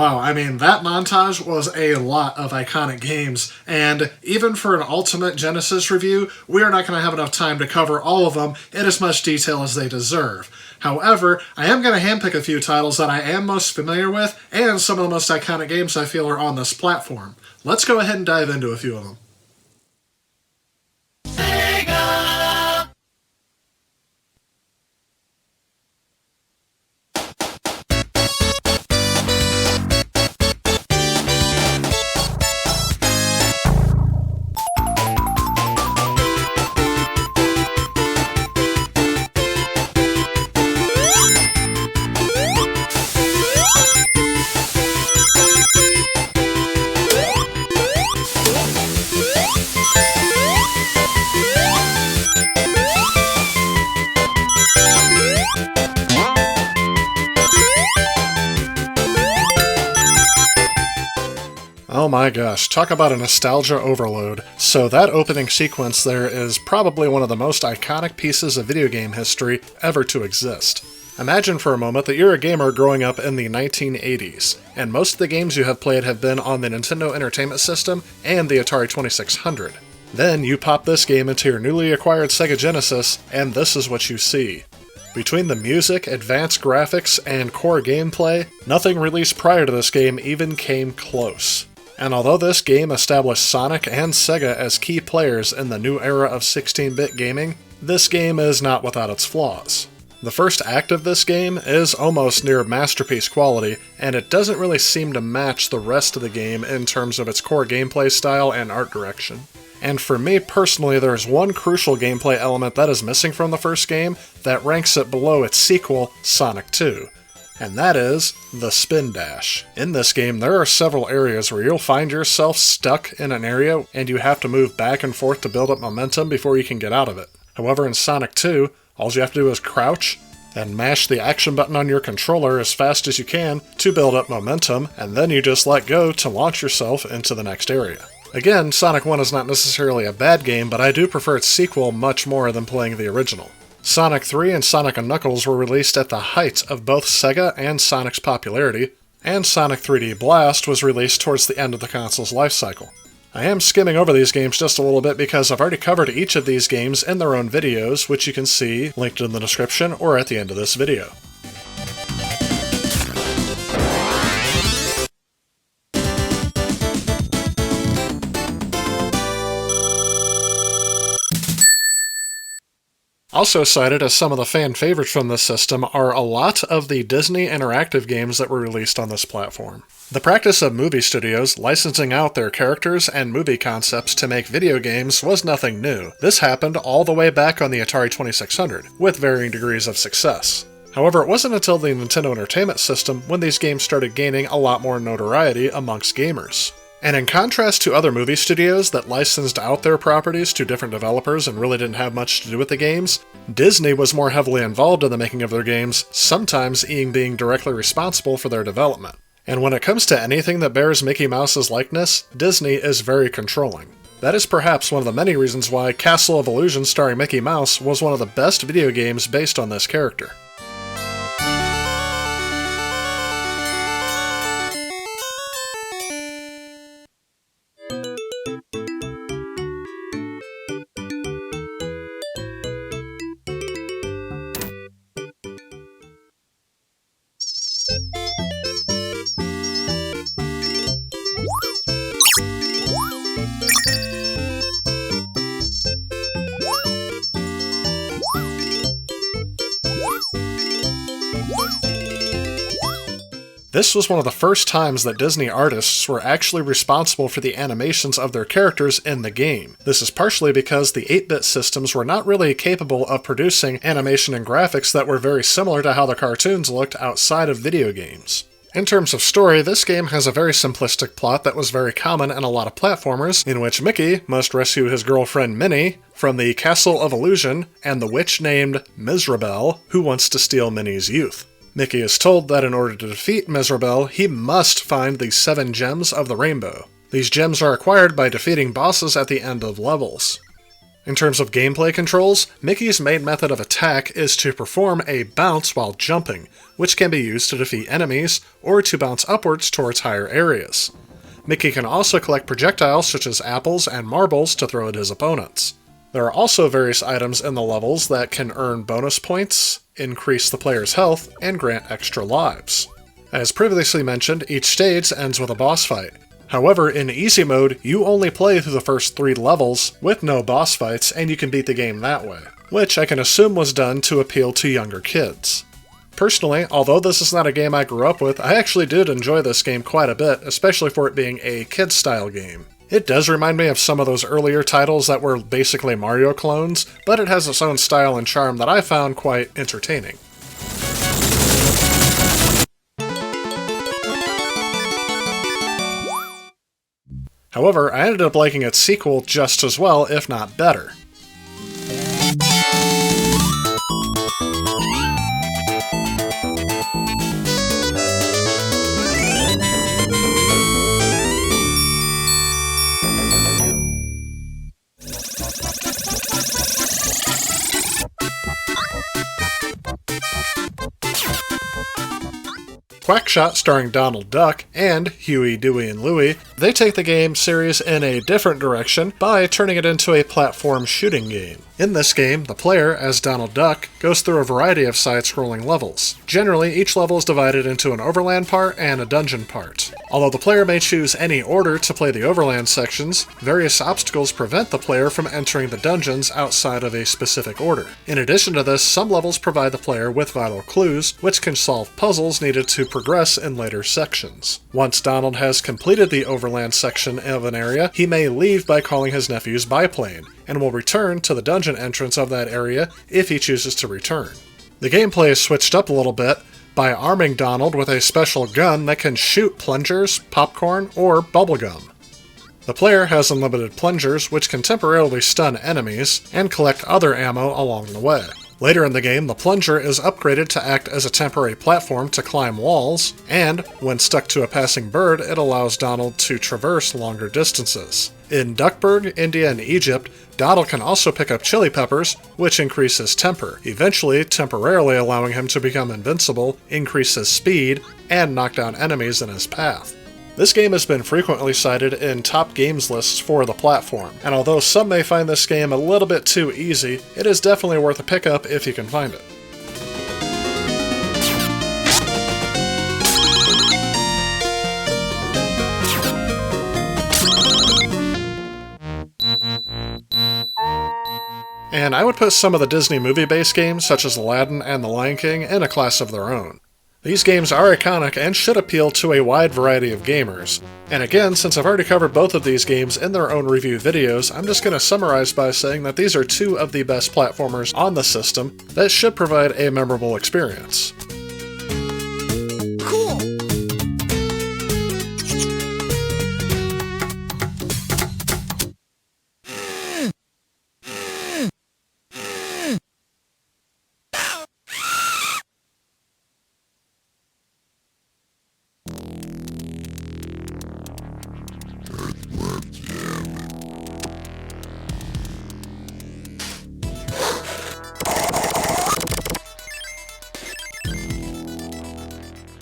wow, I mean, that montage was a lot of iconic games, and even for an Ultimate Genesis review, we are not going to have enough time to cover all of them in as much detail as they deserve. However, I am going to handpick a few titles that I am most familiar with, and some of the most iconic games I feel are on this platform. Let's go ahead and dive into a few of them. Oh my gosh, talk about a nostalgia overload. So that opening sequence there is probably one of the most iconic pieces of video game history ever to exist. Imagine for a moment that you're a gamer growing up in the 1980s, and most of the games you have played have been on the Nintendo Entertainment System and the Atari 2600. Then you pop this game into your newly acquired Sega Genesis, and this is what you see. Between the music, advanced graphics, and core gameplay, nothing released prior to this game even came close. And although this game established Sonic and Sega as key players in the new era of 16-bit gaming, this game is not without its flaws. The first act of this game is almost near masterpiece quality, and it doesn't really seem to match the rest of the game in terms of its core gameplay style and art direction. And for me personally, there's one crucial gameplay element that is missing from the first game that ranks it below its sequel, Sonic 2. And that is the spin dash. In this game, there are several areas where you'll find yourself stuck in an area and you have to move back and forth to build up momentum before you can get out of it. However, in Sonic 2, all you have to do is crouch and mash the action button on your controller as fast as you can to build up momentum, and then you just let go to launch yourself into the next area. Again, Sonic 1 is not necessarily a bad game, but I do prefer its sequel much more than playing the original. Sonic 3 and Sonic & Knuckles were released at the height of both Sega and Sonic's popularity, and Sonic 3D Blast was released towards the end of the console's lifecycle. I am skimming over these games just a little bit because I've already covered each of these games in their own videos, which you can see linked in the description or at the end of this video. Also cited as some of the fan favorites from this system are a lot of the Disney interactive games that were released on this platform. The practice of movie studios licensing out their characters and movie concepts to make video games was nothing new. This happened all the way back on the Atari 2600, with varying degrees of success. However, it wasn't until the Nintendo Entertainment System when these games started gaining a lot more notoriety amongst gamers. And in contrast to other movie studios that licensed out their properties to different developers and really didn't have much to do with the games, Disney was more heavily involved in the making of their games, sometimes even being directly responsible for their development. And when it comes to anything that bears Mickey Mouse's likeness, Disney is very controlling. That is perhaps one of the many reasons why Castle of Illusion starring Mickey Mouse was one of the best video games based on this character. This was one of the first times that Disney artists were actually responsible for the animations of their characters in the game. This is partially because the 8-bit systems were not really capable of producing animation and graphics that were very similar to how the cartoons looked outside of video games. In terms of story, this game has a very simplistic plot that was very common in a lot of platformers, in which Mickey must rescue his girlfriend Minnie from the Castle of Illusion and the witch named Mizrabel, who wants to steal Minnie's youth. Mickey is told that in order to defeat Mizrabel, he must find the 7 gems of the rainbow. These gems are acquired by defeating bosses at the end of levels. In terms of gameplay controls, Mickey's main method of attack is to perform a bounce while jumping, which can be used to defeat enemies or to bounce upwards towards higher areas. Mickey can also collect projectiles such as apples and marbles to throw at his opponents. There are also various items in the levels that can earn bonus points, increase the player's health, and grant extra lives. As previously mentioned, each stage ends with a boss fight. However, in easy mode, you only play through the first 3 levels with no boss fights, and you can beat the game that way, which I can assume was done to appeal to younger kids. Personally, although this is not a game I grew up with, I actually did enjoy this game quite a bit, especially for it being a kid-style game. It does remind me of some of those earlier titles that were basically Mario clones, but it has its own style and charm that I found quite entertaining. However, I ended up liking its sequel just as well, if not better. Quackshot, starring Donald Duck, and Huey, Dewey, and Louie, they take the game series in a different direction by turning it into a platform shooting game. In this game, the player, as Donald Duck, goes through a variety of side-scrolling levels. Generally, each level is divided into an overland part and a dungeon part. Although the player may choose any order to play the overland sections, various obstacles prevent the player from entering the dungeons outside of a specific order. In addition to this, some levels provide the player with vital clues, which can solve puzzles needed to progress in later sections. Once Donald has completed the overland section of an area, he may leave by calling his nephew's biplane, and will return to the dungeon entrance of that area if he chooses to return. The gameplay is switched up a little bit by arming Donald with a special gun that can shoot plungers, popcorn, or bubblegum. The player has unlimited plungers, which can temporarily stun enemies, and collect other ammo along the way. Later in the game, the plunger is upgraded to act as a temporary platform to climb walls, and, when stuck to a passing bird, it allows Donald to traverse longer distances. In Duckburg, India, and Egypt, Donald can also pick up chili peppers, which increase his temper, eventually temporarily allowing him to become invincible, increase his speed, and knock down enemies in his path. This game has been frequently cited in top games lists for the platform, and although some may find this game a little bit too easy, it is definitely worth a pickup if you can find it. And I would put some of the Disney movie-based games, such as Aladdin and The Lion King, in a class of their own. These games are iconic and should appeal to a wide variety of gamers. And again, since I've already covered both of these games in their own review videos, I'm just going to summarize by saying that these are 2 of the best platformers on the system that should provide a memorable experience.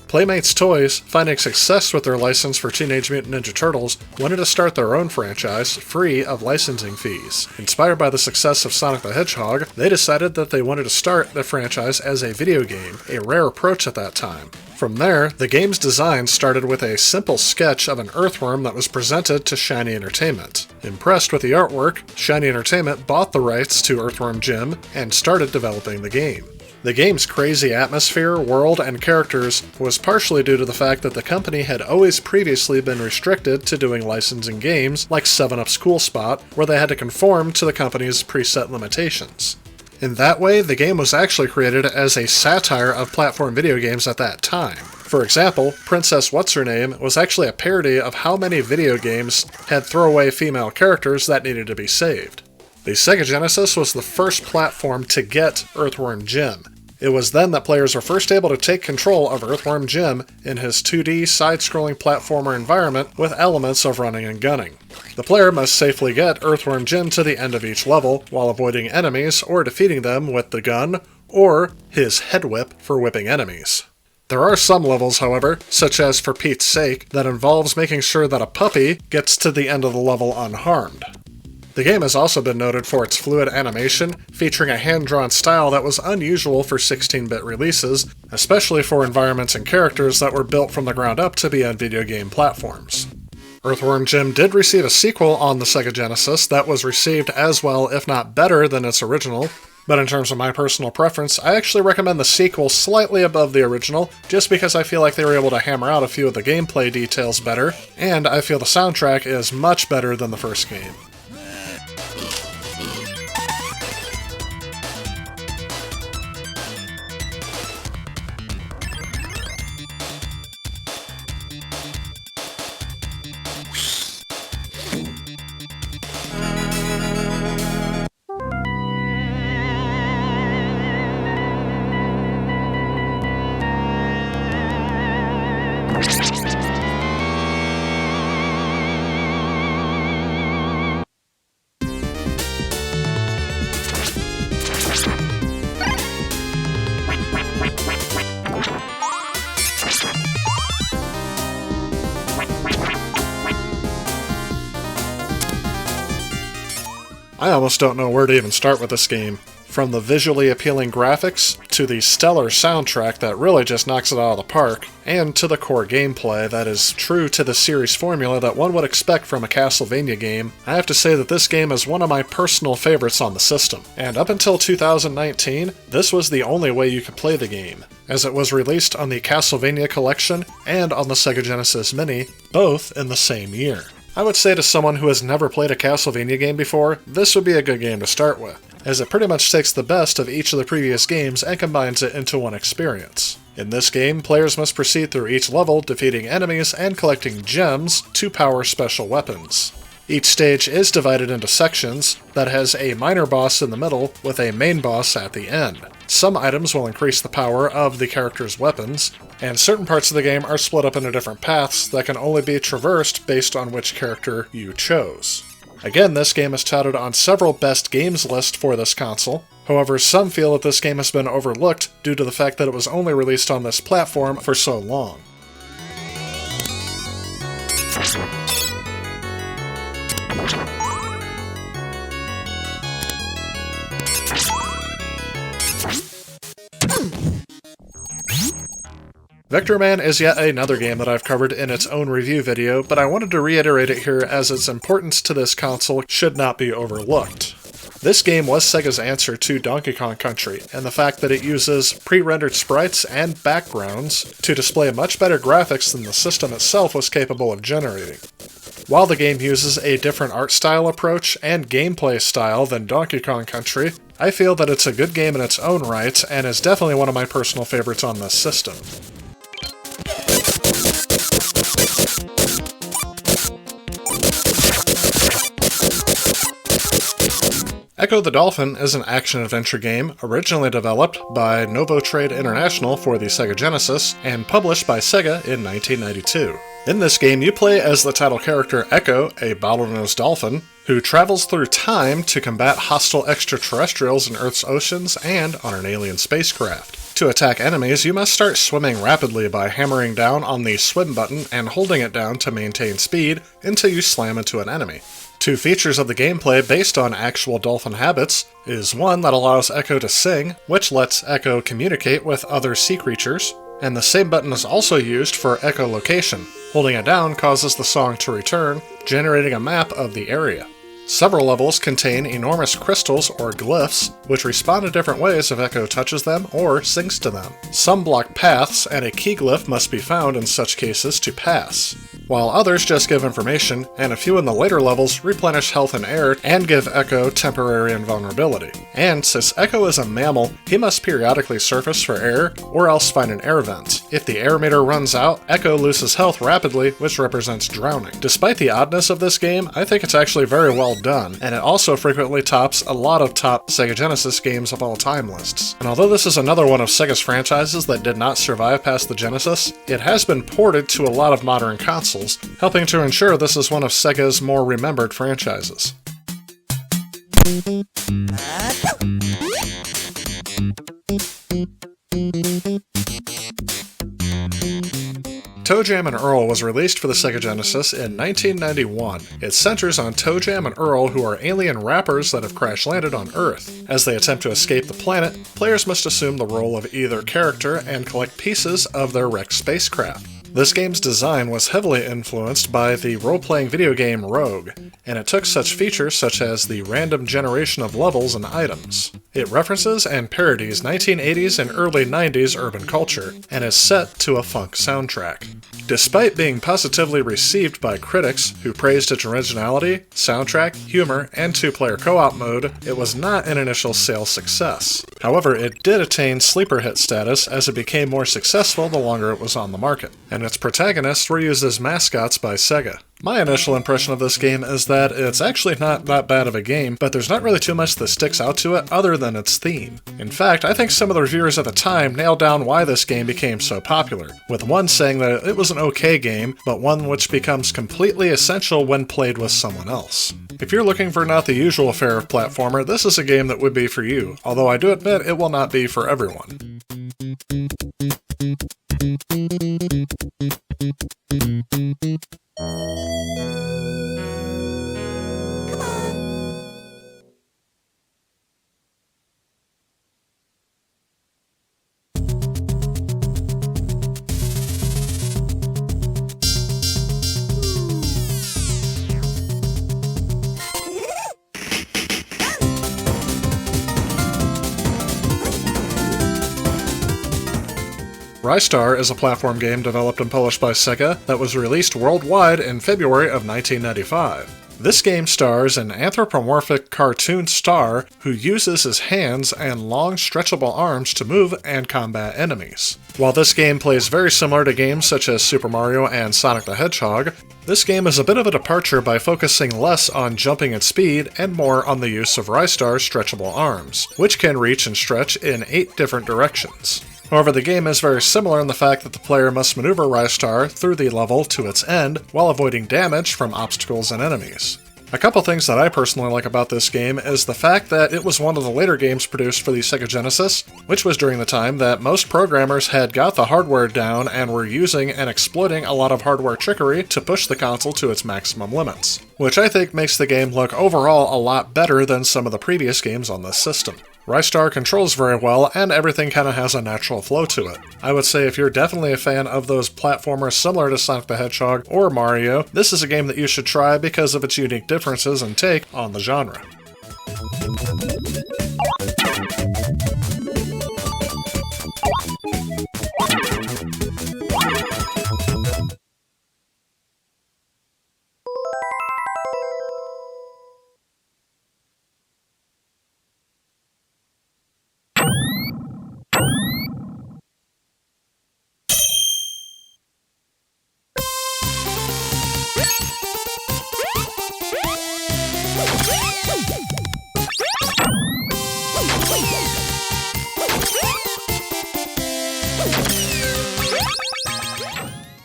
Playmates Toys, finding success with their license for Teenage Mutant Ninja Turtles, wanted to start their own franchise, free of licensing fees. Inspired by the success of Sonic the Hedgehog, they decided that they wanted to start the franchise as a video game, a rare approach at that time. From there, the game's design started with a simple sketch of an earthworm that was presented to Shiny Entertainment. Impressed with the artwork, Shiny Entertainment bought the rights to Earthworm Jim and started developing the game. The game's crazy atmosphere, world, and characters was partially due to the fact that the company had always previously been restricted to doing licensing games like 7-Up's Cool Spot, where they had to conform to the company's preset limitations. In that way, the game was actually created as a satire of platform video games at that time. For example, Princess What's-Her-Name was actually a parody of how many video games had throwaway female characters that needed to be saved. The Sega Genesis was the first platform to get Earthworm Jim, It was then that players were first able to take control of Earthworm Jim in his 2D side-scrolling platformer environment with elements of running and gunning. The player must safely get Earthworm Jim to the end of each level while avoiding enemies or defeating them with the gun or his head whip for whipping enemies. There are some levels, however, such as For Pete's Sake, that involves making sure that a puppy gets to the end of the level unharmed. The game has also been noted for its fluid animation, featuring a hand-drawn style that was unusual for 16-bit releases, especially for environments and characters that were built from the ground up to be on video game platforms. Earthworm Jim did receive a sequel on the Sega Genesis that was received as well, if not better, than its original, but in terms of my personal preference, I actually recommend the sequel slightly above the original, just because I feel like they were able to hammer out a few of the gameplay details better, and I feel the soundtrack is much better than the first game. I almost don't know where to even start with this game. From the visually appealing graphics, to the stellar soundtrack that really just knocks it out of the park, and to the core gameplay that is true to the series formula that one would expect from a Castlevania game, I have to say that this game is one of my personal favorites on the system. And up until 2019, this was the only way you could play the game, as it was released on the Castlevania Collection and on the Sega Genesis Mini, both in the same year. I would say to someone who has never played a Castlevania game before, this would be a good game to start with, as it pretty much takes the best of each of the previous games and combines it into one experience. In this game, players must proceed through each level, defeating enemies and collecting gems to power special weapons. Each stage is divided into sections that has a minor boss in the middle with a main boss at the end. Some items will increase the power of the character's weapons, and certain parts of the game are split up into different paths that can only be traversed based on which character you chose. Again, this game is touted on several best games lists for this console. However, some feel that this game has been overlooked due to the fact that it was only released on this platform for so long. Vector Man is yet another game that I've covered in its own review video, but I wanted to reiterate it here as its importance to this console should not be overlooked. This game was Sega's answer to Donkey Kong Country, and the fact that it uses pre-rendered sprites and backgrounds to display much better graphics than the system itself was capable of generating. While the game uses a different art style approach and gameplay style than Donkey Kong Country, I feel that it's a good game in its own right, and is definitely one of my personal favorites on this system. Echo the Dolphin is an action-adventure game originally developed by Novotrade International for the Sega Genesis and published by Sega in 1992. In this game, you play as the title character Echo, a bottlenose dolphin, who travels through time to combat hostile extraterrestrials in Earth's oceans and on an alien spacecraft. To attack enemies, you must start swimming rapidly by hammering down on the swim button and holding it down to maintain speed until you slam into an enemy. Two features of the gameplay based on actual dolphin habits is one that allows Echo to sing, which lets Echo communicate with other sea creatures, and the same button is also used for echolocation. Holding it down causes the song to return, generating a map of the area. Several levels contain enormous crystals or glyphs, which respond in different ways if Echo touches them or sings to them. Some block paths, and a key glyph must be found in such cases to pass. while others just give information, and a few in the later levels replenish health and air and give Echo temporary invulnerability. And since Echo is a mammal, he must periodically surface for air, or else find an air vent. If the air meter runs out, Echo loses health rapidly, which represents drowning. Despite the oddness of this game, I think it's actually very well done, and it also frequently tops a lot of top Sega Genesis games of all time lists. And although this is another one of Sega's franchises that did not survive past the Genesis, it has been ported to a lot of modern consoles, helping to ensure this is one of Sega's more remembered franchises. ToeJam and Earl was released for the Sega Genesis in 1991. It centers on ToeJam and Earl, who are alien rappers that have crash-landed on Earth. As they attempt to escape the planet, players must assume the role of either character and collect pieces of their wrecked spacecraft. This game's design was heavily influenced by the role-playing video game Rogue, and it took such features such as the random generation of levels and items. It references and parodies 1980s and early 90s urban culture, and is set to a funk soundtrack. Despite being positively received by critics, who praised its originality, soundtrack, humor, and two-player co-op mode, it was not an initial sales success. However, it did attain sleeper hit status as it became more successful the longer it was on the market, and its protagonists were used as mascots by Sega. My initial impression of this game is that it's actually not that bad of a game, but there's not really too much that sticks out to it other than its theme. In fact, I think some of the reviewers at the time nailed down why this game became so popular, with one saying that it was an okay game, but one which becomes completely essential when played with someone else. If you're looking for not the usual fare of platformer, this is a game that would be for you, although I do admit it will not be for everyone. Rystar is a platform game developed and published by Sega that was released worldwide in February of 1995. This game stars an anthropomorphic cartoon star who uses his hands and long stretchable arms to move and combat enemies. While this game plays very similar to games such as Super Mario and Sonic the Hedgehog, this game is a bit of a departure by focusing less on jumping at speed and more on the use of Rystar's stretchable arms, which can reach and stretch in 8 different directions. However, the game is very similar in the fact that the player must maneuver Rystar through the level to its end while avoiding damage from obstacles and enemies. A couple things that I personally like about this game is the fact that it was one of the later games produced for the Sega Genesis, which was during the time that most programmers had got the hardware down and were using and exploiting a lot of hardware trickery to push the console to its maximum limits, which I think makes the game look overall a lot better than some of the previous games on this system. Rystar controls very well, and everything kind of has a natural flow to it. I would say if you're definitely a fan of those platformers similar to Sonic the Hedgehog or Mario, this is a game that you should try because of its unique differences and take on the genre.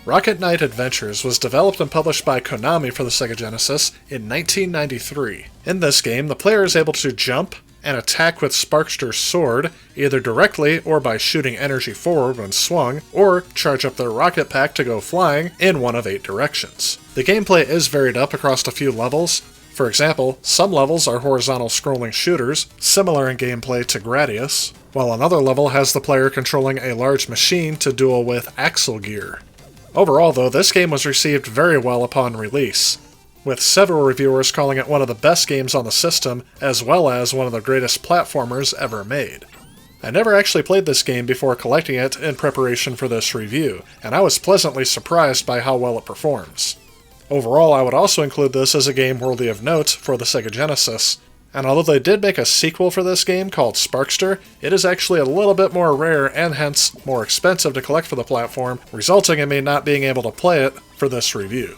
Rocket Knight Adventures was developed and published by Konami for the Sega Genesis in 1993. In this game, the player is able to jump and attack with Sparkster's sword, either directly or by shooting energy forward when swung, or charge up their rocket pack to go flying in one of 8 directions. The gameplay is varied up across a few levels. For example, some levels are horizontal scrolling shooters, similar in gameplay to Gradius, while another level has the player controlling a large machine to duel with Axle Gear. Overall, though, this game was received very well upon release, with several reviewers calling it one of the best games on the system, as well as one of the greatest platformers ever made. I never actually played this game before collecting it in preparation for this review, and I was pleasantly surprised by how well it performs. Overall, I would also include this as a game worthy of note for the Sega Genesis, and although they did make a sequel for this game called Sparkster, it is actually a little bit more rare and hence more expensive to collect for the platform, resulting in me not being able to play it for this review.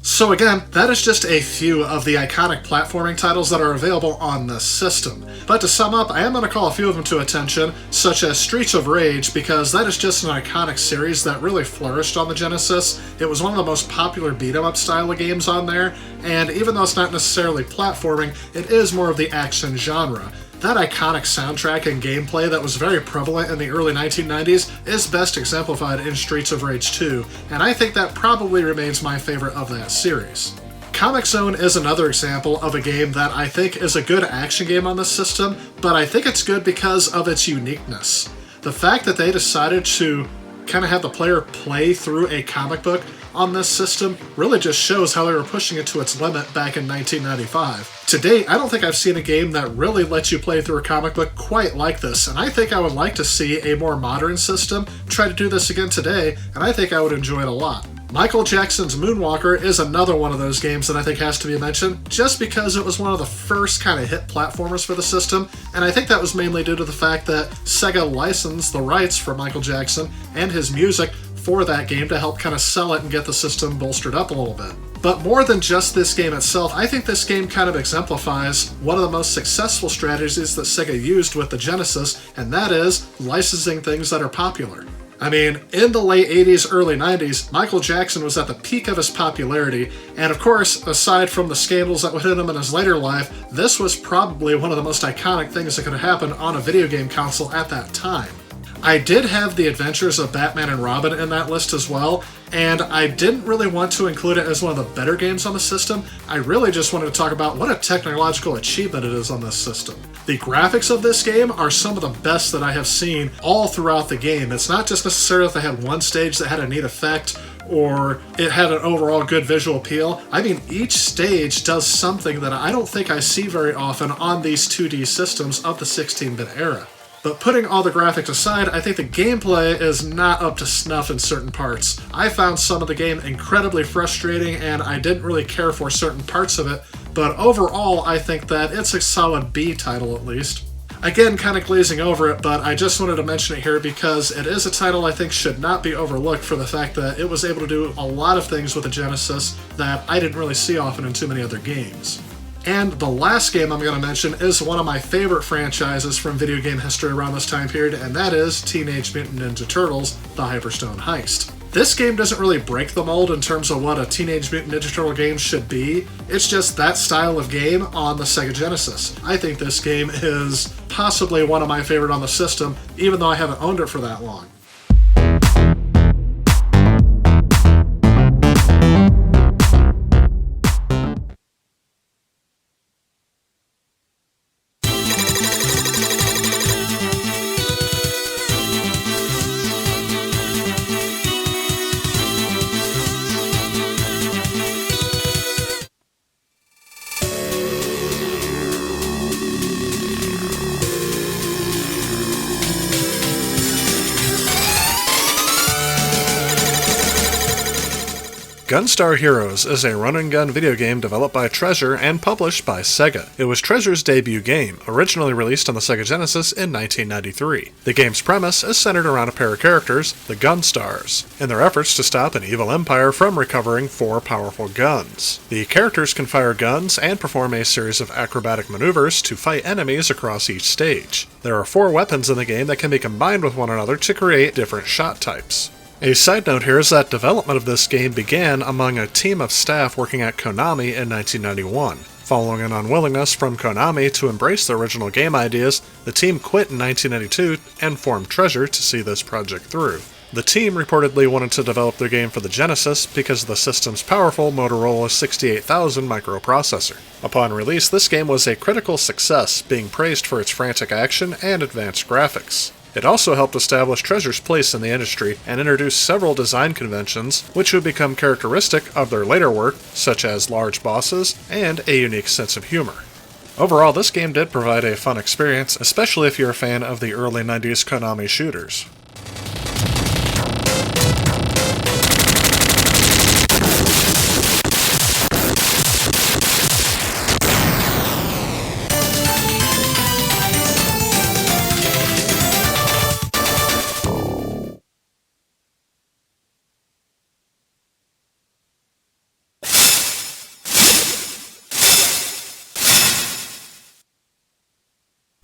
So again, that is just a few of the iconic platforming titles that are available on this system. But to sum up, I am going to call a few of them to attention, such as Streets of Rage, because that is just an iconic series that really flourished on the Genesis. It was one of the most popular beat-em-up style of games on there, and even though it's not necessarily platforming, it is more of the action genre. That iconic soundtrack and gameplay that was very prevalent in the early 1990s is best exemplified in Streets of Rage 2, and I think that probably remains my favorite of that series. Comix Zone is another example of a game that I think is a good action game on this system, but I think it's good because of its uniqueness. The fact that they decided to kind of have the player play through a comic book on this system really just shows how they were pushing it to its limit back in 1995. To date, I don't think I've seen a game that really lets you play through a comic book quite like this, and I think I would like to see a more modern system try to do this again today, and I think I would enjoy it a lot. Michael Jackson's Moonwalker is another one of those games that I think has to be mentioned, just because it was one of the first kind of hit platformers for the system, and I think that was mainly due to the fact that Sega licensed the rights for Michael Jackson and his music for that game to help kind of sell it and get the system bolstered up a little bit. But more than just this game itself, I think this game kind of exemplifies one of the most successful strategies that Sega used with the Genesis, and that is licensing things that are popular. I mean, in the late 80s, early 90s, Michael Jackson was at the peak of his popularity, and of course, aside from the scandals that would hit him in his later life, this was probably one of the most iconic things that could have happened on a video game console at that time. I did have The Adventures of Batman and Robin in that list as well, and I didn't really want to include it as one of the better games on the system. I really just wanted to talk about what a technological achievement it is on this system. The graphics of this game are some of the best that I have seen all throughout the game. It's not just necessarily that they had one stage that had a neat effect, or it had an overall good visual appeal. I mean, each stage does something that I don't think I see very often on these 2D systems of the 16-bit era. But putting all the graphics aside, I think the gameplay is not up to snuff in certain parts. I found some of the game incredibly frustrating, and I didn't really care for certain parts of it, but overall I think that it's a solid B title at least. Again, kind of glazing over it, but I just wanted to mention it here because it is a title I think should not be overlooked for the fact that it was able to do a lot of things with the Genesis that I didn't really see often in too many other games. And the last game I'm going to mention is one of my favorite franchises from video game history around this time period, and that is Teenage Mutant Ninja Turtles: The Hyperstone Heist. This game doesn't really break the mold in terms of what a Teenage Mutant Ninja Turtle game should be. It's just that style of game on the Sega Genesis. I think this game is possibly one of my favorite on the system, even though I haven't owned it for that long. Gunstar Heroes is a run-and-gun video game developed by Treasure and published by Sega. It was Treasure's debut game, originally released on the Sega Genesis in 1993. The game's premise is centered around a pair of characters, the Gunstars, in their efforts to stop an evil empire from recovering 4 powerful guns. The characters can fire guns and perform a series of acrobatic maneuvers to fight enemies across each stage. There are 4 weapons in the game that can be combined with one another to create different shot types. A side note here is that development of this game began among a team of staff working at Konami in 1991. Following an unwillingness from Konami to embrace the original game ideas, the team quit in 1992 and formed Treasure to see this project through. The team reportedly wanted to develop their game for the Genesis because of the system's powerful Motorola 68000 microprocessor. Upon release, this game was a critical success, being praised for its frantic action and advanced graphics. It also helped establish Treasure's place in the industry and introduced several design conventions which would become characteristic of their later work, such as large bosses and a unique sense of humor. Overall, this game did provide a fun experience, especially if you're a fan of the early 90s Konami shooters.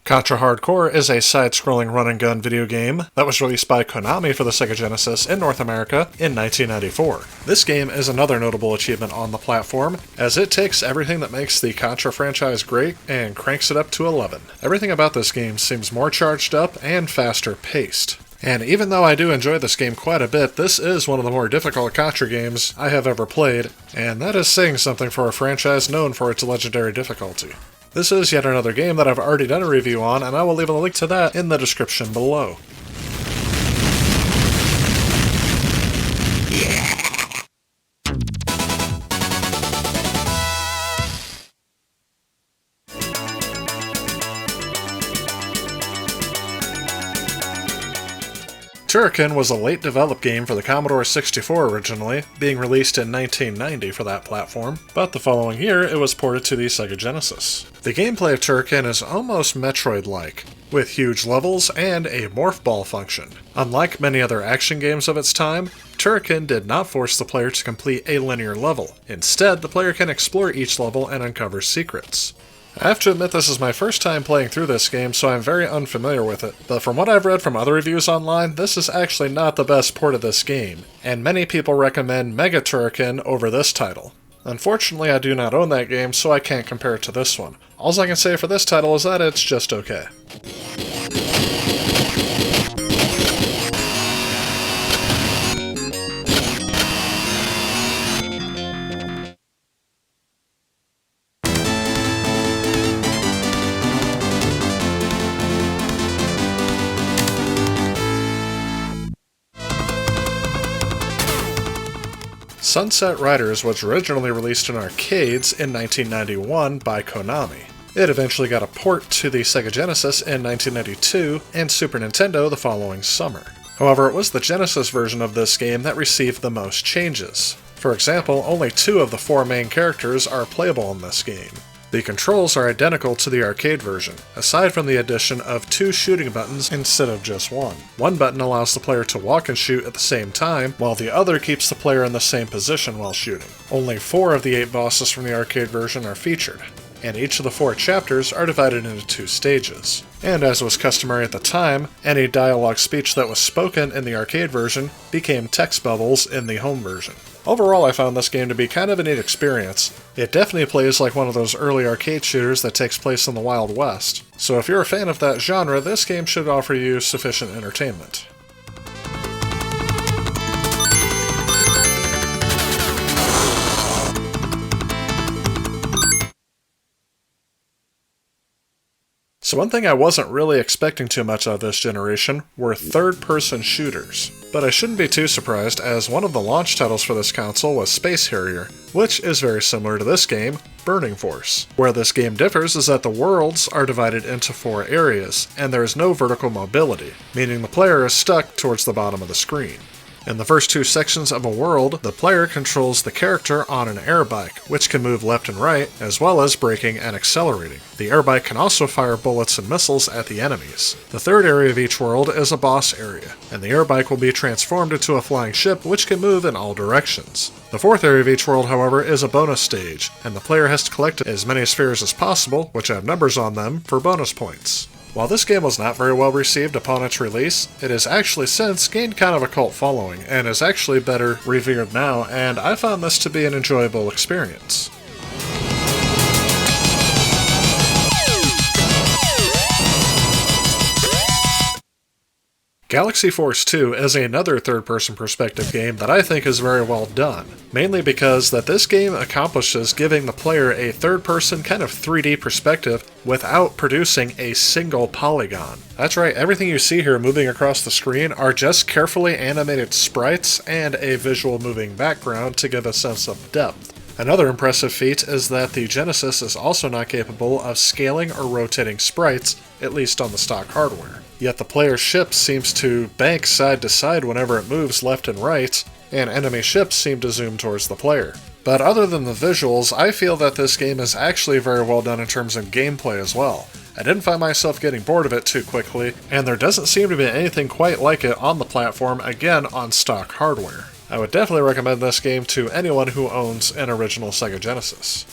Contra Hardcore is a side-scrolling run-and-gun video game that was released by Konami for the Sega Genesis in North America in 1994. This game is another notable achievement on the platform, as it takes everything that makes the Contra franchise great and cranks it up to 11. Everything about this game seems more charged up and faster paced. And even though I do enjoy this game quite a bit, this is one of the more difficult Contra games I have ever played, and that is saying something for a franchise known for its legendary difficulty. This is yet another game that I've already done a review on, and I will leave a link to that in the description below. Turrican was a late-developed game for the Commodore 64 originally, being released in 1990 for that platform, but the following year it was ported to the Sega Genesis. The gameplay of Turrican is almost Metroid-like, with huge levels and a morph ball function. Unlike many other action games of its time, Turrican did not force the player to complete a linear level. Instead, the player can explore each level and uncover secrets. I have to admit this is my first time playing through this game, so I'm very unfamiliar with it, but from what I've read from other reviews online, this is actually not the best port of this game, and many people recommend Mega Turrican over this title. Unfortunately, I do not own that game, so I can't compare it to this one. All I can say for this title is that it's just okay. Sunset Riders was originally released in arcades in 1991 by Konami. It eventually got a port to the Sega Genesis in 1992 and Super Nintendo the following summer. However, it was the Genesis version of this game that received the most changes. For example, only 2 of the 4 main characters are playable in this game. The controls are identical to the arcade version, aside from the addition of 2 shooting buttons instead of just 1. One button allows the player to walk and shoot at the same time, while the other keeps the player in the same position while shooting. Only 4 of the 8 bosses from the arcade version are featured, and each of the 4 chapters are divided into 2 stages. And as was customary at the time, any dialogue speech that was spoken in the arcade version became text bubbles in the home version. Overall, I found this game to be kind of a neat experience. It definitely plays like one of those early arcade shooters that takes place in the Wild West. So if you're a fan of that genre, this game should offer you sufficient entertainment. So one thing I wasn't really expecting too much of this generation were third-person shooters. But I shouldn't be too surprised, as one of the launch titles for this console was Space Harrier, which is very similar to this game, Burning Force. Where this game differs is that the worlds are divided into 4 areas, and there is no vertical mobility, meaning the player is stuck towards the bottom of the screen. In the first 2 sections of a world, the player controls the character on an air bike, which can move left and right, as well as braking and accelerating. The air bike can also fire bullets and missiles at the enemies. The third area of each world is a boss area, and the air bike will be transformed into a flying ship which can move in all directions. The fourth area of each world, however, is a bonus stage, and the player has to collect as many spheres as possible, which have numbers on them, for bonus points. While this game was not very well received upon its release, it has actually since gained kind of a cult following, and is actually better revered now, and I found this to be an enjoyable experience. Galaxy Force 2 is another third-person perspective game that I think is very well done, mainly because that this game accomplishes giving the player a third-person kind of 3D perspective without producing a single polygon. That's right, everything you see here moving across the screen are just carefully animated sprites and a visual moving background to give a sense of depth. Another impressive feat is that the Genesis is also not capable of scaling or rotating sprites, at least on the stock hardware. Yet the player's ship seems to bank side to side whenever it moves left and right, and enemy ships seem to zoom towards the player. But other than the visuals, I feel that this game is actually very well done in terms of gameplay as well. I didn't find myself getting bored of it too quickly, and there doesn't seem to be anything quite like it on the platform, again on stock hardware. I would definitely recommend this game to anyone who owns an original Sega Genesis.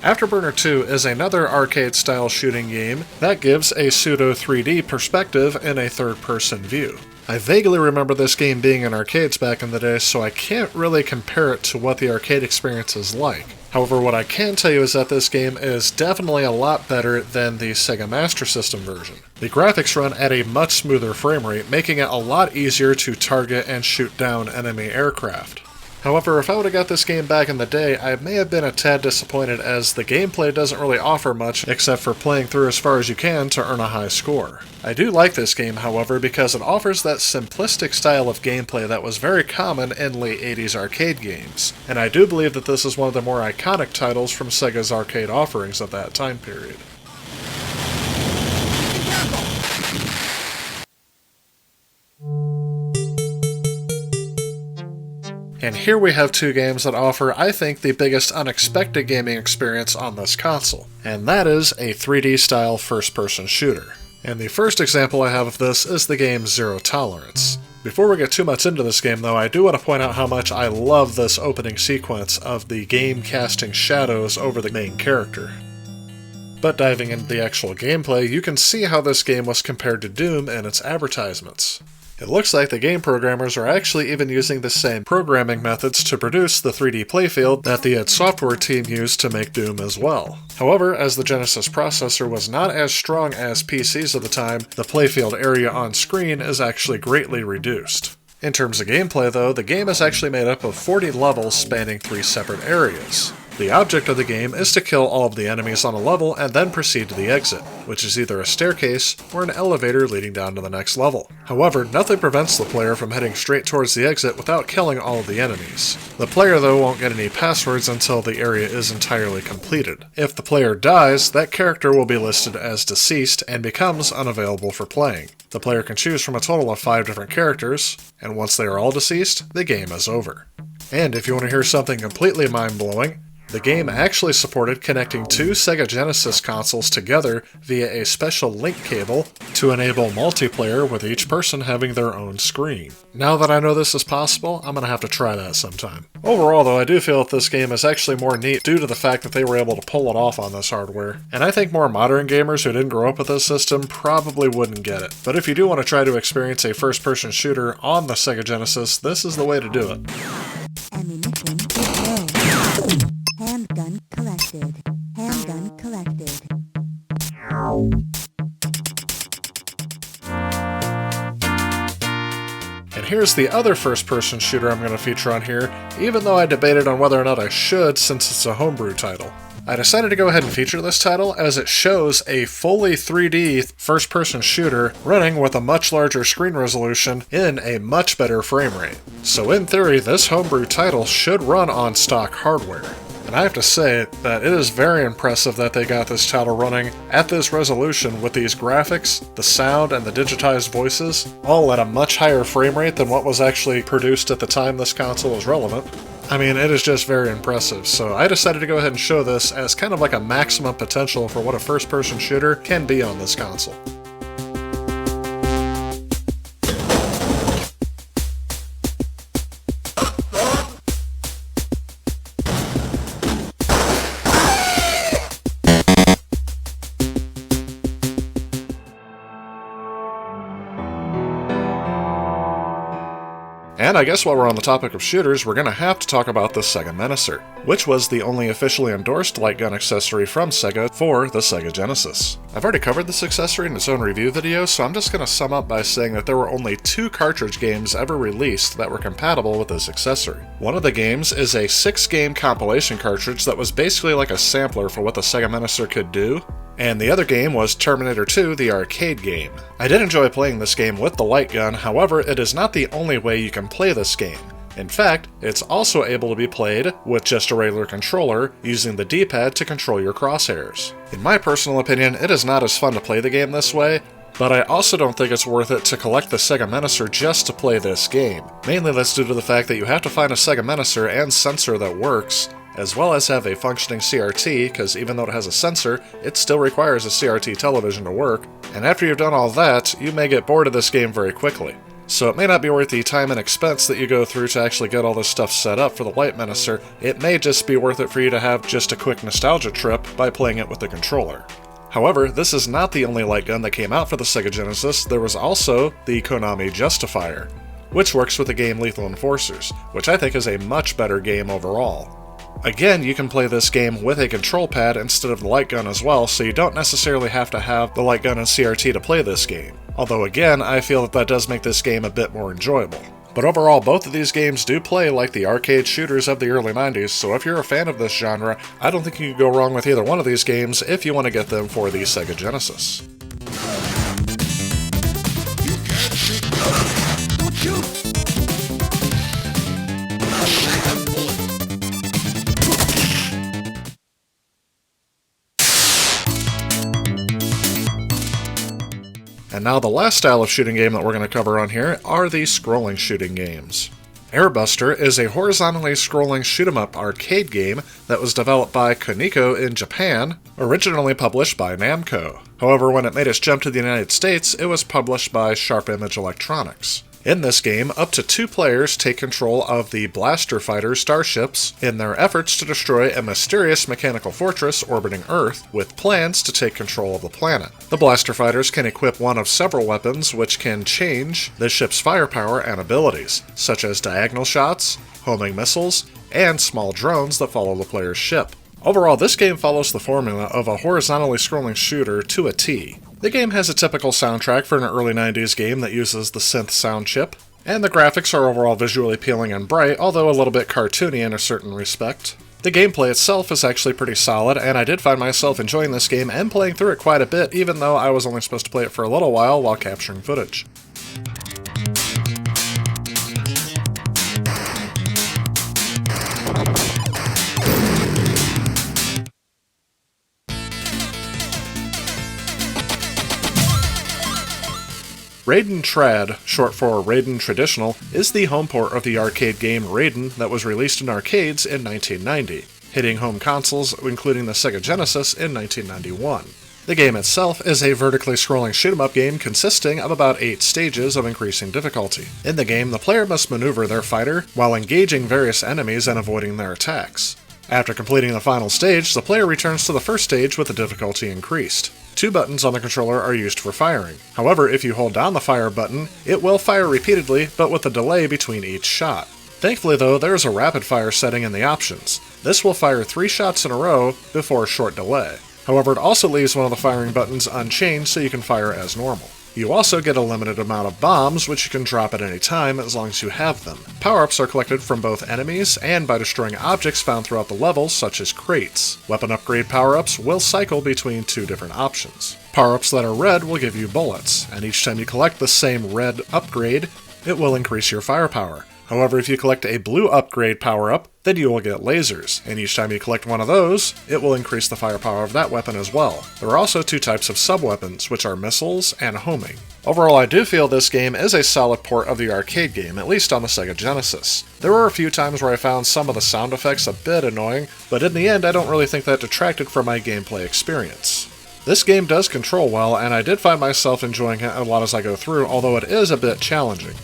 Afterburner 2 is another arcade-style shooting game that gives a pseudo-3D perspective in a third-person view. I vaguely remember this game being in arcades back in the day, so I can't really compare it to what the arcade experience is like. However, what I can tell you is that this game is definitely a lot better than the Sega Master System version. The graphics run at a much smoother frame rate, making it a lot easier to target and shoot down enemy aircraft. However, if I would have got this game back in the day, I may have been a tad disappointed as the gameplay doesn't really offer much except for playing through as far as you can to earn a high score. I do like this game, however, because it offers that simplistic style of gameplay that was very common in late 80s arcade games, and I do believe that this is one of the more iconic titles from Sega's arcade offerings of that time period. And here we have two games that offer, I think, the biggest unexpected gaming experience on this console, and that is a 3D-style first-person shooter. And the first example I have of this is the game Zero Tolerance. Before we get too much into this game, though, I do want to point out how much I love this opening sequence of the game casting shadows over the main character. But diving into the actual gameplay, you can see how this game was compared to Doom in its advertisements. It looks like the game programmers are actually even using the same programming methods to produce the 3D playfield that the id Software team used to make Doom as well. However, as the Genesis processor was not as strong as PCs of the time, the playfield area on screen is actually greatly reduced. In terms of gameplay though, the game is actually made up of 40 levels spanning 3 separate areas. The object of the game is to kill all of the enemies on a level and then proceed to the exit, which is either a staircase or an elevator leading down to the next level. However, nothing prevents the player from heading straight towards the exit without killing all of the enemies. The player though won't get any passwords until the area is entirely completed. If the player dies, that character will be listed as deceased and becomes unavailable for playing. The player can choose from a total of 5 different characters, and once they are all deceased, the game is over. And if you want to hear something completely mind-blowing, the game actually supported connecting 2 Sega Genesis consoles together via a special link cable to enable multiplayer with each person having their own screen. Now that I know this is possible, I'm going to have to try that sometime. Overall though, I do feel that this game is actually more neat due to the fact that they were able to pull it off on this hardware, and I think more modern gamers who didn't grow up with this system probably wouldn't get it. But if you do want to try to experience a first-person shooter on the Sega Genesis, this is the way to do it. Ammunition is low. Handgun collected. Handgun collected. And here's the other first-person shooter I'm going to feature on here, even though I debated on whether or not I should since it's a homebrew title. I decided to go ahead and feature this title as it shows a fully 3D first-person shooter running with a much larger screen resolution in a much better frame rate. So in theory, this homebrew title should run on stock hardware. And I have to say that it is very impressive that they got this title running at this resolution with these graphics, the sound, and the digitized voices, all at a much higher frame rate than what was actually produced at the time this console was relevant. I mean, it is just very impressive, so I decided to go ahead and show this as kind of like a maximum potential for what a first-person shooter can be on this console. And I guess while we're on the topic of shooters, we're going to have to talk about the Sega Menacer, which was the only officially endorsed light gun accessory from Sega for the Sega Genesis. I've already covered this accessory in its own review video, so I'm just going to sum up by saying that there were only 2 cartridge games ever released that were compatible with this accessory. One of the games is a 6-game compilation cartridge that was basically like a sampler for what the Sega Menacer could do, and the other game was Terminator 2, the arcade game. I did enjoy playing this game with the light gun, however, it is not the only way you can play this game. In fact, it's also able to be played with just a regular controller, using the D-pad to control your crosshairs. In my personal opinion, it is not as fun to play the game this way, but I also don't think it's worth it to collect the Sega Menacer just to play this game. Mainly that's due to the fact that you have to find a Sega Menacer and sensor that works, as well as have a functioning CRT, because even though it has a sensor, it still requires a CRT television to work, and after you've done all that, you may get bored of this game very quickly. So it may not be worth the time and expense that you go through to actually get all this stuff set up for the Light Menacer. It may just be worth it for you to have just a quick nostalgia trip by playing it with the controller. However, this is not the only light gun that came out for the Sega Genesis. There was also the Konami Justifier, which works with the game Lethal Enforcers, which I think is a much better game overall. Again, you can play this game with a control pad instead of the light gun as well, so you don't necessarily have to have the light gun and CRT to play this game. Although again, I feel that does make this game a bit more enjoyable. But overall, both of these games do play like the arcade shooters of the early 90s, so if you're a fan of this genre, I don't think you can go wrong with either one of these games if you want to get them for the Sega Genesis. And now the last style of shooting game that we're going to cover on here are the scrolling shooting games. Airbuster is a horizontally scrolling shoot-'em-up arcade game that was developed by Koniko in Japan, originally published by Namco. However, when it made its jump to the United States, it was published by Sharp Image Electronics. In this game, up to 2 players take control of the Blaster Fighter starships in their efforts to destroy a mysterious mechanical fortress orbiting Earth, with plans to take control of the planet. The Blaster Fighters can equip one of several weapons which can change the ship's firepower and abilities, such as diagonal shots, homing missiles, and small drones that follow the player's ship. Overall, this game follows the formula of a horizontally scrolling shooter to a T. The game has a typical soundtrack for an early 90s game that uses the synth sound chip, and the graphics are overall visually appealing and bright, although a little bit cartoony in a certain respect. The gameplay itself is actually pretty solid, and I did find myself enjoying this game and playing through it quite a bit, even though I was only supposed to play it for a little while capturing footage. Raiden Trad, short for Raiden Traditional, is the home port of the arcade game Raiden that was released in arcades in 1990, hitting home consoles including the Sega Genesis in 1991. The game itself is a vertically scrolling shoot-'em-up game consisting of about 8 stages of increasing difficulty. In the game, the player must maneuver their fighter while engaging various enemies and avoiding their attacks. After completing the final stage, the player returns to the first stage with the difficulty increased. 2 buttons on the controller are used for firing. However, if you hold down the fire button, it will fire repeatedly, but with a delay between each shot. Thankfully though, there is a rapid fire setting in the options. This will fire 3 shots in a row before a short delay. However, it also leaves one of the firing buttons unchanged so you can fire as normal. You also get a limited amount of bombs, which you can drop at any time as long as you have them. Power-ups are collected from both enemies and by destroying objects found throughout the levels, such as crates. Weapon upgrade power-ups will cycle between 2 different options. Power-ups that are red will give you bullets, and each time you collect the same red upgrade, it will increase your firepower. However, if you collect a blue upgrade power-up, then you will get lasers, and each time you collect one of those, it will increase the firepower of that weapon as well. There are also two types of sub-weapons, which are missiles and homing. Overall, I do feel this game is a solid port of the arcade game, at least on the Sega Genesis. There were a few times where I found some of the sound effects a bit annoying, but in the end I don't really think that detracted from my gameplay experience. This game does control well, and I did find myself enjoying it a lot as I go through, although it is a bit challenging.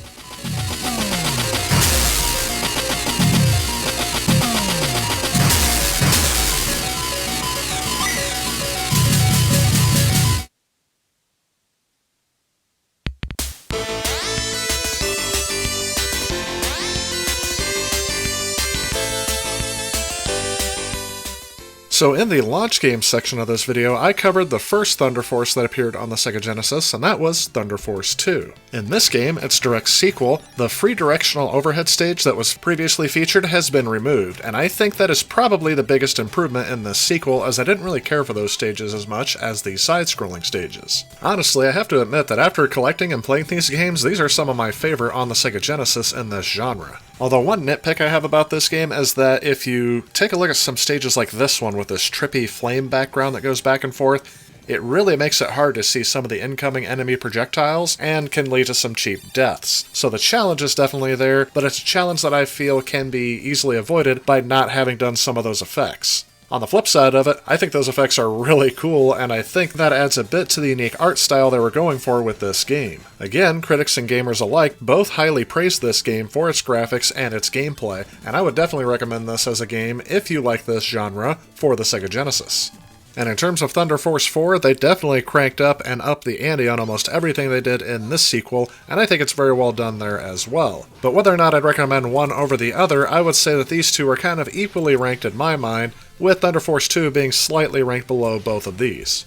So in the launch game section of this video, I covered the first Thunder Force that appeared on the Sega Genesis, and that was Thunder Force 2. In this game, its direct sequel, the free directional overhead stage that was previously featured has been removed, and I think that is probably the biggest improvement in this sequel, as I didn't really care for those stages as much as the side-scrolling stages. Honestly, I have to admit that after collecting and playing these games, these are some of my favorite on the Sega Genesis in this genre. Although one nitpick I have about this game is that if you take a look at some stages like this one with this trippy flame background that goes back and forth, it really makes it hard to see some of the incoming enemy projectiles and can lead to some cheap deaths. So the challenge is definitely there, but it's a challenge that I feel can be easily avoided by not having done some of those effects. On the flip side of it, I think those effects are really cool, and I think that adds a bit to the unique art style they were going for with this game. Again, critics and gamers alike both highly praised this game for its graphics and its gameplay, and I would definitely recommend this as a game if you like this genre for the Sega Genesis. And in terms of Thunder Force 4, they definitely cranked up and upped the ante on almost everything they did in this sequel, and I think it's very well done there as well. But whether or not I'd recommend one over the other, I would say that these two are kind of equally ranked in my mind, with Thunder Force 2 being slightly ranked below both of these.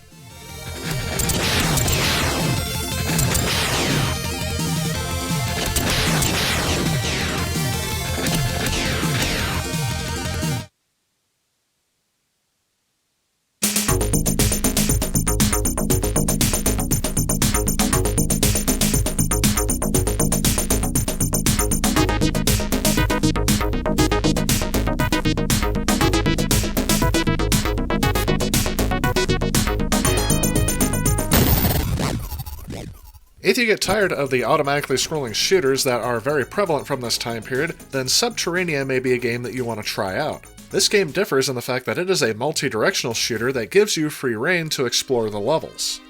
If you get tired of the automatically scrolling shooters that are very prevalent from this time period, then Subterranea may be a game that you want to try out. This game differs in the fact that it is a multi-directional shooter that gives you free reign to explore the levels.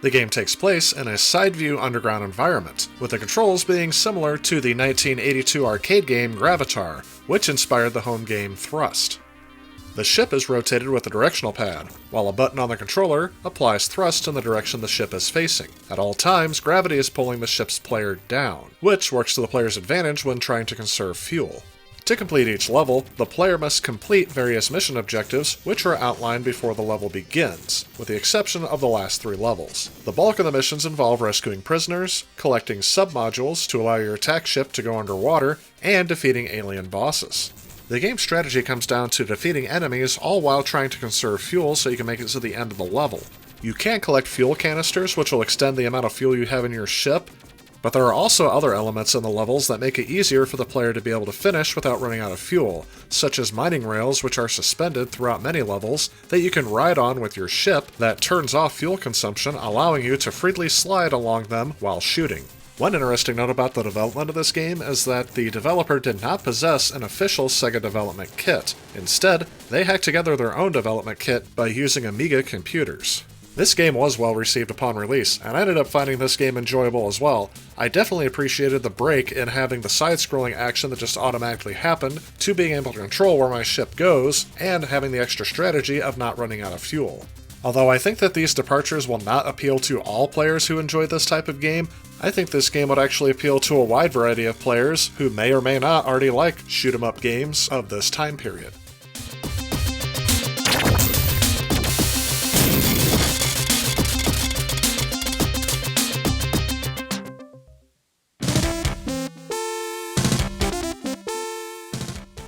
The game takes place in a side-view underground environment, with the controls being similar to the 1982 arcade game Gravatar, which inspired the home game Thrust. The ship is rotated with a directional pad, while a button on the controller applies thrust in the direction the ship is facing. At all times, gravity is pulling the ship's player down, which works to the player's advantage when trying to conserve fuel. To complete each level, the player must complete various mission objectives, which are outlined before the level begins, with the exception of the last 3 levels. The bulk of the missions involve rescuing prisoners, collecting sub-modules to allow your attack ship to go underwater, and defeating alien bosses. The game's strategy comes down to defeating enemies all while trying to conserve fuel so you can make it to the end of the level. You can collect fuel canisters, which will extend the amount of fuel you have in your ship, but there are also other elements in the levels that make it easier for the player to be able to finish without running out of fuel, such as mining rails which are suspended throughout many levels that you can ride on with your ship that turns off fuel consumption, allowing you to freely slide along them while shooting. One interesting note about the development of this game is that the developer did not possess an official Sega development kit. Instead, they hacked together their own development kit by using Amiga computers. This game was well received upon release, and I ended up finding this game enjoyable as well. I definitely appreciated the break in having the side-scrolling action that just automatically happened, to being able to control where my ship goes, and having the extra strategy of not running out of fuel. Although I think that these departures will not appeal to all players who enjoy this type of game, I think this game would actually appeal to a wide variety of players who may or may not already like shoot-'em-up games of this time period.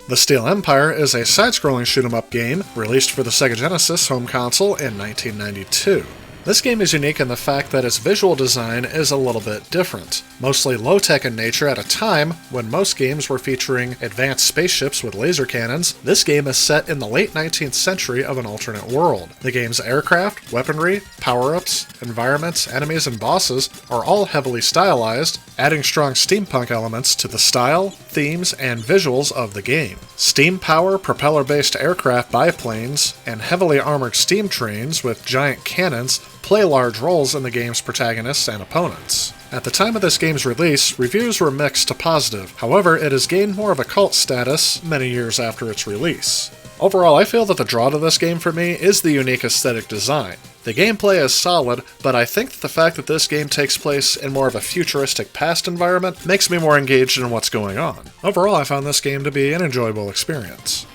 The Steel Empire is a side-scrolling shoot-'em-up game released for the Sega Genesis home console in 1992. This game is unique in the fact that its visual design is a little bit different. Mostly low-tech in nature at a time when most games were featuring advanced spaceships with laser cannons, this game is set in the late 19th century of an alternate world. The game's aircraft, weaponry, power-ups, environments, enemies, and bosses are all heavily stylized, adding strong steampunk elements to the style, themes, and visuals of the game. Steam power, propeller-based aircraft biplanes, and heavily armored steam trains with giant cannons play large roles in the game's protagonists and opponents. At the time of this game's release, reviews were mixed to positive. However, it has gained more of a cult status many years after its release. Overall, I feel that the draw to this game for me is the unique aesthetic design. The gameplay is solid, but I think that the fact that this game takes place in more of a futuristic past environment makes me more engaged in what's going on. Overall, I found this game to be an enjoyable experience.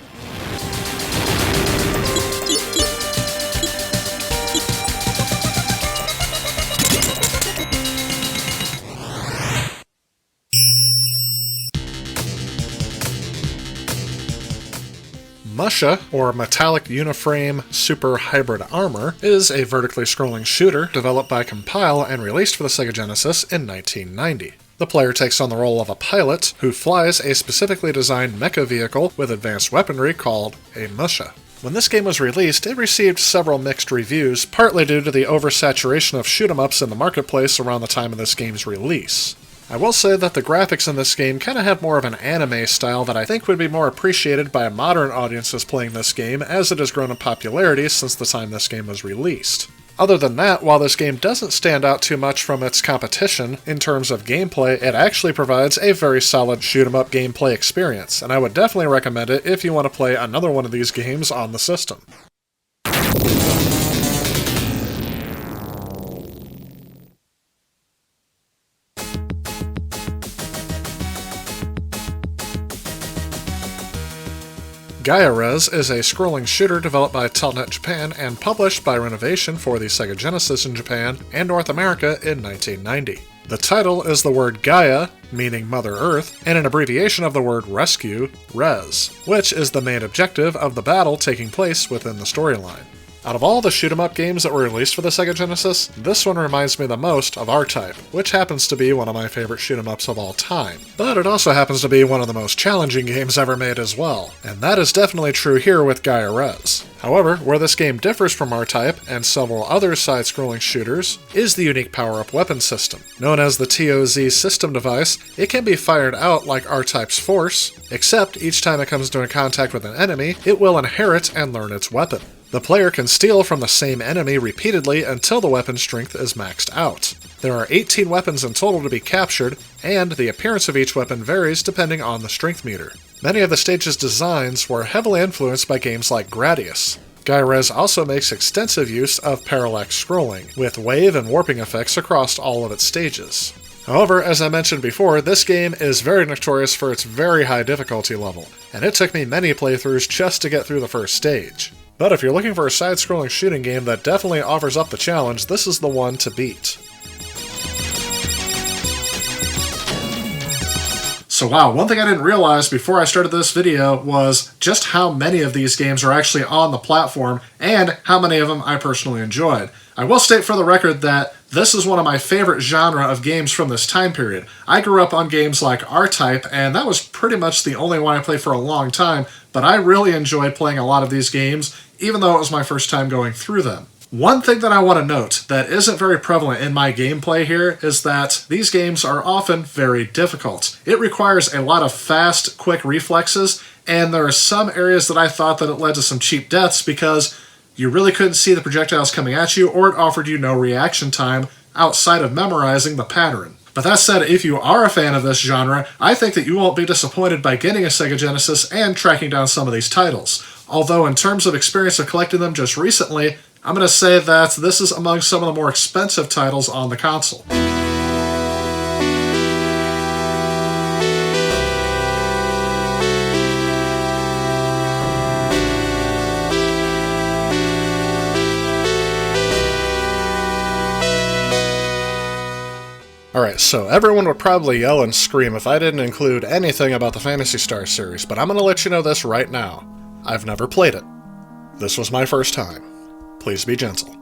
Musha, or Metallic Uniframe Super Hybrid Armor, is a vertically scrolling shooter developed by Compile and released for the Sega Genesis in 1990. The player takes on the role of a pilot who flies a specifically designed mecha vehicle with advanced weaponry called a Musha. When this game was released, it received several mixed reviews, partly due to the oversaturation of shoot-'em-ups in the marketplace around the time of this game's release. I will say that the graphics in this game kind of have more of an anime style that I think would be more appreciated by modern audiences playing this game, as it has grown in popularity since the time this game was released. Other than that, while this game doesn't stand out too much from its competition in terms of gameplay, it actually provides a very solid shoot-'em-up gameplay experience, and I would definitely recommend it if you want to play another one of these games on the system. Gaia-Res is a scrolling shooter developed by Telnet Japan and published by Renovation for the Sega Genesis in Japan and North America in 1990. The title is the word Gaia, meaning Mother Earth, and an abbreviation of the word rescue, Res, which is the main objective of the battle taking place within the storyline. Out of all the shoot-'em-up games that were released for the Sega Genesis, this one reminds me the most of R-Type, which happens to be one of my favorite shoot-'em-ups of all time. But it also happens to be one of the most challenging games ever made as well, and that is definitely true here with Gaia-Res. However, where this game differs from R-Type and several other side-scrolling shooters is the unique power-up weapon system. Known as the TOZ system device, it can be fired out like R-Type's Force, except each time it comes into contact with an enemy, it will inherit and learn its weapon. The player can steal from the same enemy repeatedly until the weapon's strength is maxed out. There are 18 weapons in total to be captured, and the appearance of each weapon varies depending on the strength meter. Many of the stage's designs were heavily influenced by games like Gradius. Gaia-Res also makes extensive use of parallax scrolling, with wave and warping effects across all of its stages. However, as I mentioned before, this game is very notorious for its very high difficulty level, and it took me many playthroughs just to get through the first stage. But if you're looking for a side-scrolling shooting game that definitely offers up the challenge, this is the one to beat. So wow, one thing I didn't realize before I started this video was just how many of these games are actually on the platform, and how many of them I personally enjoyed. I will state for the record that this is one of my favorite genre of games from this time period. I grew up on games like R-Type, and that was pretty much the only one I played for a long time, but I really enjoyed playing a lot of these games, even though it was my first time going through them. One thing that I want to note that isn't very prevalent in my gameplay here is that these games are often very difficult. It requires a lot of fast, quick reflexes, and there are some areas that I thought that it led to some cheap deaths because you really couldn't see the projectiles coming at you, or it offered you no reaction time outside of memorizing the pattern. But that said, if you are a fan of this genre, I think that you won't be disappointed by getting a Sega Genesis and tracking down some of these titles. Although in terms of experience of collecting them just recently, I'm going to say that this is among some of the more expensive titles on the console. Alright, so everyone would probably yell and scream if I didn't include anything about the Phantasy Star series, but I'm going to let you know this right now. I've never played it. This was my first time. Please be gentle.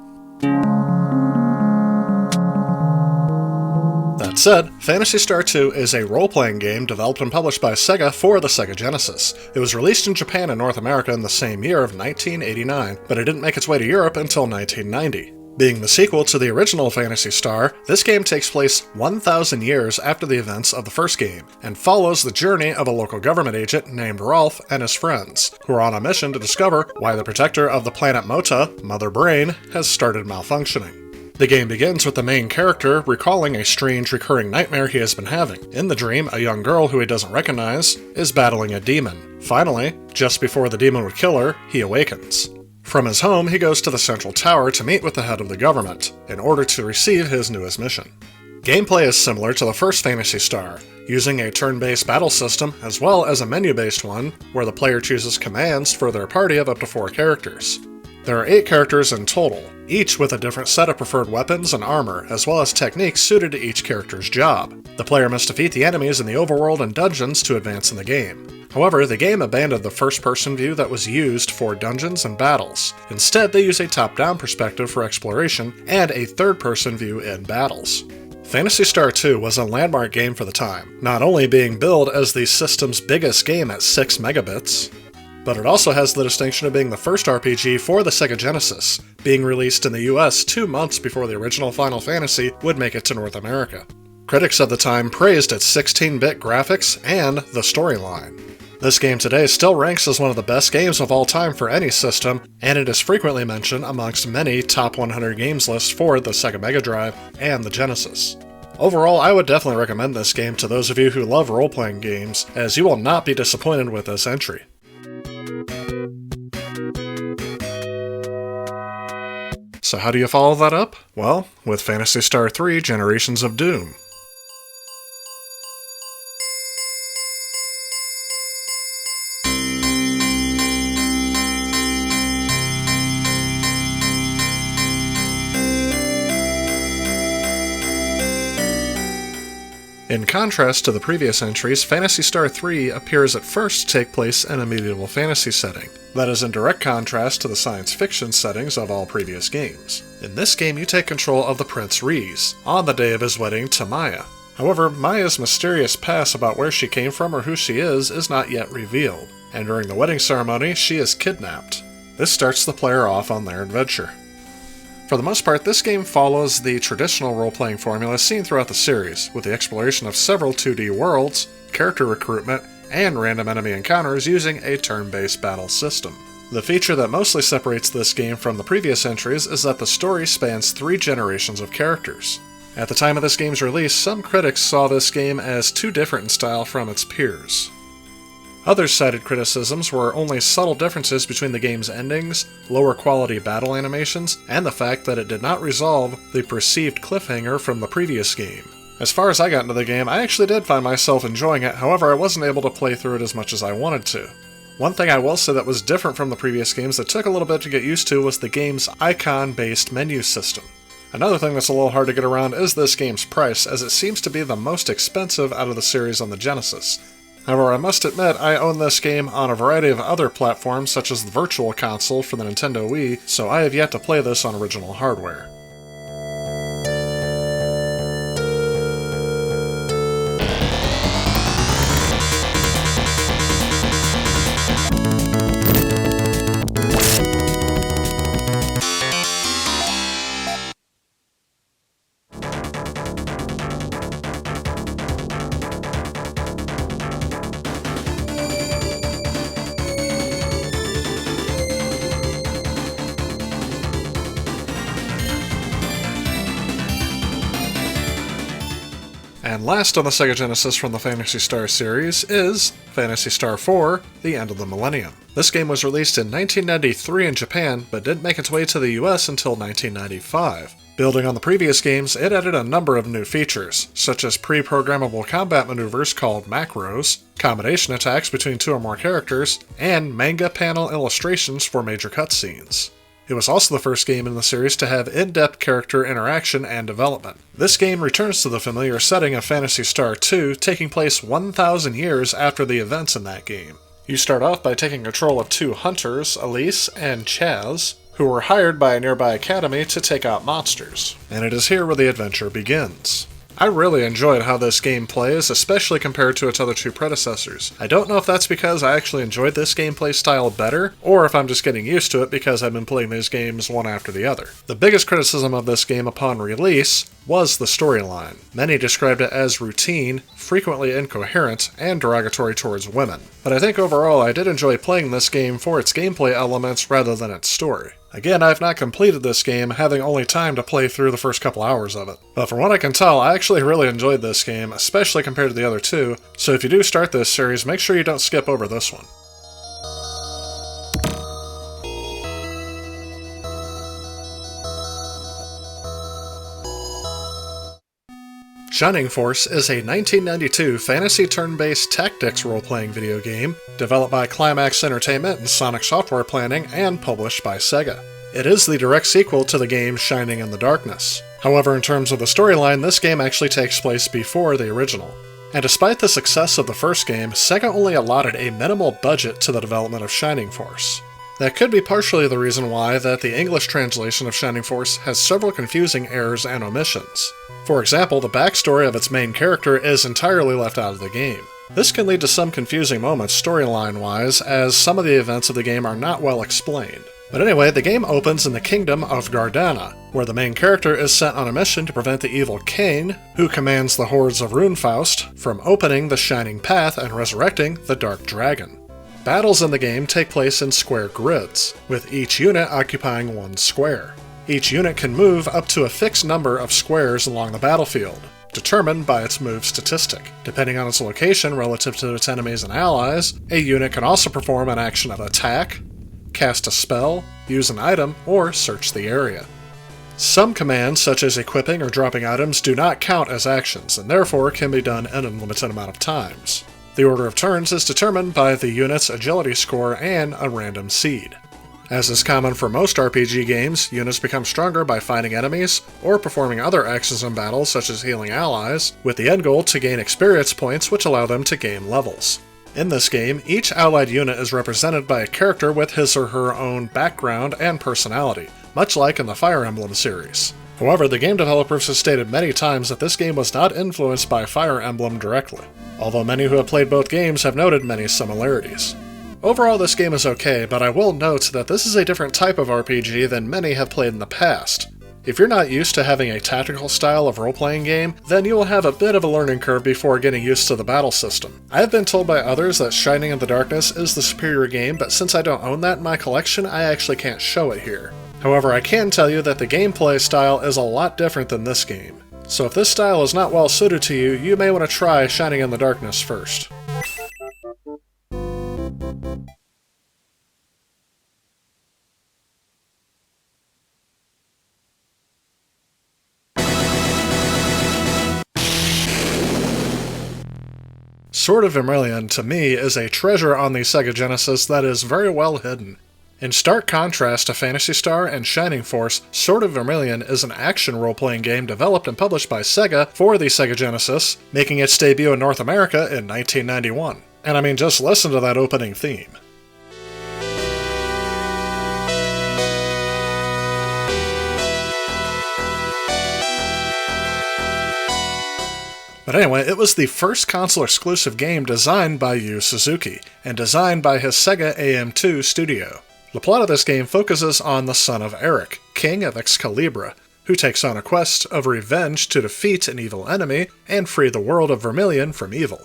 Instead, Phantasy Star 2 is a role-playing game developed and published by Sega for the Sega Genesis. It was released in Japan and North America in the same year of 1989, but it didn't make its way to Europe until 1990. Being the sequel to the original Phantasy Star, this game takes place 1,000 years after the events of the first game, and follows the journey of a local government agent named Rolf and his friends, who are on a mission to discover why the protector of the planet Mota, Mother Brain, has started malfunctioning. The game begins with the main character recalling a strange recurring nightmare he has been having. In the dream, a young girl who he doesn't recognize is battling a demon. Finally, just before the demon would kill her, he awakens. From his home, he goes to the central tower to meet with the head of the government, in order to receive his newest mission. Gameplay is similar to the first Phantasy Star, using a turn-based battle system as well as a menu-based one, where the player chooses commands for their party of up to 4 characters. There are 8 characters in total, each with a different set of preferred weapons and armor, as well as techniques suited to each character's job. The player must defeat the enemies in the overworld and dungeons to advance in the game. However, the game abandoned the first-person view that was used for dungeons and battles. Instead, they use a top-down perspective for exploration and a third-person view in battles. Phantasy Star 2 was a landmark game for the time, not only being billed as the system's biggest game at 6 megabits, but it also has the distinction of being the first RPG for the Sega Genesis, being released in the US 2 months before the original Final Fantasy would make it to North America. Critics at the time praised its 16-bit graphics and the storyline. This game today still ranks as one of the best games of all time for any system, and it is frequently mentioned amongst many top 100 games lists for the Sega Mega Drive and the Genesis. Overall, I would definitely recommend this game to those of you who love role-playing games, as you will not be disappointed with this entry. So how do you follow that up? Well, with Phantasy Star 3 Generations of Doom. In contrast to the previous entries, Phantasy Star 3 appears at first to take place in a medieval fantasy setting. That is in direct contrast to the science fiction settings of all previous games. In this game, you take control of the Prince Rhys, on the day of his wedding to Maya. However, Maya's mysterious past about where she came from or who she is not yet revealed, and during the wedding ceremony, she is kidnapped. This starts the player off on their adventure. For the most part, this game follows the traditional role-playing formula seen throughout the series, with the exploration of several 2D worlds, character recruitment, and random enemy encounters using a turn-based battle system. The feature that mostly separates this game from the previous entries is that the story spans 3 generations of characters. At the time of this game's release, some critics saw this game as too different in style from its peers. Others cited criticisms were only subtle differences between the game's endings, lower quality battle animations, and the fact that it did not resolve the perceived cliffhanger from the previous game. As far as I got into the game, I actually did find myself enjoying it, however I wasn't able to play through it as much as I wanted to. One thing I will say that was different from the previous games that took a little bit to get used to was the game's icon-based menu system. Another thing that's a little hard to get around is this game's price, as it seems to be the most expensive out of the series on the Genesis. However, I must admit, I own this game on a variety of other platforms such as the Virtual Console for the Nintendo Wii, so I have yet to play this on original hardware. And last on the Sega Genesis from the Phantasy Star series is Phantasy Star 4, The End of the Millennium. This game was released in 1993 in Japan, but didn't make its way to the US until 1995. Building on the previous games, it added a number of new features, such as pre-programmable combat maneuvers called macros, combination attacks between 2 or more characters, and manga panel illustrations for major cutscenes. It was also the first game in the series to have in-depth character interaction and development. This game returns to the familiar setting of Phantasy Star 2, taking place 1,000 years after the events in that game. You start off by taking control of 2 hunters, Elise and Chaz, who were hired by a nearby academy to take out monsters. And it is here where the adventure begins. I really enjoyed how this game plays, especially compared to its other two predecessors. I don't know if that's because I actually enjoyed this gameplay style better, or if I'm just getting used to it because I've been playing these games one after the other. The biggest criticism of this game upon release was the storyline. Many described it as routine, frequently incoherent, and derogatory towards women. But I think overall I did enjoy playing this game for its gameplay elements rather than its story. Again, I've not completed this game, having only time to play through the first couple hours of it. But from what I can tell, I actually really enjoyed this game, especially compared to the other two, so if you do start this series, make sure you don't skip over this one. Shining Force is a 1992 fantasy turn-based tactics role-playing video game developed by Climax Entertainment and Sonic Software Planning and published by Sega. It is the direct sequel to the game Shining in the Darkness. However, in terms of the storyline, this game actually takes place before the original. And despite the success of the first game, Sega only allotted a minimal budget to the development of Shining Force. That could be partially the reason why that the English translation of Shining Force has several confusing errors and omissions. For example, the backstory of its main character is entirely left out of the game. This can lead to some confusing moments storyline-wise, as some of the events of the game are not well explained. But anyway, the game opens in the kingdom of Gardana, where the main character is sent on a mission to prevent the evil Cain, who commands the hordes of Runefaust, from opening the Shining Path and resurrecting the Dark Dragon. Battles in the game take place in square grids, with each unit occupying one square. Each unit can move up to a fixed number of squares along the battlefield, determined by its move statistic. Depending on its location relative to its enemies and allies, a unit can also perform an action of attack, cast a spell, use an item, or search the area. Some commands, such as equipping or dropping items, do not count as actions, and therefore can be done an unlimited amount of times. The order of turns is determined by the unit's agility score and a random seed. As is common for most RPG games, units become stronger by fighting enemies, or performing other actions in battle such as healing allies, with the end goal to gain experience points which allow them to gain levels. In this game, each allied unit is represented by a character with his or her own background and personality, much like in the Fire Emblem series. However, the game developers have stated many times that this game was not influenced by Fire Emblem directly, although many who have played both games have noted many similarities. Overall, this game is okay, but I will note that this is a different type of RPG than many have played in the past. If you're not used to having a tactical style of role-playing game, then you will have a bit of a learning curve before getting used to the battle system. I have been told by others that Shining in the Darkness is the superior game, but since I don't own that in my collection, I actually can't show it here. However, I can tell you that the gameplay style is a lot different than this game. So if this style is not well suited to you, you may want to try Shining in the Darkness first. Sword of Vermilion, to me, is a treasure on the Sega Genesis that is very well hidden. In stark contrast to Phantasy Star and Shining Force, Sword of Vermilion is an action role-playing game developed and published by Sega for the Sega Genesis, making its debut in North America in 1991. And I mean, just listen to that opening theme. But anyway, it was the first console-exclusive game designed by Yu Suzuki, and designed by his Sega AM2 studio. The plot of this game focuses on the son of Eric, king of Excalibur, who takes on a quest of revenge to defeat an evil enemy and free the world of Vermilion from evil.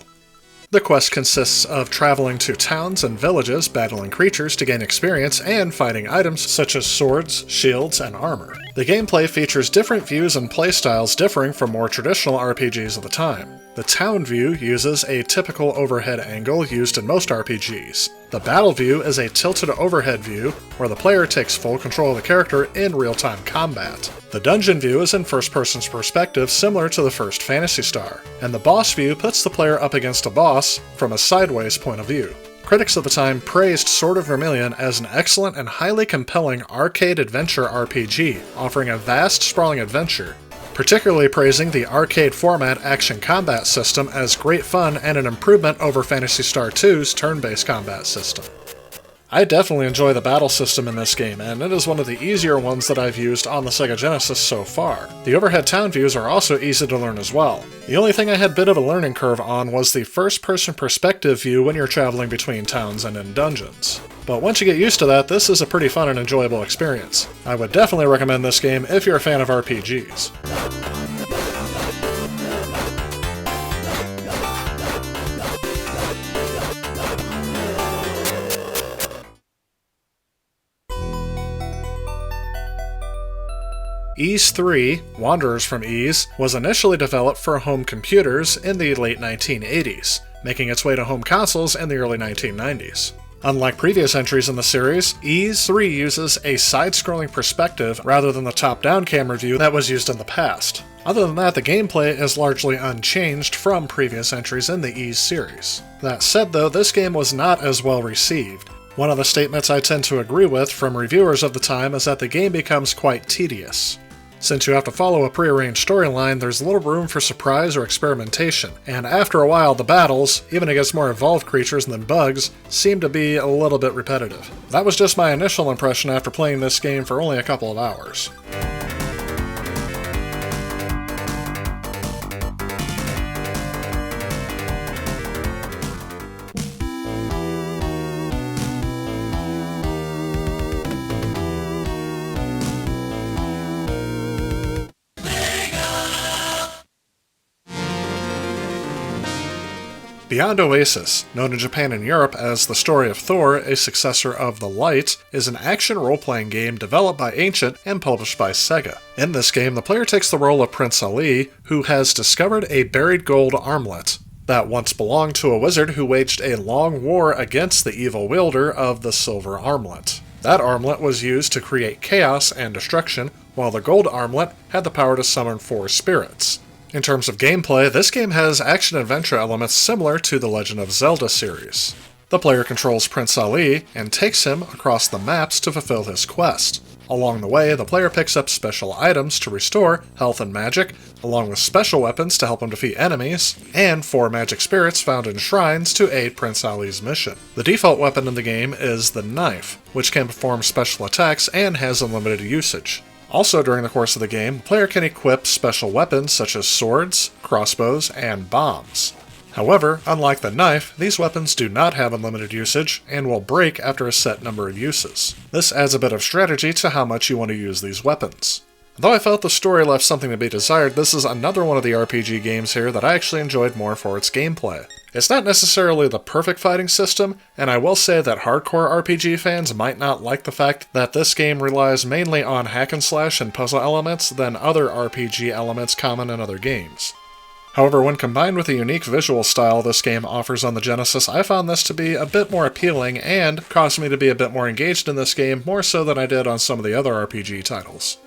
The quest consists of traveling to towns and villages, battling creatures to gain experience, and fighting items such as swords, shields, and armor. The gameplay features different views and playstyles differing from more traditional RPGs of the time. The town view uses a typical overhead angle used in most RPGs. The battle view is a tilted overhead view, where the player takes full control of the character in real-time combat. The dungeon view is in first-person's perspective, similar to the first Phantasy Star, and the boss view puts the player up against a boss from a sideways point of view. Critics of the time praised Sword of Vermilion as an excellent and highly compelling arcade adventure RPG, offering a vast, sprawling adventure, particularly praising the arcade format action combat system as great fun and an improvement over Phantasy Star 2's turn-based combat system. I definitely enjoy the battle system in this game, and it is one of the easier ones that I've used on the Sega Genesis so far. The overhead town views are also easy to learn as well. The only thing I had a bit of a learning curve on was the first-person perspective view when you're traveling between towns and in dungeons. But once you get used to that, this is a pretty fun and enjoyable experience. I would definitely recommend this game if you're a fan of RPGs. Ys 3, Wanderers from Ys, was initially developed for home computers in the late 1980s, making its way to home consoles in the early 1990s. Unlike previous entries in the series, Ys 3 uses a side-scrolling perspective rather than the top-down camera view that was used in the past. Other than that, the gameplay is largely unchanged from previous entries in the Ys series. That said though, this game was not as well received. One of the statements I tend to agree with from reviewers of the time is that the game becomes quite tedious. Since you have to follow a prearranged storyline, there's little room for surprise or experimentation, and after a while the battles, even against more evolved creatures than bugs, seem to be a little bit repetitive. That was just my initial impression after playing this game for only a couple of hours. Beyond Oasis, known in Japan and Europe as The Story of Thor, a successor of The Light, is an action role-playing game developed by Ancient and published by Sega. In this game, the player takes the role of Prince Ali, who has discovered a buried gold armlet that once belonged to a wizard who waged a long war against the evil wielder of the silver armlet. That armlet was used to create chaos and destruction, while the gold armlet had the power to summon 4 spirits. In terms of gameplay, this game has action-adventure elements similar to the Legend of Zelda series. The player controls Prince Ali and takes him across the maps to fulfill his quest. Along the way, the player picks up special items to restore health and magic, along with special weapons to help him defeat enemies, and 4 magic spirits found in shrines to aid Prince Ali's mission. The default weapon in the game is the knife, which can perform special attacks and has unlimited usage. Also, during the course of the game, the player can equip special weapons such as swords, crossbows, and bombs. However, unlike the knife, these weapons do not have unlimited usage and will break after a set number of uses. This adds a bit of strategy to how much you want to use these weapons. Though I felt the story left something to be desired, this is another one of the RPG games here that I actually enjoyed more for its gameplay. It's not necessarily the perfect fighting system, and I will say that hardcore RPG fans might not like the fact that this game relies mainly on hack and slash and puzzle elements than other RPG elements common in other games. However, when combined with the unique visual style this game offers on the Genesis, I found this to be a bit more appealing and caused me to be a bit more engaged in this game, more so than I did on some of the other RPG titles.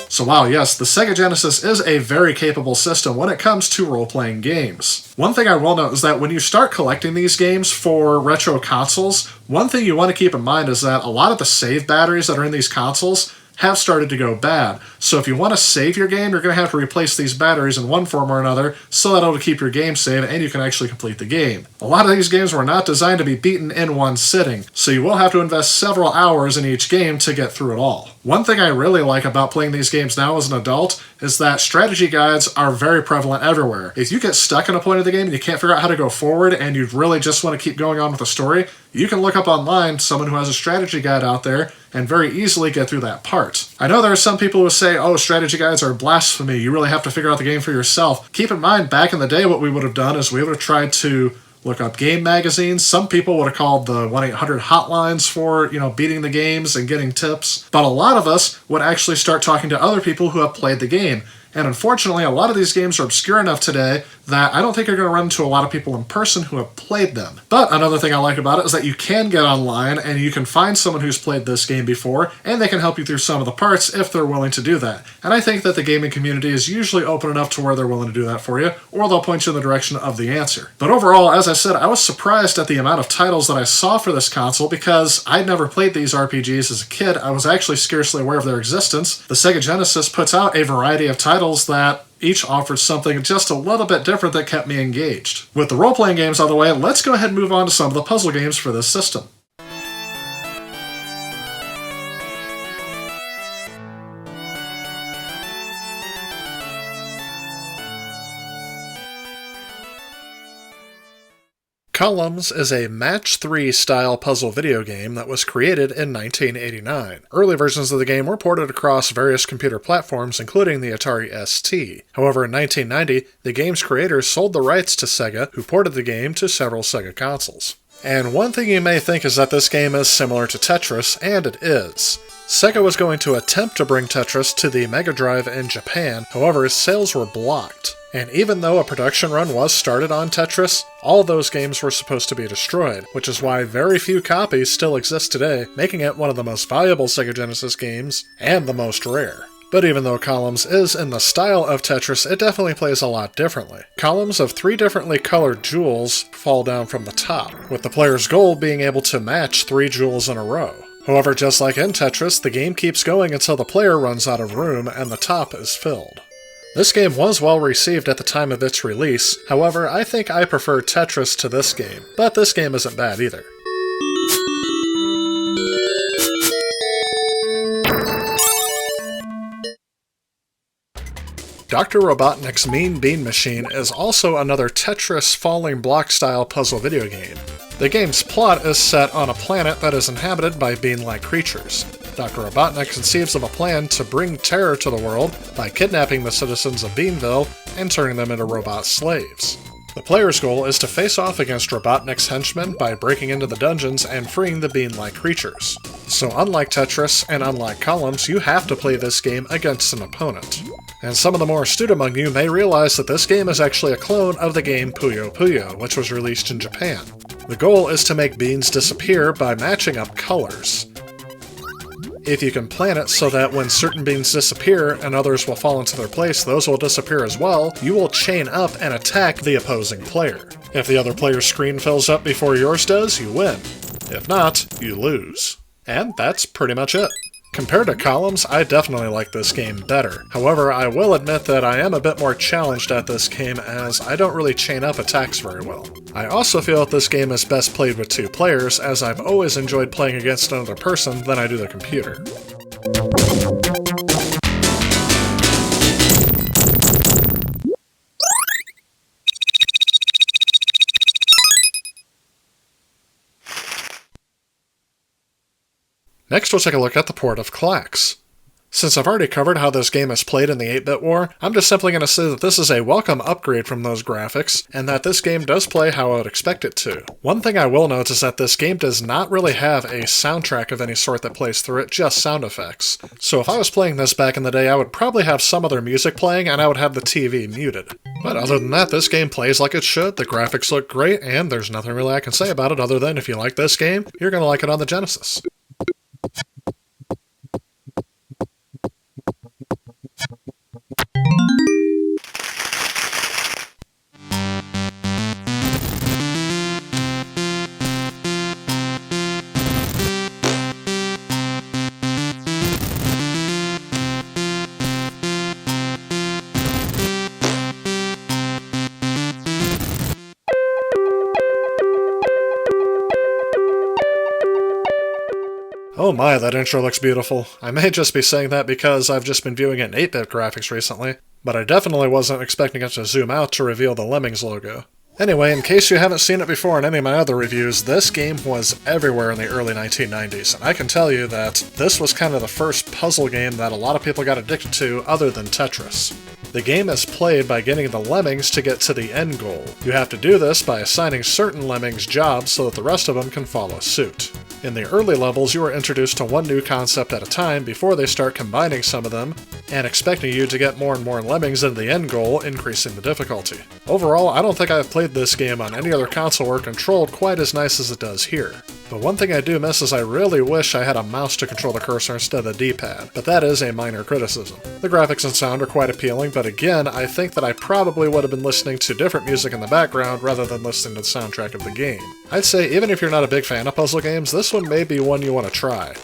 So wow, yes, the Sega Genesis is a very capable system when it comes to role-playing games. One thing I will note is that when you start collecting these games for retro consoles, one thing you want to keep in mind is that a lot of the save batteries that are in these consoles have started to go bad. So if you want to save your game, you're going to have to replace these batteries in one form or another so that it'll keep your game saved and you can actually complete the game. A lot of these games were not designed to be beaten in one sitting, so you will have to invest several hours in each game to get through it all. One thing I really like about playing these games now as an adult is that strategy guides are very prevalent everywhere. If you get stuck in a point of the game and you can't figure out how to go forward and you really just want to keep going on with the story, you can look up online someone who has a strategy guide out there and very easily get through that part. I know there are some people who say, oh, strategy guides are blasphemy, you really have to figure out the game for yourself. Keep in mind, back in the day what we would have done is we would have tried to look up game magazines. Some people would have called the 1-800 hotlines for, beating the games and getting tips. But a lot of us would actually start talking to other people who have played the game. And unfortunately, a lot of these games are obscure enough today that I don't think you're going to run into a lot of people in person who have played them. But another thing I like about it is that you can get online and you can find someone who's played this game before, and they can help you through some of the parts if they're willing to do that. And I think that the gaming community is usually open enough to where they're willing to do that for you, or they'll point you in the direction of the answer. But overall, as I said, I was surprised at the amount of titles that I saw for this console because I'd never played these RPGs as a kid. I was actually scarcely aware of their existence. The Sega Genesis puts out a variety of titles that each offered something just a little bit different that kept me engaged. With the role-playing games out of the way, let's go ahead and move on to some of the puzzle games for this system. Columns is a Match 3 style puzzle video game that was created in 1989. Early versions of the game were ported across various computer platforms, including the Atari ST. However, in 1990, the game's creators sold the rights to Sega, who ported the game to several Sega consoles. And one thing you may think is that this game is similar to Tetris, and it is. Sega was going to attempt to bring Tetris to the Mega Drive in Japan, however, sales were blocked. And even though a production run was started on Tetris, all those games were supposed to be destroyed, which is why very few copies still exist today, making it one of the most valuable Sega Genesis games, and the most rare. But even though Columns is in the style of Tetris, it definitely plays a lot differently. Columns of 3 differently colored jewels fall down from the top, with the player's goal being able to match 3 jewels in a row. However, just like in Tetris, the game keeps going until the player runs out of room and the top is filled. This game was well received at the time of its release, however, I think I prefer Tetris to this game, but this game isn't bad either. Dr. Robotnik's Mean Bean Machine is also another Tetris falling block style puzzle video game. The game's plot is set on a planet that is inhabited by bean-like creatures. Dr. Robotnik conceives of a plan to bring terror to the world by kidnapping the citizens of Beanville and turning them into robot slaves. The player's goal is to face off against Robotnik's henchmen by breaking into the dungeons and freeing the bean-like creatures. So unlike Tetris and unlike Columns, you have to play this game against an opponent. And some of the more astute among you may realize that this game is actually a clone of the game Puyo Puyo, which was released in Japan. The goal is to make beans disappear by matching up colors. If you can plan it so that when certain beans disappear and others will fall into their place, those will disappear as well, you will chain up and attack the opposing player. If the other player's screen fills up before yours does, you win. If not, you lose. And that's pretty much it. Compared to Columns, I definitely like this game better. However, I will admit that I am a bit more challenged at this game as I don't really chain up attacks very well. I also feel that this game is best played with 2 players, as I've always enjoyed playing against another person than I do the computer. Next, we'll take a look at the port of Klax. Since I've already covered how this game is played in the 8-bit war, I'm just simply going to say that this is a welcome upgrade from those graphics, and that this game does play how I would expect it to. One thing I will note is that this game does not really have a soundtrack of any sort that plays through it, just sound effects. So if I was playing this back in the day, I would probably have some other music playing, and I would have the TV muted. But other than that, this game plays like it should, the graphics look great, and there's nothing really I can say about it other than if you like this game, you're going to like it on the Genesis. Oh my, that intro looks beautiful. I may just be saying that because I've just been viewing it in 8-bit graphics recently, but I definitely wasn't expecting it to zoom out to reveal the Lemmings logo. Anyway, in case you haven't seen it before in any of my other reviews, this game was everywhere in the early 1990s, and I can tell you that this was kind of the first puzzle game that a lot of people got addicted to other than Tetris. The game is played by getting the lemmings to get to the end goal. You have to do this by assigning certain lemmings jobs so that the rest of them can follow suit. In the early levels, you are introduced to one new concept at a time before they start combining some of them, and expecting you to get more and more lemmings into the end goal, increasing the difficulty. Overall, I don't think I've played this game on any other console or controlled quite as nice as it does here. But one thing I do miss is I really wish I had a mouse to control the cursor instead of the D-pad, but that is a minor criticism. The graphics and sound are quite appealing, but again, I think that I probably would have been listening to different music in the background rather than listening to the soundtrack of the game. I'd say even if you're not a big fan of puzzle games, this one may be one you want to try.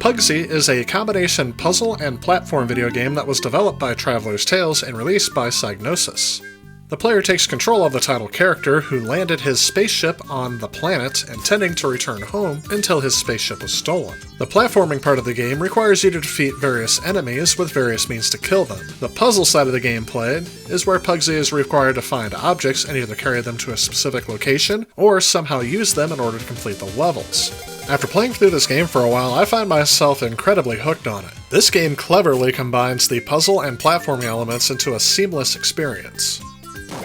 Pugsy is a combination puzzle and platform video game that was developed by Traveler's Tales and released by Psygnosis. The player takes control of the title character, who landed his spaceship on the planet, intending to return home until his spaceship was stolen. The platforming part of the game requires you to defeat various enemies with various means to kill them. The puzzle side of the gameplay is where Pugsy is required to find objects and either carry them to a specific location, or somehow use them in order to complete the levels. After playing through this game for a while, I find myself incredibly hooked on it. This game cleverly combines the puzzle and platforming elements into a seamless experience.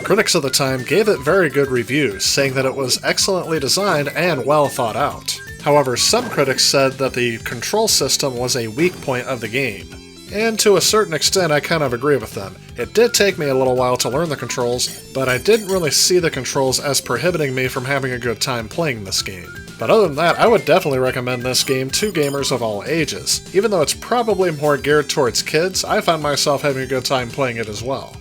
Critics of the time gave it very good reviews, saying that it was excellently designed and well thought out. However, some critics said that the control system was a weak point of the game. And to a certain extent, I kind of agree with them. It did take me a little while to learn the controls, but I didn't really see the controls as prohibiting me from having a good time playing this game. But other than that, I would definitely recommend this game to gamers of all ages. Even though it's probably more geared towards kids, I found myself having a good time playing it as well.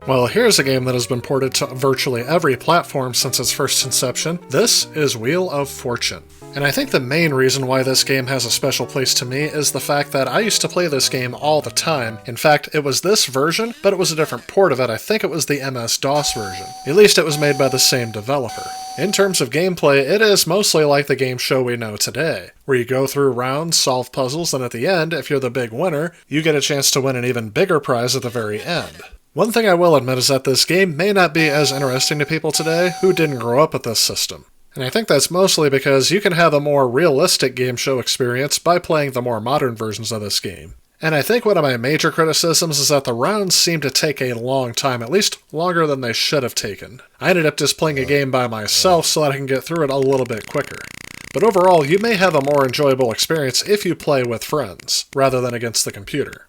Well, here's a game that has been ported to virtually every platform since its first inception. This is Wheel of Fortune. And I think the main reason why this game has a special place to me is the fact that I used to play this game all the time. In fact, it was this version, but it was a different port of it. I think it was the MS-DOS version. At least it was made by the same developer. In terms of gameplay, it is mostly like the game show we know today, where you go through rounds, solve puzzles, and at the end, if you're the big winner, you get a chance to win an even bigger prize at the very end. One thing I will admit is that this game may not be as interesting to people today who didn't grow up with this system. And I think that's mostly because you can have a more realistic game show experience by playing the more modern versions of this game. And I think one of my major criticisms is that the rounds seem to take a long time, at least longer than they should have taken. I ended up just playing a game by myself so that I can get through it a little bit quicker. But overall, you may have a more enjoyable experience if you play with friends, rather than against the computer.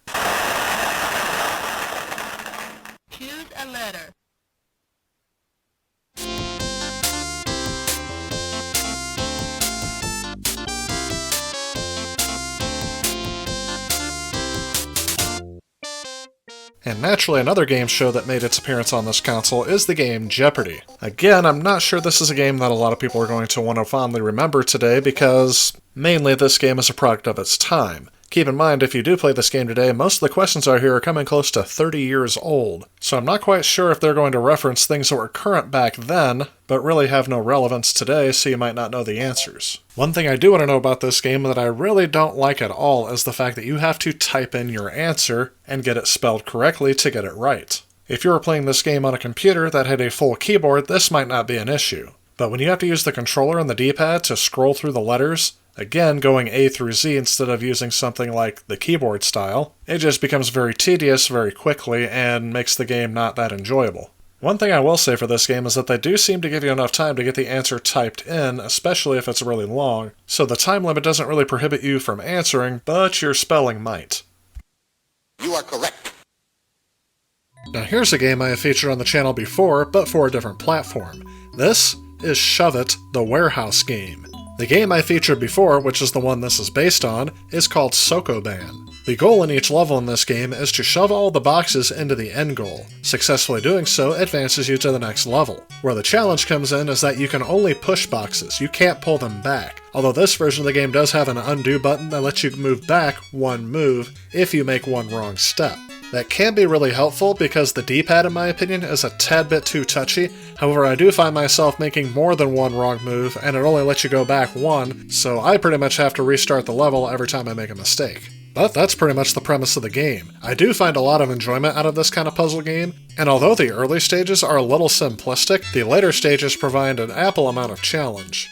And naturally, another game show that made its appearance on this console is the game Jeopardy! Again, I'm not sure this is a game that a lot of people are going to want to fondly remember today because, mainly, this game is a product of its time. Keep in mind, if you do play this game today, most of the questions out here are coming close to 30 years old, so I'm not quite sure if they're going to reference things that were current back then, but really have no relevance today, so you might not know the answers. One thing I do want to know about this game that I really don't like at all is the fact that you have to type in your answer and get it spelled correctly to get it right. If you were playing this game on a computer that had a full keyboard, this might not be an issue. But when you have to use the controller and the D-pad to scroll through the letters, again, going A through Z instead of using something like the keyboard style, it just becomes very tedious very quickly and makes the game not that enjoyable. One thing I will say for this game is that they do seem to give you enough time to get the answer typed in, especially if it's really long, so the time limit doesn't really prohibit you from answering, but your spelling might. You are correct. Now here's a game I have featured on the channel before, but for a different platform. This is Shove It, the Warehouse game. The game I featured before, which is the one this is based on, is called Sokoban. The goal in each level in this game is to shove all the boxes into the end goal. Successfully doing so advances you to the next level. Where the challenge comes in is that you can only push boxes, you can't pull them back. Although this version of the game does have an undo button that lets you move back one move if you make one wrong step. That can be really helpful because the D-pad, in my opinion, is a tad bit too touchy. However, I do find myself making more than one wrong move, and it only lets you go back one, so I pretty much have to restart the level every time I make a mistake. But that's pretty much the premise of the game. I do find a lot of enjoyment out of this kind of puzzle game, and although the early stages are a little simplistic, the later stages provide an ample amount of challenge.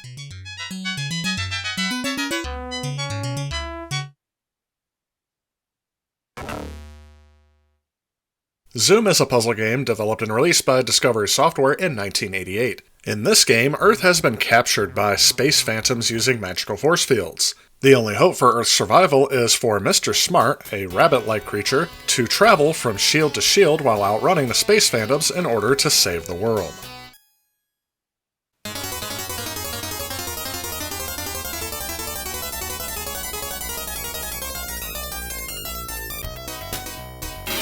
Zoom is a puzzle game developed and released by Discovery Software in 1988. In this game, Earth has been captured by space phantoms using magical force fields. The only hope for Earth's survival is for Mr. Smart, a rabbit-like creature, to travel from shield to shield while outrunning the space phantoms in order to save the world.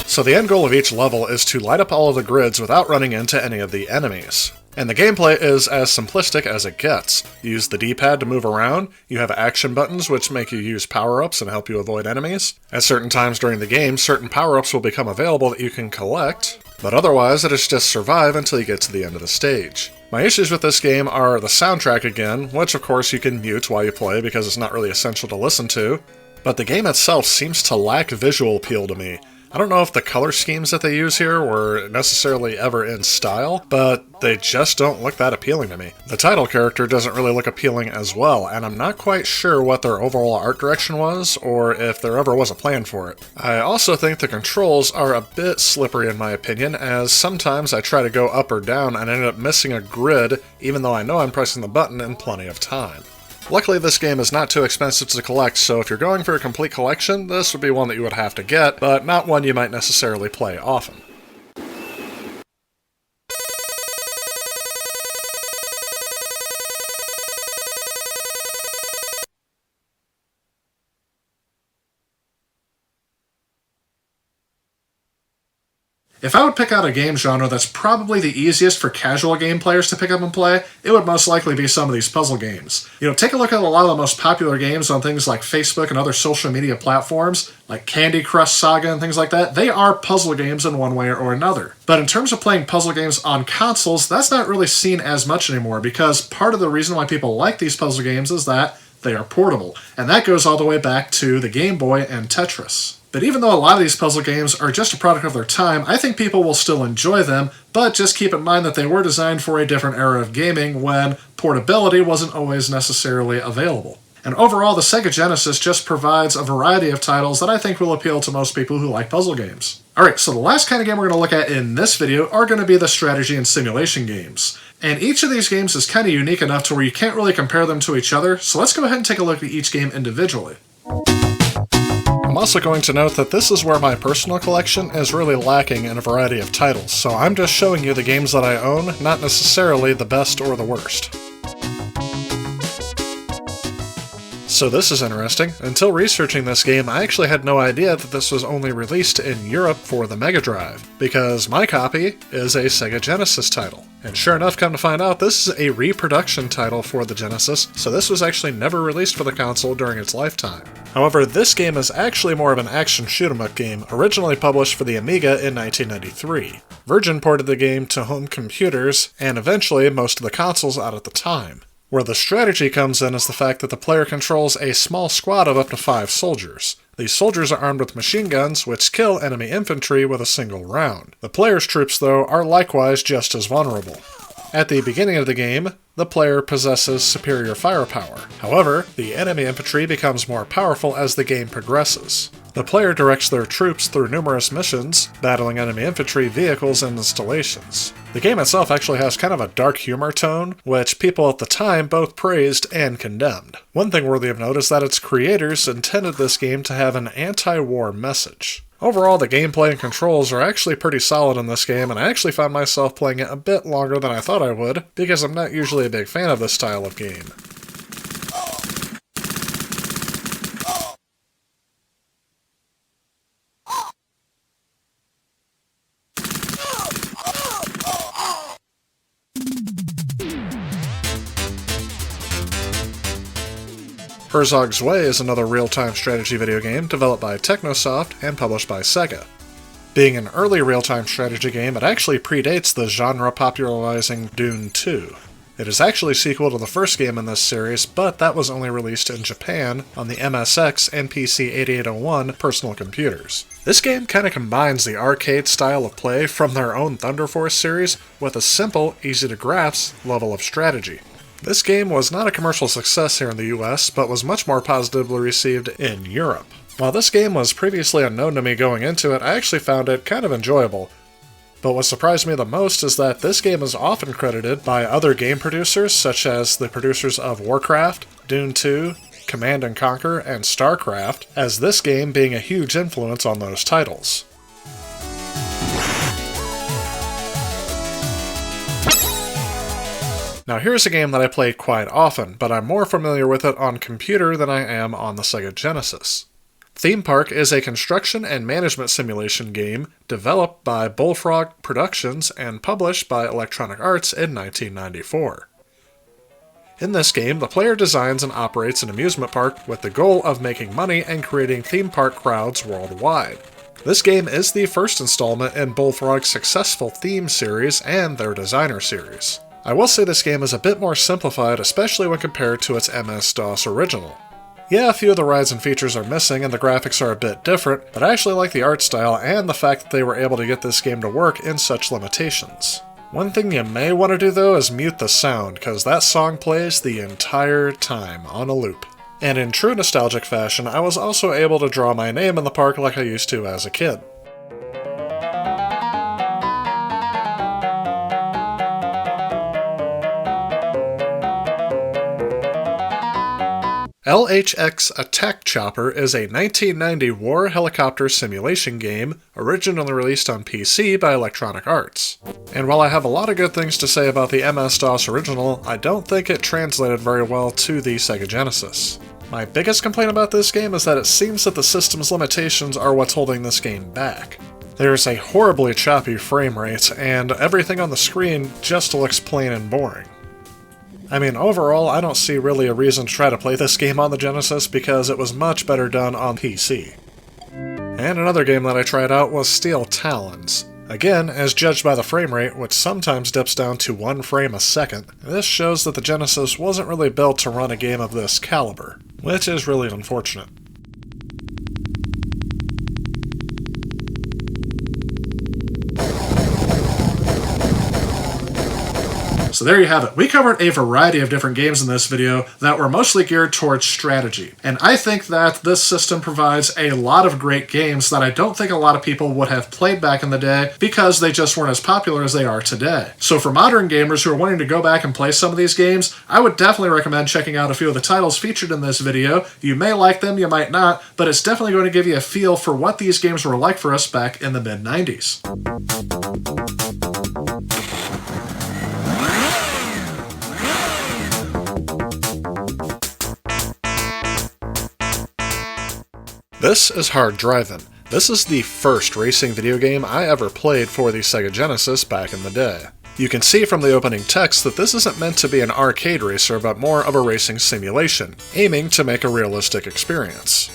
So the end goal of each level is to light up all of the grids without running into any of the enemies. And the gameplay is as simplistic as it gets. You use the D-pad to move around, you have action buttons which make you use power-ups and help you avoid enemies. At certain times during the game, certain power-ups will become available that you can collect, but otherwise it is just survive until you get to the end of the stage. My issues with this game are the soundtrack again, which of course you can mute while you play because it's not really essential to listen to, but the game itself seems to lack visual appeal to me. I don't know if the color schemes that they use here were necessarily ever in style, but they just don't look that appealing to me. The title character doesn't really look appealing as well, and I'm not quite sure what their overall art direction was, or if there ever was a plan for it. I also think the controls are a bit slippery in my opinion, as sometimes I try to go up or down and end up missing a grid, even though I know I'm pressing the button in plenty of time. Luckily, this game is not too expensive to collect, so if you're going for a complete collection, this would be one that you would have to get, but not one you might necessarily play often. If I would pick out a game genre that's probably the easiest for casual game players to pick up and play, it would most likely be some of these puzzle games. Take a look at a lot of the most popular games on things like Facebook and other social media platforms, like Candy Crush Saga and things like that. They are puzzle games in one way or another. But in terms of playing puzzle games on consoles, that's not really seen as much anymore, because part of the reason why people like these puzzle games is that they are portable, and that goes all the way back to the Game Boy and Tetris. But even though a lot of these puzzle games are just a product of their time, I think people will still enjoy them, but just keep in mind that they were designed for a different era of gaming when portability wasn't always necessarily available. And overall, the Sega Genesis just provides a variety of titles that I think will appeal to most people who like puzzle games. Alright, so the last kind of game we're going to look at in this video are going to be the strategy and simulation games. And each of these games is kind of unique enough to where you can't really compare them to each other, so let's go ahead and take a look at each game individually. I'm also going to note that this is where my personal collection is really lacking in a variety of titles, so I'm just showing you the games that I own, not necessarily the best or the worst. So this is interesting. Until researching this game, I actually had no idea that this was only released in Europe for the Mega Drive, because my copy is a Sega Genesis title. And sure enough, come to find out, this is a reproduction title for the Genesis, so this was actually never released for the console during its lifetime. However, this game is actually more of an action shoot-'em-up game, originally published for the Amiga in 1993. Virgin ported the game to home computers, and eventually most of the consoles out at the time. Where the strategy comes in is the fact that the player controls a small squad of up to 5 soldiers. These soldiers are armed with machine guns, which kill enemy infantry with a single round. The player's troops, though, are likewise just as vulnerable. At the beginning of the game, the player possesses superior firepower. However, the enemy infantry becomes more powerful as the game progresses. The player directs their troops through numerous missions, battling enemy infantry, vehicles, and installations. The game itself actually has kind of a dark humor tone, which people at the time both praised and condemned. One thing worthy of note is that its creators intended this game to have an anti-war message. Overall, the gameplay and controls are actually pretty solid in this game, and I actually found myself playing it a bit longer than I thought I would, because I'm not usually a big fan of this style of game. Herzog's Way is another real-time strategy video game developed by Technosoft and published by Sega. Being an early real-time strategy game, it actually predates the genre popularizing Dune 2. It is actually a sequel to the first game in this series, but that was only released in Japan on the MSX and PC 8801 personal computers. This game kind of combines the arcade style of play from their own Thunder Force series with a simple, easy-to-grasp level of strategy. This game was not a commercial success here in the US, but was much more positively received in Europe. While this game was previously unknown to me going into it, I actually found it kind of enjoyable. But what surprised me the most is that this game is often credited by other game producers, such as the producers of Warcraft, Dune 2, Command & Conquer, and StarCraft, as this game being a huge influence on those titles. Now here's a game that I played quite often, but I'm more familiar with it on computer than I am on the Sega Genesis. Theme Park is a construction and management simulation game developed by Bullfrog Productions and published by Electronic Arts in 1994. In this game, the player designs and operates an amusement park with the goal of making money and creating theme park crowds worldwide. This game is the first installment in Bullfrog's successful theme series and their designer series. I will say this game is a bit more simplified, especially when compared to its MS-DOS original. Yeah, a few of the rides and features are missing and the graphics are a bit different, but I actually like the art style and the fact that they were able to get this game to work in such limitations. One thing you may want to do though is mute the sound, because that song plays the entire time on a loop. And in true nostalgic fashion, I was also able to draw my name in the park like I used to as a kid. LHX Attack Chopper is a 1990 war helicopter simulation game originally released on PC by Electronic Arts. And while I have a lot of good things to say about the MS-DOS original, I don't think it translated very well to the Sega Genesis. My biggest complaint about this game is that it seems that the system's limitations are what's holding this game back. There's a horribly choppy frame rate, and everything on the screen just looks plain and boring. I mean, overall, I don't see really a reason to try to play this game on the Genesis because it was much better done on PC. And another game that I tried out was Steel Talons. Again, as judged by the frame rate, which sometimes dips down to 1 frame a second, this shows that the Genesis wasn't really built to run a game of this caliber, which is really unfortunate. So there you have it. We covered a variety of different games in this video that were mostly geared towards strategy. And I think that this system provides a lot of great games that I don't think a lot of people would have played back in the day because they just weren't as popular as they are today. So for modern gamers who are wanting to go back and play some of these games, I would definitely recommend checking out a few of the titles featured in this video. You may like them, you might not, but it's definitely going to give you a feel for what these games were like for us back in the mid-90s. This is Hard Drivin'. This is the first racing video game I ever played for the Sega Genesis back in the day. You can see from the opening text that this isn't meant to be an arcade racer, but more of a racing simulation, aiming to make a realistic experience.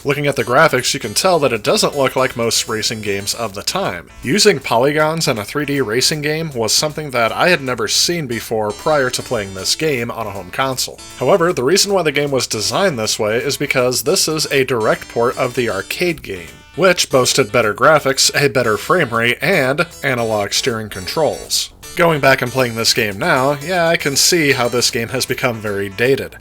Looking at the graphics, you can tell that it doesn't look like most racing games of the time. Using polygons in a 3D racing game was something that I had never seen before prior to playing this game on a home console. However, the reason why the game was designed this way is because this is a direct port of the arcade game, which boasted better graphics, a better frame rate, and analog steering controls. Going back and playing this game now, yeah, I can see how this game has become very dated.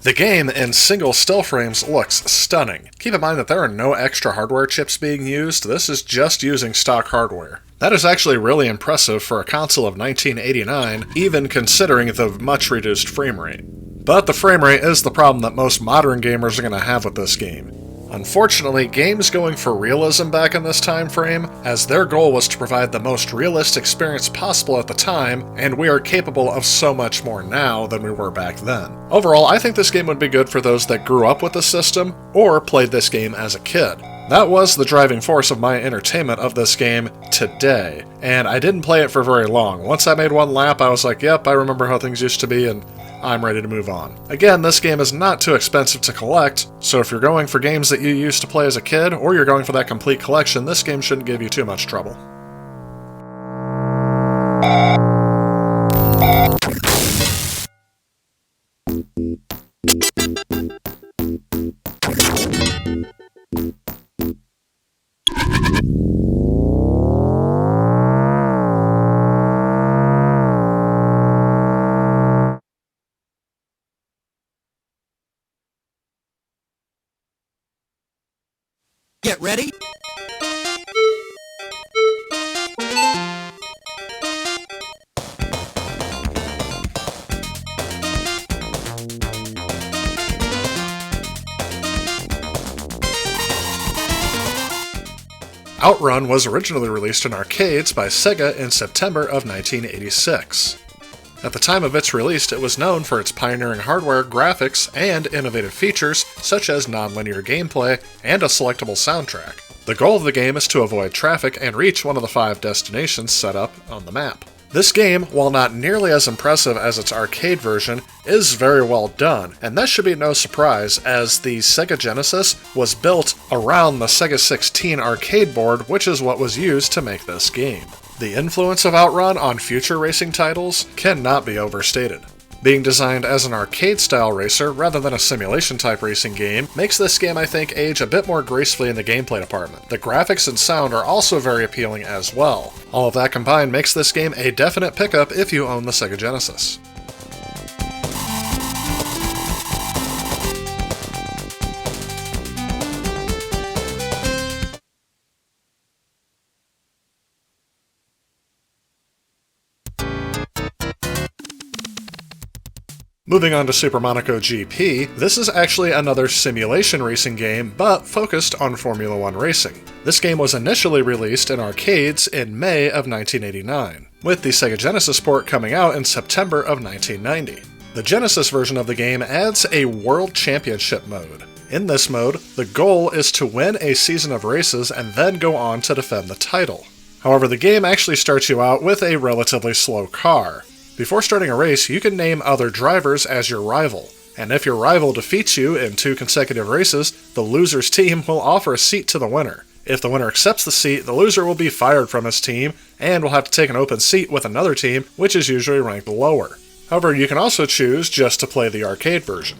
The game in single still frames looks stunning. Keep in mind that there are no extra hardware chips being used, this is just using stock hardware. That is actually really impressive for a console of 1989, even considering the much reduced frame rate. But the frame rate is the problem that most modern gamers are going to have with this game. Unfortunately, games going for realism back in this time frame, as their goal was to provide the most realistic experience possible at the time, and we are capable of so much more now than we were back then. Overall, I think this game would be good for those that grew up with the system, or played this game as a kid. That was the driving force of my entertainment of this game today, and I didn't play it for very long. Once I made one lap, I was like, yep, I remember how things used to be, and I'm ready to move on. Again, this game is not too expensive to collect, so if you're going for games that you used to play as a kid, or you're going for that complete collection, this game shouldn't give you too much trouble. Get ready. Outrun was originally released in arcades by Sega in September of 1986. At the time of its release, it was known for its pioneering hardware, graphics, and innovative features such as non-linear gameplay and a selectable soundtrack. The goal of the game is to avoid traffic and reach one of the 5 destinations set up on the map. This game, while not nearly as impressive as its arcade version, is very well done, and that should be no surprise as the Sega Genesis was built around the Sega 16 arcade board, which is what was used to make this game. The influence of Outrun on future racing titles cannot be overstated. Being designed as an arcade-style racer rather than a simulation-type racing game makes this game, I think, age a bit more gracefully in the gameplay department. The graphics and sound are also very appealing as well. All of that combined makes this game a definite pickup if you own the Sega Genesis. Moving on to Super Monaco GP, this is actually another simulation racing game, but focused on Formula 1 racing. This game was initially released in arcades in May of 1989, with the Sega Genesis port coming out in September of 1990. The Genesis version of the game adds a World Championship mode. In this mode, the goal is to win a season of races and then go on to defend the title. However, the game actually starts you out with a relatively slow car. Before starting a race, you can name other drivers as your rival, and if your rival defeats you in 2 consecutive races, the loser's team will offer a seat to the winner. If the winner accepts the seat, the loser will be fired from his team, and will have to take an open seat with another team, which is usually ranked lower. However, you can also choose just to play the arcade version.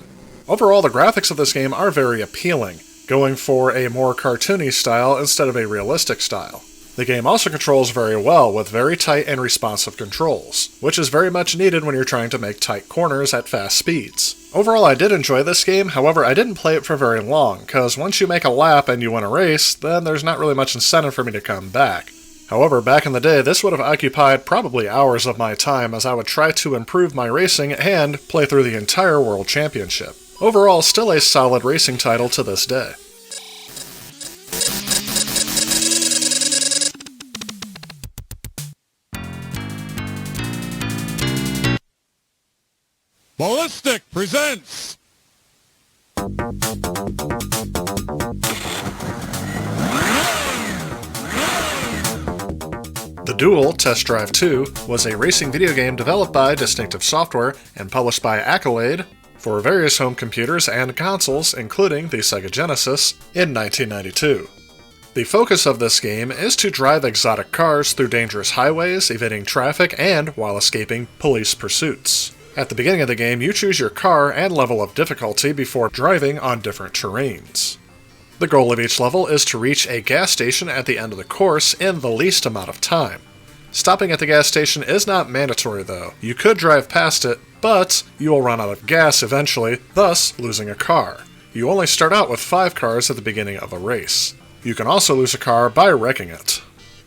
Overall, the graphics of this game are very appealing, going for a more cartoony style instead of a realistic style. The game also controls very well with very tight and responsive controls, which is very much needed when you're trying to make tight corners at fast speeds. Overall, I did enjoy this game, however I didn't play it for very long, cause once you make a lap and you win a race, then there's not really much incentive for me to come back. However, back in the day, this would have occupied probably hours of my time as I would try to improve my racing and play through the entire World Championship. Overall, still a solid racing title to this day. Ballistic presents The Duel Test Drive 2 was a racing video game developed by Distinctive Software and published by Accolade for various home computers and consoles, including the Sega Genesis, in 1992. The focus of this game is to drive exotic cars through dangerous highways, evading traffic, and while escaping police pursuits. At the beginning of the game, you choose your car and level of difficulty before driving on different terrains. The goal of each level is to reach a gas station at the end of the course in the least amount of time. Stopping at the gas station is not mandatory though. You could drive past it, but you will run out of gas eventually, thus losing a car. You only start out with 5 cars at the beginning of a race. You can also lose a car by wrecking it.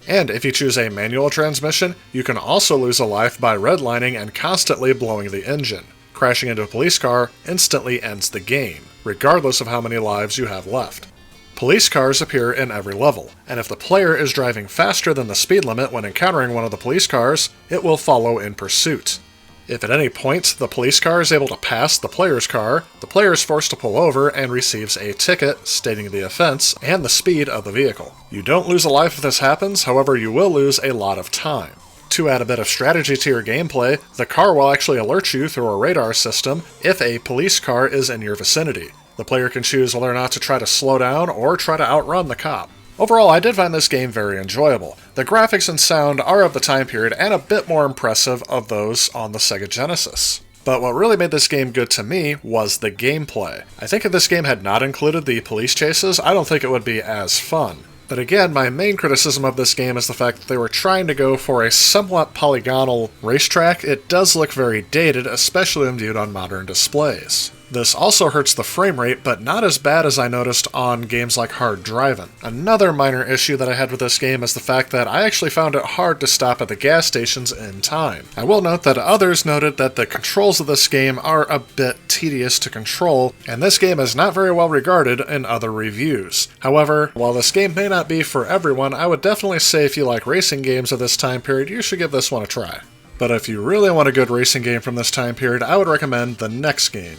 And if you choose a manual transmission, you can also lose a life by redlining and constantly blowing the engine. Crashing into a police car instantly ends the game, regardless of how many lives you have left. Police cars appear in every level, and if the player is driving faster than the speed limit when encountering one of the police cars, it will follow in pursuit. If at any point the police car is able to pass the player's car, the player is forced to pull over and receives a ticket stating the offense and the speed of the vehicle. You don't lose a life if this happens, however you will lose a lot of time. To add a bit of strategy to your gameplay, the car will actually alert you through a radar system if a police car is in your vicinity. The player can choose whether or not to try to slow down or try to outrun the cop. Overall, I did find this game very enjoyable. The graphics and sound are of the time period and a bit more impressive of those on the Sega Genesis. But what really made this game good to me was the gameplay. I think if this game had not included the police chases, I don't think it would be as fun. But again, my main criticism of this game is the fact that they were trying to go for a somewhat polygonal racetrack. It does look very dated, especially when viewed on modern displays. This also hurts the frame rate, but not as bad as I noticed on games like Hard Drivin'. Another minor issue that I had with this game is the fact that I actually found it hard to stop at the gas stations in time. I will note that others noted that the controls of this game are a bit tedious to control, and this game is not very well regarded in other reviews. However, while this game may not be for everyone, I would definitely say if you like racing games of this time period, you should give this one a try. But if you really want a good racing game from this time period, I would recommend the next game.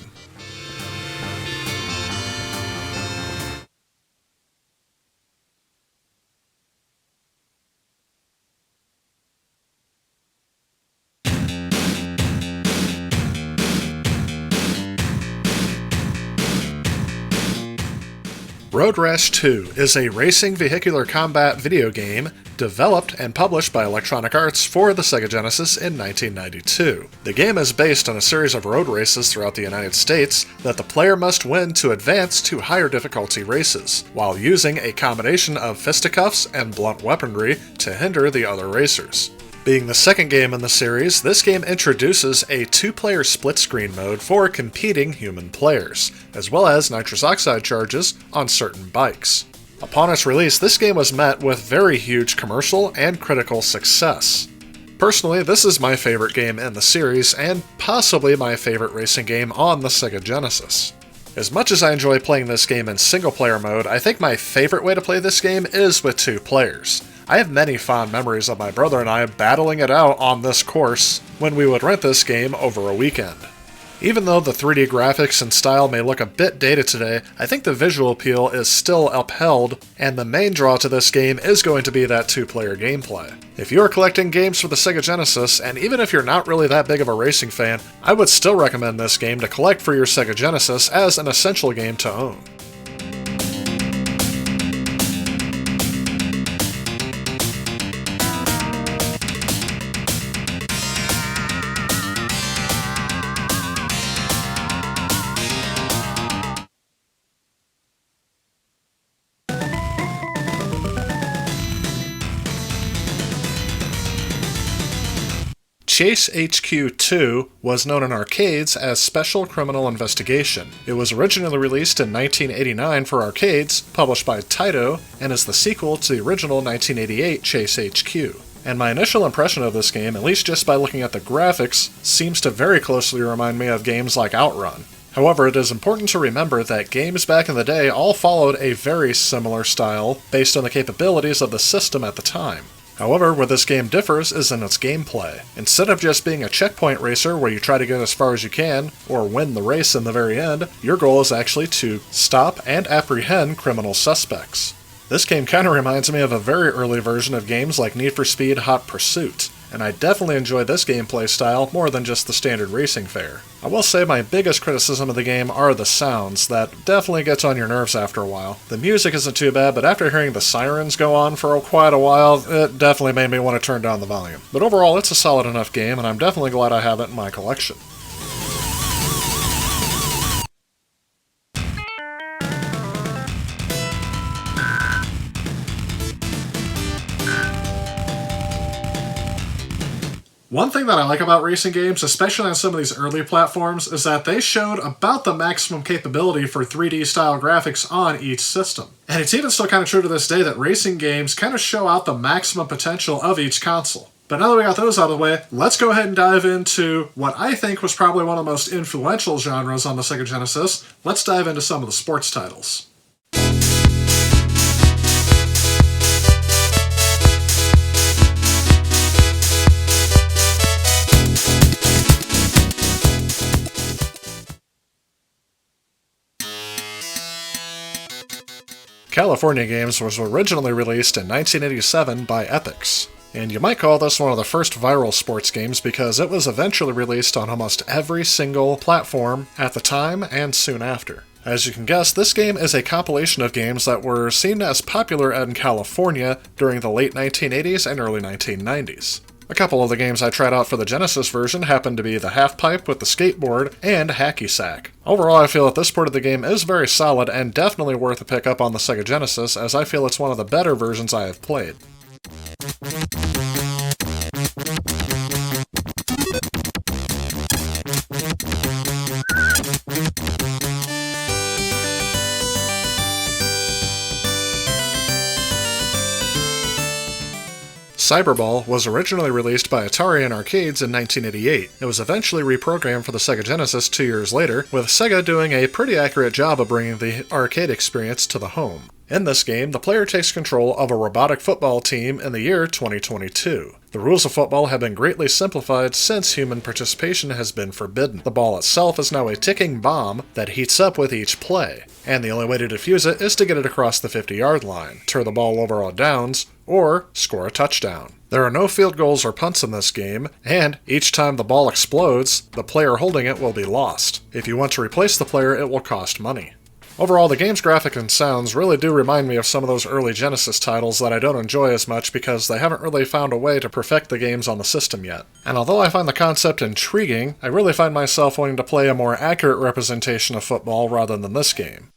Road Rash 2 is a racing vehicular combat video game developed and published by Electronic Arts for the Sega Genesis in 1992. The game is based on a series of road races throughout the United States that the player must win to advance to higher difficulty races, while using a combination of fisticuffs and blunt weaponry to hinder the other racers. Being the second game in the series, this game introduces a two-player split-screen mode for competing human players, as well as nitrous oxide charges on certain bikes. Upon its release, this game was met with very huge commercial and critical success. Personally, this is my favorite game in the series, and possibly my favorite racing game on the Sega Genesis. As much as I enjoy playing this game in single-player mode, I think my favorite way to play this game is with two players. I have many fond memories of my brother and I battling it out on this course when we would rent this game over a weekend. Even though the 3D graphics and style may look a bit dated today, I think the visual appeal is still upheld, and the main draw to this game is going to be that two-player gameplay. If you are collecting games for the Sega Genesis, and even if you're not really that big of a racing fan, I would still recommend this game to collect for your Sega Genesis as an essential game to own. Chase HQ 2 was known in arcades as Special Criminal Investigation. It was originally released in 1989 for arcades, published by Taito, and is the sequel to the original 1988 Chase HQ. And my initial impression of this game, at least just by looking at the graphics, seems to very closely remind me of games like Outrun. However, it is important to remember that games back in the day all followed a very similar style based on the capabilities of the system at the time. However, where this game differs is in its gameplay. Instead of just being a checkpoint racer where you try to get as far as you can, or win the race in the very end, your goal is actually to stop and apprehend criminal suspects. This game kind of reminds me of a very early version of games like Need for Speed Hot Pursuit, and I definitely enjoy this gameplay style more than just the standard racing fare. I will say my biggest criticism of the game are the sounds, that definitely gets on your nerves after a while. The music isn't too bad, but after hearing the sirens go on for quite a while, it definitely made me want to turn down the volume. But overall, it's a solid enough game, and I'm definitely glad I have it in my collection. One thing that I like about racing games, especially on some of these early platforms, is that they showed about the maximum capability for 3D style graphics on each system. And it's even still kind of true to this day that racing games kind of show out the maximum potential of each console. But now that we got those out of the way, let's go ahead and dive into what I think was probably one of the most influential genres on the Sega Genesis. Let's dive into some of the sports titles. California Games was originally released in 1987 by Epix. And you might call this one of the first viral sports games because it was eventually released on almost every single platform at the time and soon after. As you can guess, this game is a compilation of games that were seen as popular in California during the late 1980s and early 1990s. A couple of the games I tried out for the Genesis version happened to be the Half Pipe with the skateboard and Hacky Sack. Overall, I feel that this port of the game is very solid and definitely worth a pick up on the Sega Genesis, as I feel it's one of the better versions I have played. Cyberball was originally released by Atari in arcades in 1988. It was eventually reprogrammed for the Sega Genesis 2 years later, with Sega doing a pretty accurate job of bringing the arcade experience to the home. In this game, the player takes control of a robotic football team in the year 2022. The rules of football have been greatly simplified since human participation has been forbidden. The ball itself is now a ticking bomb that heats up with each play, and the only way to defuse it is to get it across the 50-yard line, turn the ball over on downs, or score a touchdown. There are no field goals or punts in this game, and each time the ball explodes, the player holding it will be lost. If you want to replace the player, it will cost money. Overall, the game's graphics and sounds really do remind me of some of those early Genesis titles that I don't enjoy as much because they haven't really found a way to perfect the games on the system yet. And although I find the concept intriguing, I really find myself wanting to play a more accurate representation of football rather than this game.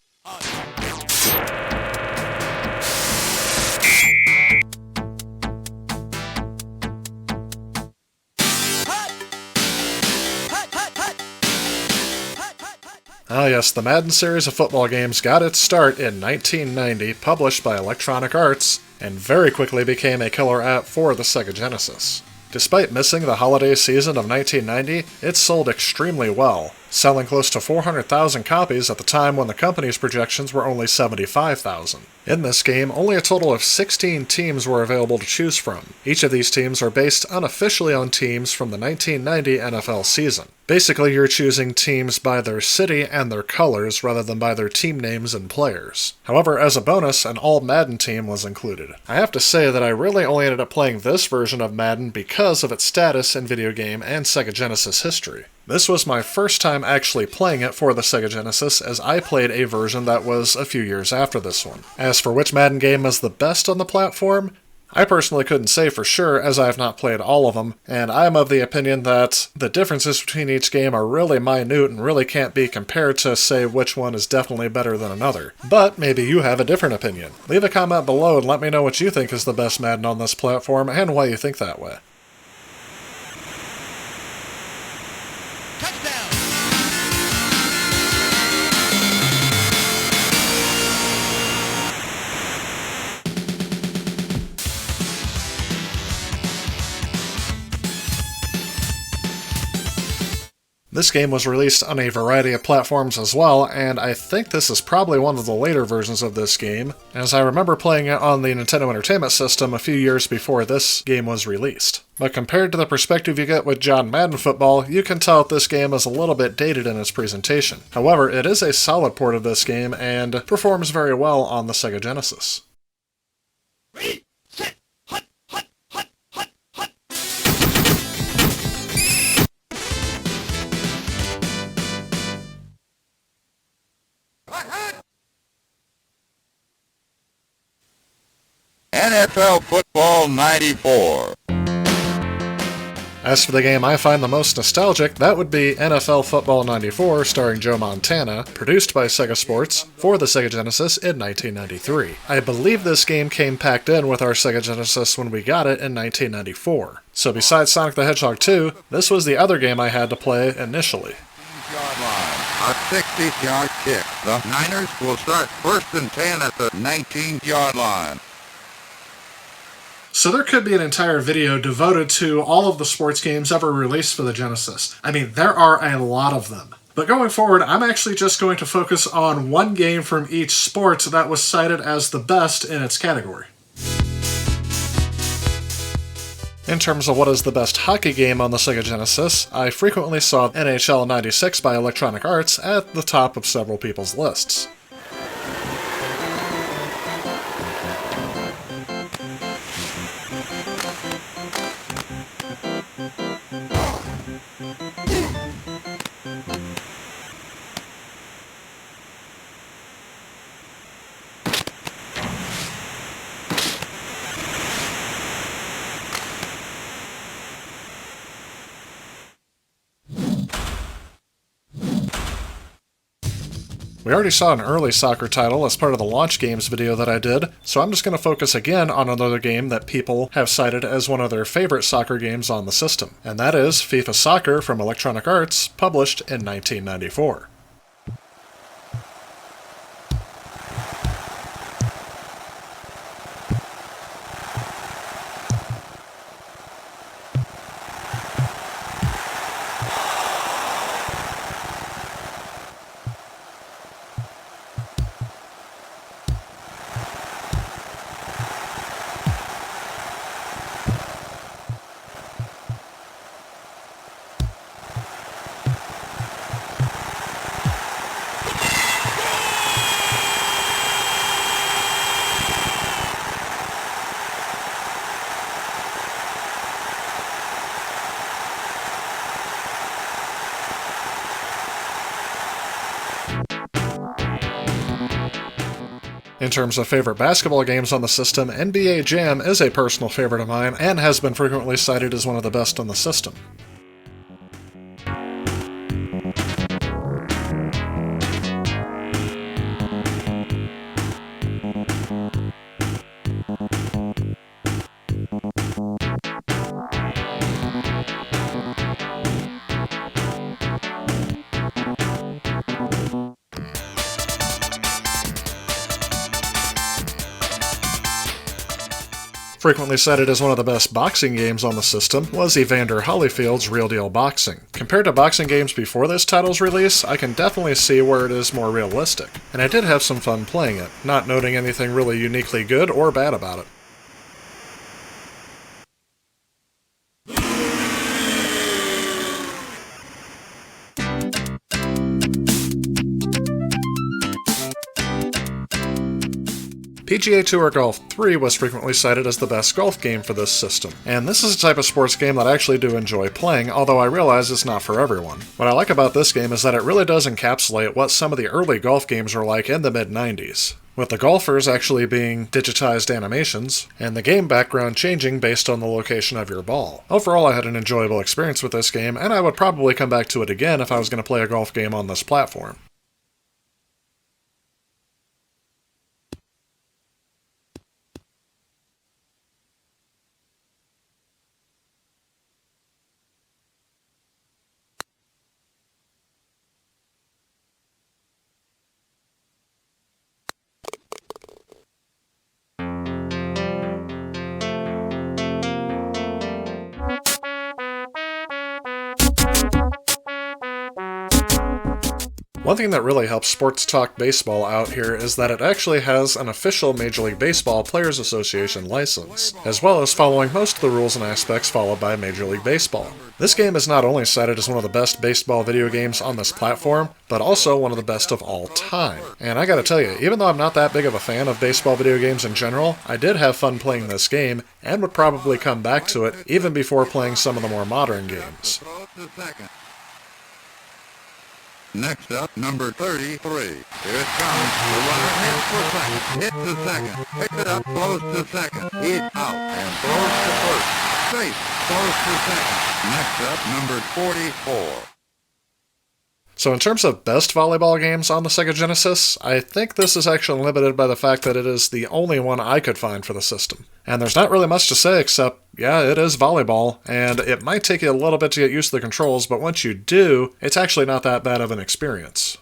Ah yes, the Madden series of football games got its start in 1990, published by Electronic Arts, and very quickly became a killer app for the Sega Genesis. Despite missing the holiday season of 1990, it sold extremely well, selling close to 400,000 copies at the time when the company's projections were only 75,000. In this game, only a total of 16 teams were available to choose from. Each of these teams are based unofficially on teams from the 1990 NFL season. Basically, you're choosing teams by their city and their colors rather than by their team names and players. However, as a bonus, an all-Madden team was included. I have to say that I really only ended up playing this version of Madden because of its status in video game and Sega Genesis history. This was my first time actually playing it for the Sega Genesis, as I played a version that was a few years after this one. As for which Madden game is the best on the platform, I personally couldn't say for sure, as I have not played all of them, and I am of the opinion that the differences between each game are really minute and really can't be compared to say which one is definitely better than another. But maybe you have a different opinion. Leave a comment below and let me know what you think is the best Madden on this platform and why you think that way. This game was released on a variety of platforms as well, and I think this is probably one of the later versions of this game, as I remember playing it on the Nintendo Entertainment System a few years before this game was released. But compared to the perspective you get with John Madden Football, you can tell that this game is a little bit dated in its presentation. However, it is a solid port of this game and performs very well on the Sega Genesis. NFL Football 94. As for the game I find the most nostalgic, that would be NFL Football 94 starring Joe Montana, produced by Sega Sports for the Sega Genesis in 1993. I believe this game came packed in with our Sega Genesis when we got it in 1994. So besides Sonic the Hedgehog 2, this was the other game I had to play initially. A 60-yard kick. The Niners will start 1st and 10 at the 19-yard line. So there could be an entire video devoted to all of the sports games ever released for the Genesis. I mean, there are a lot of them. But going forward, I'm actually just going to focus on one game from each sport that was cited as the best in its category. In terms of what is the best hockey game on the Sega Genesis, I frequently saw NHL 96 by Electronic Arts at the top of several people's lists. We already saw an early soccer title as part of the launch games video that I did, so I'm just going to focus again on another game that people have cited as one of their favorite soccer games on the system, and that is FIFA Soccer from Electronic Arts, published in 1994. In terms of favorite basketball games on the system, NBA Jam is a personal favorite of mine and has been frequently cited as one of the best on the system. Frequently cited as one of the best boxing games on the system was Evander Holyfield's Real Deal Boxing. Compared to boxing games before this title's release, I can definitely see where it is more realistic, and I did have some fun playing it, not noting anything really uniquely good or bad about it. PGA Tour Golf 3 was frequently cited as the best golf game for this system, and this is a type of sports game that I actually do enjoy playing, although I realize it's not for everyone. What I like about this game is that it really does encapsulate what some of the early golf games were like in the mid-90s, with the golfers actually being digitized animations, and the game background changing based on the location of your ball. Overall, I had an enjoyable experience with this game, and I would probably come back to it again if I was going to play a golf game on this platform. One thing that really helps Sports Talk Baseball out here is that it actually has an official Major League Baseball Players Association license, as well as following most of the rules and aspects followed by Major League Baseball. This game is not only cited as one of the best baseball video games on this platform, but also one of the best of all time. And I gotta tell you, even though I'm not that big of a fan of baseball video games in general, I did have fun playing this game, and would probably come back to it even before playing some of the more modern games. Next up, number 33. Here it comes. The runner hits for second. Hits to second. Picks it up. Throws to second. He's out. And throws to first. Safe. Throws to second. Next up, number 44. So in terms of best volleyball games on the Sega Genesis, I think this is actually limited by the fact that it is the only one I could find for the system. And there's not really much to say except, yeah, it is volleyball, and it might take you a little bit to get used to the controls, but once you do, it's actually not that bad of an experience.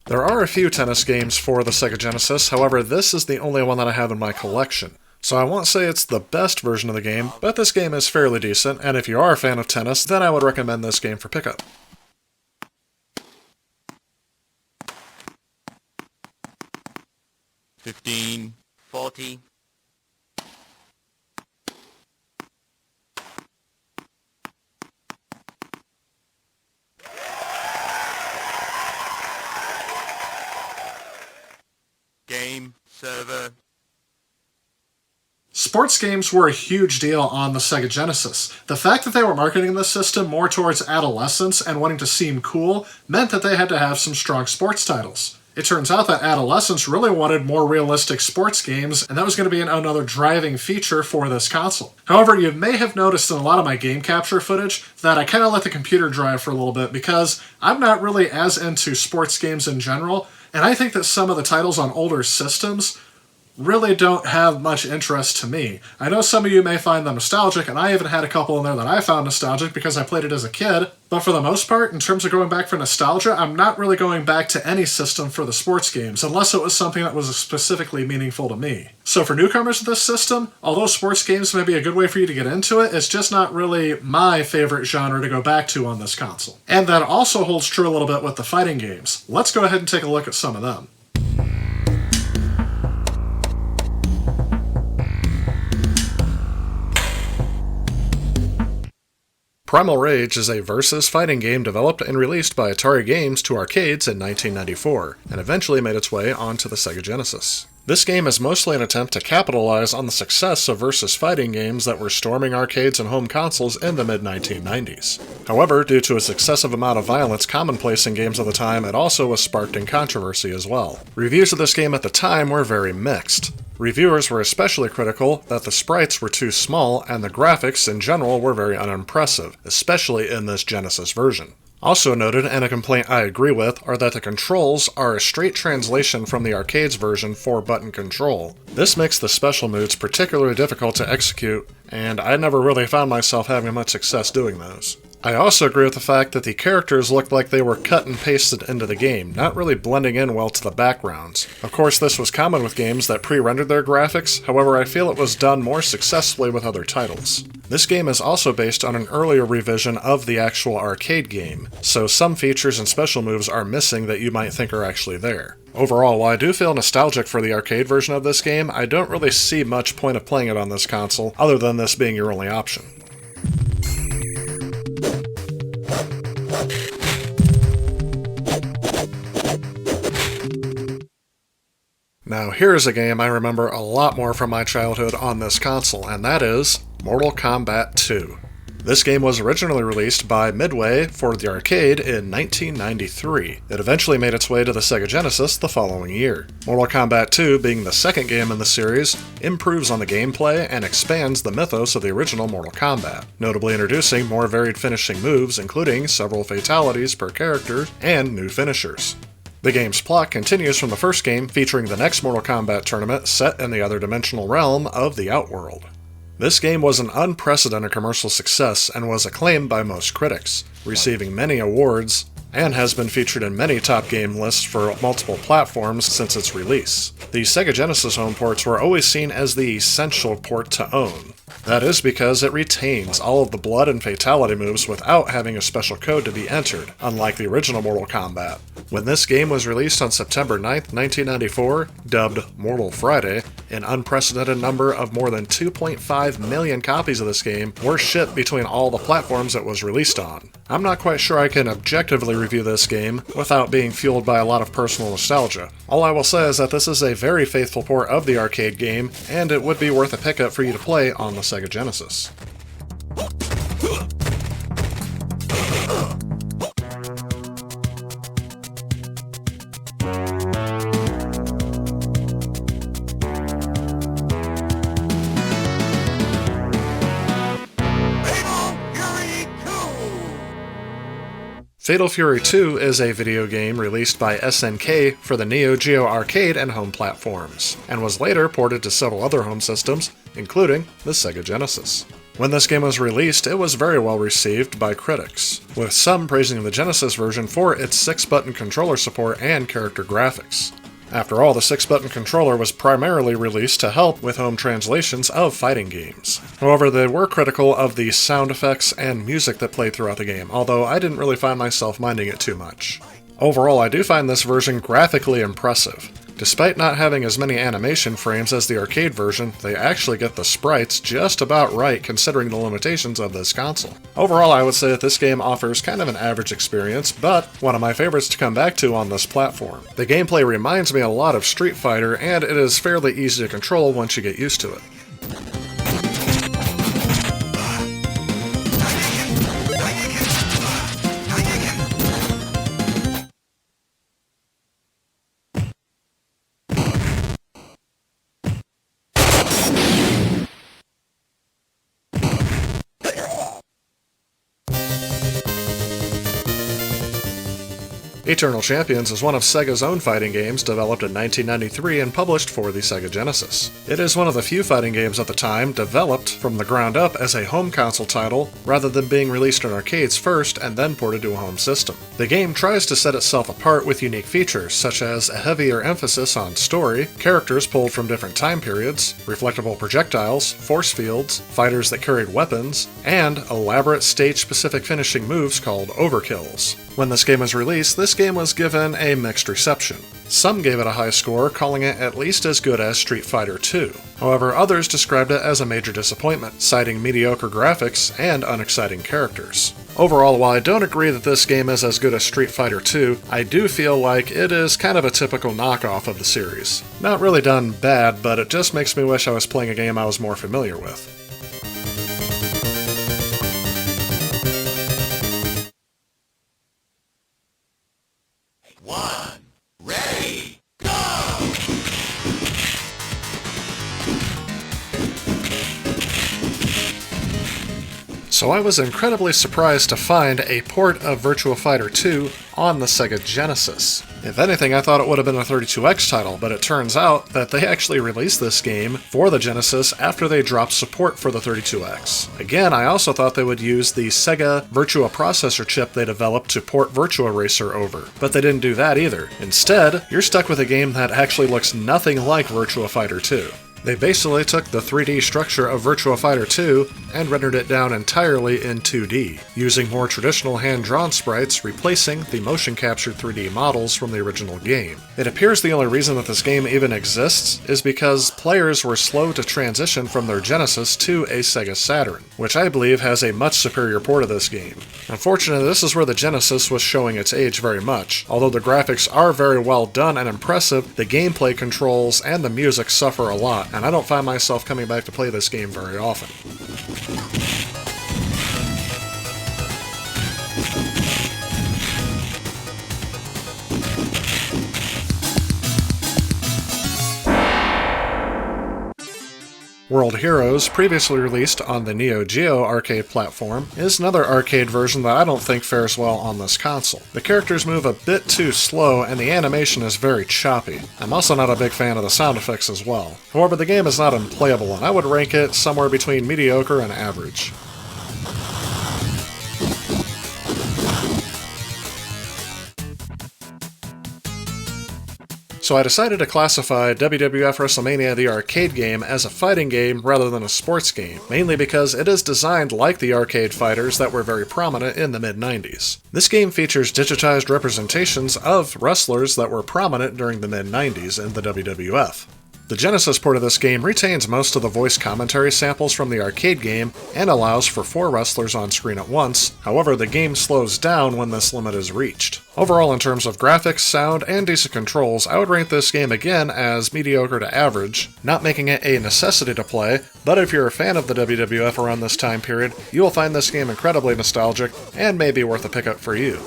There are a few tennis games for the Sega Genesis, however this is the only one that I have in my collection. So I won't say it's the best version of the game, but this game is fairly decent, and if you are a fan of tennis, then I would recommend this game for pickup. $15, $40. Game, server. Sports games were a huge deal on the Sega Genesis. The fact that they were marketing this system more towards adolescents and wanting to seem cool meant that they had to have some strong sports titles. It turns out that adolescents really wanted more realistic sports games, and that was going to be another driving feature for this console. However, you may have noticed in a lot of my game capture footage that I kind of let the computer drive for a little bit because I'm not really as into sports games in general, and I think that some of the titles on older systems really don't have much interest to me. I know some of you may find them nostalgic, and I even had a couple in there that I found nostalgic because I played it as a kid, but for the most part, in terms of going back for nostalgia, I'm not really going back to any system for the sports games, unless it was something that was specifically meaningful to me. So for newcomers to this system, although sports games may be a good way for you to get into it, it's just not really my favorite genre to go back to on this console. And that also holds true a little bit with the fighting games. Let's go ahead and take a look at some of them. Primal Rage is a versus fighting game developed and released by Atari Games to arcades in 1994, and eventually made its way onto the Sega Genesis. This game is mostly an attempt to capitalize on the success of versus fighting games that were storming arcades and home consoles in the mid-1990s. However, due to its excessive amount of violence commonplace in games of the time, it also was sparked in controversy as well. Reviews of this game at the time were very mixed. Reviewers were especially critical that the sprites were too small and the graphics in general were very unimpressive, especially in this Genesis version. Also noted, and a complaint I agree with, are that the controls are a straight translation from the arcades version 4-button control. This makes the special moves particularly difficult to execute, and I never really found myself having much success doing those. I also agree with the fact that the characters looked like they were cut and pasted into the game, not really blending in well to the backgrounds. Of course, this was common with games that pre-rendered their graphics, however I feel it was done more successfully with other titles. This game is also based on an earlier revision of the actual arcade game, so some features and special moves are missing that you might think are actually there. Overall, while I do feel nostalgic for the arcade version of this game, I don't really see much point of playing it on this console, other than this being your only option. Now here's a game I remember a lot more from my childhood on this console, and that is Mortal Kombat 2. This game was originally released by Midway for the arcade in 1993. It eventually made its way to the Sega Genesis the following year. Mortal Kombat 2, being the second game in the series, improves on the gameplay and expands the mythos of the original Mortal Kombat, notably introducing more varied finishing moves, including several fatalities per character and new finishers. The game's plot continues from the first game, featuring the next Mortal Kombat tournament set in the other dimensional realm of the Outworld. This game was an unprecedented commercial success and was acclaimed by most critics, receiving many awards, and has been featured in many top game lists for multiple platforms since its release. The Sega Genesis home ports were always seen as the essential port to own. That is because it retains all of the blood and fatality moves without having a special code to be entered, unlike the original Mortal Kombat. When this game was released on September 9th, 1994, dubbed Mortal Friday, an unprecedented number of more than 2.5 million copies of this game were shipped between all the platforms it was released on. I'm not quite sure I can objectively review this game without being fueled by a lot of personal nostalgia. All I will say is that this is a very faithful port of the arcade game, and it would be worth a pickup for you to play on the Sega Genesis. Fatal Fury 2 is a video game released by SNK for the Neo Geo arcade and home platforms, and was later ported to several other home systems, including the Sega Genesis. When this game was released, it was very well received by critics, with some praising the Genesis version for its 6-button controller support and character graphics. After all, the 6-button controller was primarily released to help with home translations of fighting games. However, they were critical of the sound effects and music that played throughout the game, although I didn't really find myself minding it too much. Overall, I do find this version graphically impressive. Despite not having as many animation frames as the arcade version, they actually get the sprites just about right considering the limitations of this console. Overall, I would say that this game offers kind of an average experience, but one of my favorites to come back to on this platform. The gameplay reminds me a lot of Street Fighter, and it is fairly easy to control once you get used to it. Eternal Champions is one of Sega's own fighting games developed in 1993 and published for the Sega Genesis. It is one of the few fighting games at the time developed from the ground up as a home console title rather than being released in arcades first and then ported to a home system. The game tries to set itself apart with unique features such as a heavier emphasis on story, characters pulled from different time periods, reflectable projectiles, force fields, fighters that carried weapons, and elaborate stage-specific finishing moves called overkills. When this game was released, this game was given a mixed reception. Some gave it a high score, calling it at least as good as Street Fighter II. However, others described it as a major disappointment, citing mediocre graphics and unexciting characters. Overall, while I don't agree that this game is as good as Street Fighter II, I do feel like it is kind of a typical knockoff of the series. Not really done bad, but it just makes me wish I was playing a game I was more familiar with. So I was incredibly surprised to find a port of Virtua Fighter 2 on the Sega Genesis. If anything, I thought it would have been a 32X title, but it turns out that they actually released this game for the Genesis after they dropped support for the 32X. Again, I also thought they would use the Sega Virtua processor chip they developed to port Virtua Racer over, but they didn't do that either. Instead, you're stuck with a game that actually looks nothing like Virtua Fighter 2. They basically took the 3D structure of Virtua Fighter 2 and rendered it down entirely in 2D, using more traditional hand-drawn sprites replacing the motion-captured 3D models from the original game. It appears the only reason that this game even exists is because players were slow to transition from their Genesis to a Sega Saturn, which I believe has a much superior port of this game. Unfortunately, this is where the Genesis was showing its age very much. Although the graphics are very well done and impressive, the gameplay controls and the music suffer a lot, and I don't find myself coming back to play this game very often. World Heroes, previously released on the Neo Geo arcade platform, is another arcade version that I don't think fares well on this console. The characters move a bit too slow and the animation is very choppy. I'm also not a big fan of the sound effects as well. However, the game is not unplayable and I would rank it somewhere between mediocre and average. So I decided to classify WWF WrestleMania the arcade game as a fighting game rather than a sports game, mainly because it is designed like the arcade fighters that were very prominent in the mid-90s. This game features digitized representations of wrestlers that were prominent during the mid-90s in the WWF. The Genesis port of this game retains most of the voice commentary samples from the arcade game and allows for 4 wrestlers on screen at once, however the game slows down when this limit is reached. Overall, in terms of graphics, sound, and decent controls, I would rank this game again as mediocre to average, not making it a necessity to play, but if you're a fan of the WWF around this time period, you will find this game incredibly nostalgic and may be worth a pickup for you.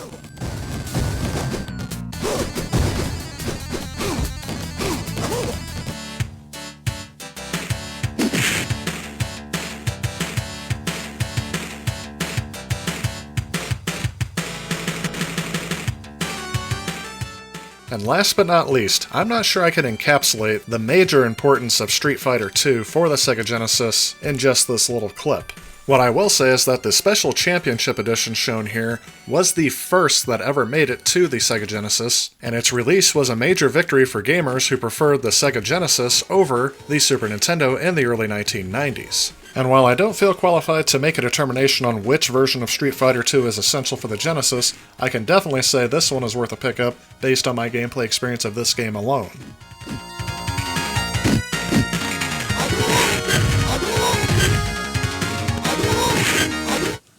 And last but not least, I'm not sure I can encapsulate the major importance of Street Fighter II for the Sega Genesis in just this little clip. What I will say is that the Special Championship Edition shown here was the first that ever made it to the Sega Genesis, and its release was a major victory for gamers who preferred the Sega Genesis over the Super Nintendo in the early 1990s. And while I don't feel qualified to make a determination on which version of Street Fighter II is essential for the Genesis, I can definitely say this one is worth a pickup based on my gameplay experience of this game alone.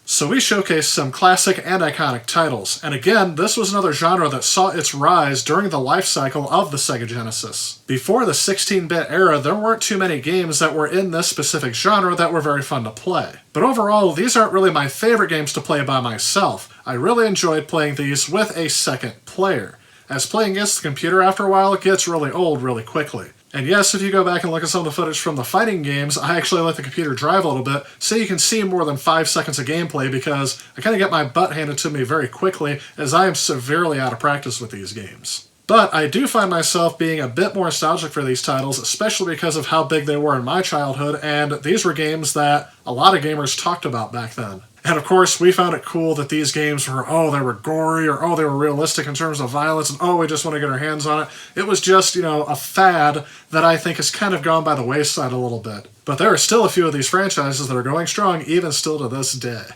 So we showcased some classic and iconic titles, and again, this was another genre that saw its rise during the life cycle of the Sega Genesis. Before the 16-bit era, there weren't too many games that were in this specific genre that were very fun to play. But overall, these aren't really my favorite games to play by myself. I really enjoyed playing these with a second player, as playing against the computer after a while gets really old really quickly. And yes, if you go back and look at some of the footage from the fighting games, I actually let the computer drive a little bit so you can see more than 5 seconds of gameplay because I kind of get my butt handed to me very quickly as I am severely out of practice with these games. But I do find myself being a bit more nostalgic for these titles, especially because of how big they were in my childhood, and these were games that a lot of gamers talked about back then. And of course, we found it cool that these games were, they were gory, or they were realistic in terms of violence, and we just want to get our hands on it. It was just, a fad that I think has kind of gone by the wayside a little bit. But there are still a few of these franchises that are going strong, even still to this day.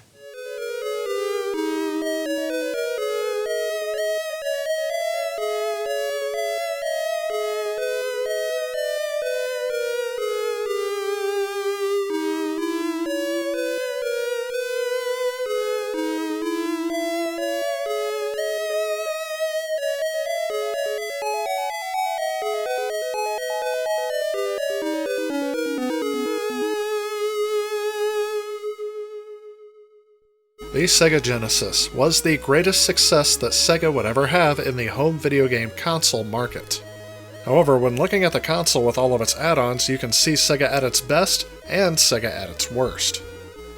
The Sega Genesis was the greatest success that Sega would ever have in the home video game console market. However, when looking at the console with all of its add-ons, you can see Sega at its best and Sega at its worst.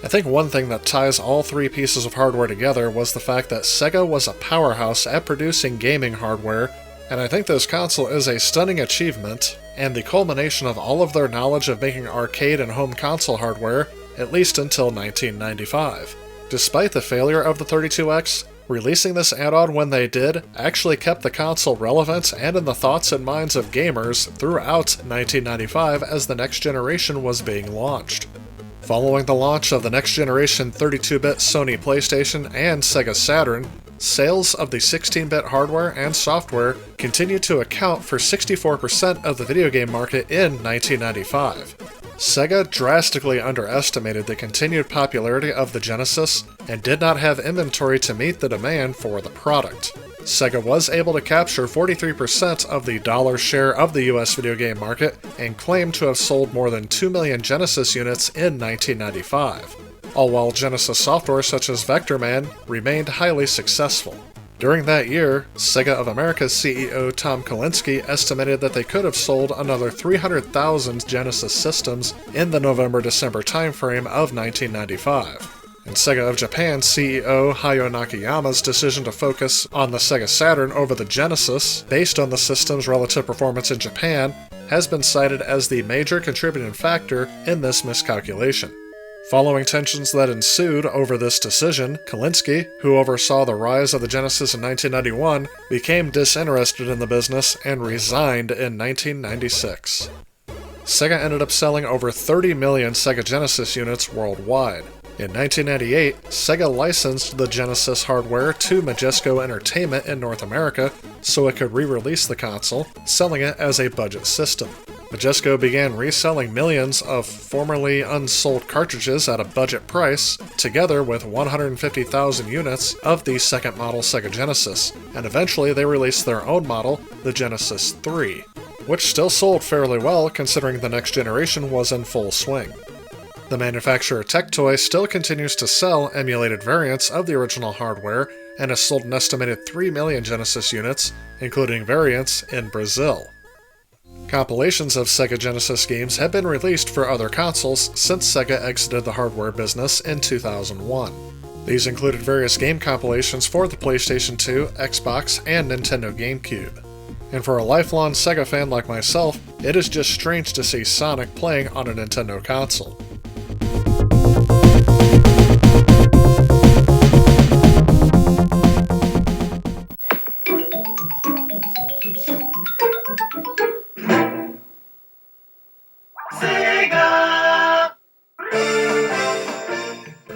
I think one thing that ties all three pieces of hardware together was the fact that Sega was a powerhouse at producing gaming hardware, and I think this console is a stunning achievement, and the culmination of all of their knowledge of making arcade and home console hardware, at least until 1995. Despite the failure of the 32X, releasing this add-on when they did actually kept the console relevant and in the thoughts and minds of gamers throughout 1995 as the next generation was being launched. Following the launch of the next generation 32-bit Sony PlayStation and Sega Saturn, sales of the 16-bit hardware and software continued to account for 64% of the video game market in 1995. Sega drastically underestimated the continued popularity of the Genesis and did not have inventory to meet the demand for the product. Sega was able to capture 43% of the dollar share of the US video game market and claimed to have sold more than 2 million Genesis units in 1995, all while Genesis software such as Vector Man remained highly successful. During that year, Sega of America's CEO Tom Kalinske estimated that they could have sold another 300,000 Genesis systems in the November-December timeframe of 1995. And Sega of Japan's CEO Hayao Nakayama's decision to focus on the Sega Saturn over the Genesis, based on the system's relative performance in Japan, has been cited as the major contributing factor in this miscalculation. Following tensions that ensued over this decision, Kalinske, who oversaw the rise of the Genesis in 1991, became disinterested in the business and resigned in 1996. Sega ended up selling over 30 million Sega Genesis units worldwide. In 1998, Sega licensed the Genesis hardware to Majesco Entertainment in North America so it could re-release the console, selling it as a budget system. Majesco began reselling millions of formerly unsold cartridges at a budget price, together with 150,000 units of the second model Sega Genesis, and eventually they released their own model, the Genesis 3, which still sold fairly well considering the next generation was in full swing. The manufacturer Tectoy still continues to sell emulated variants of the original hardware and has sold an estimated 3 million Genesis units, including variants in Brazil. Compilations of Sega Genesis games have been released for other consoles since Sega exited the hardware business in 2001. These included various game compilations for the PlayStation 2, Xbox, and Nintendo GameCube. And for a lifelong Sega fan like myself, it is just strange to see Sonic playing on a Nintendo console.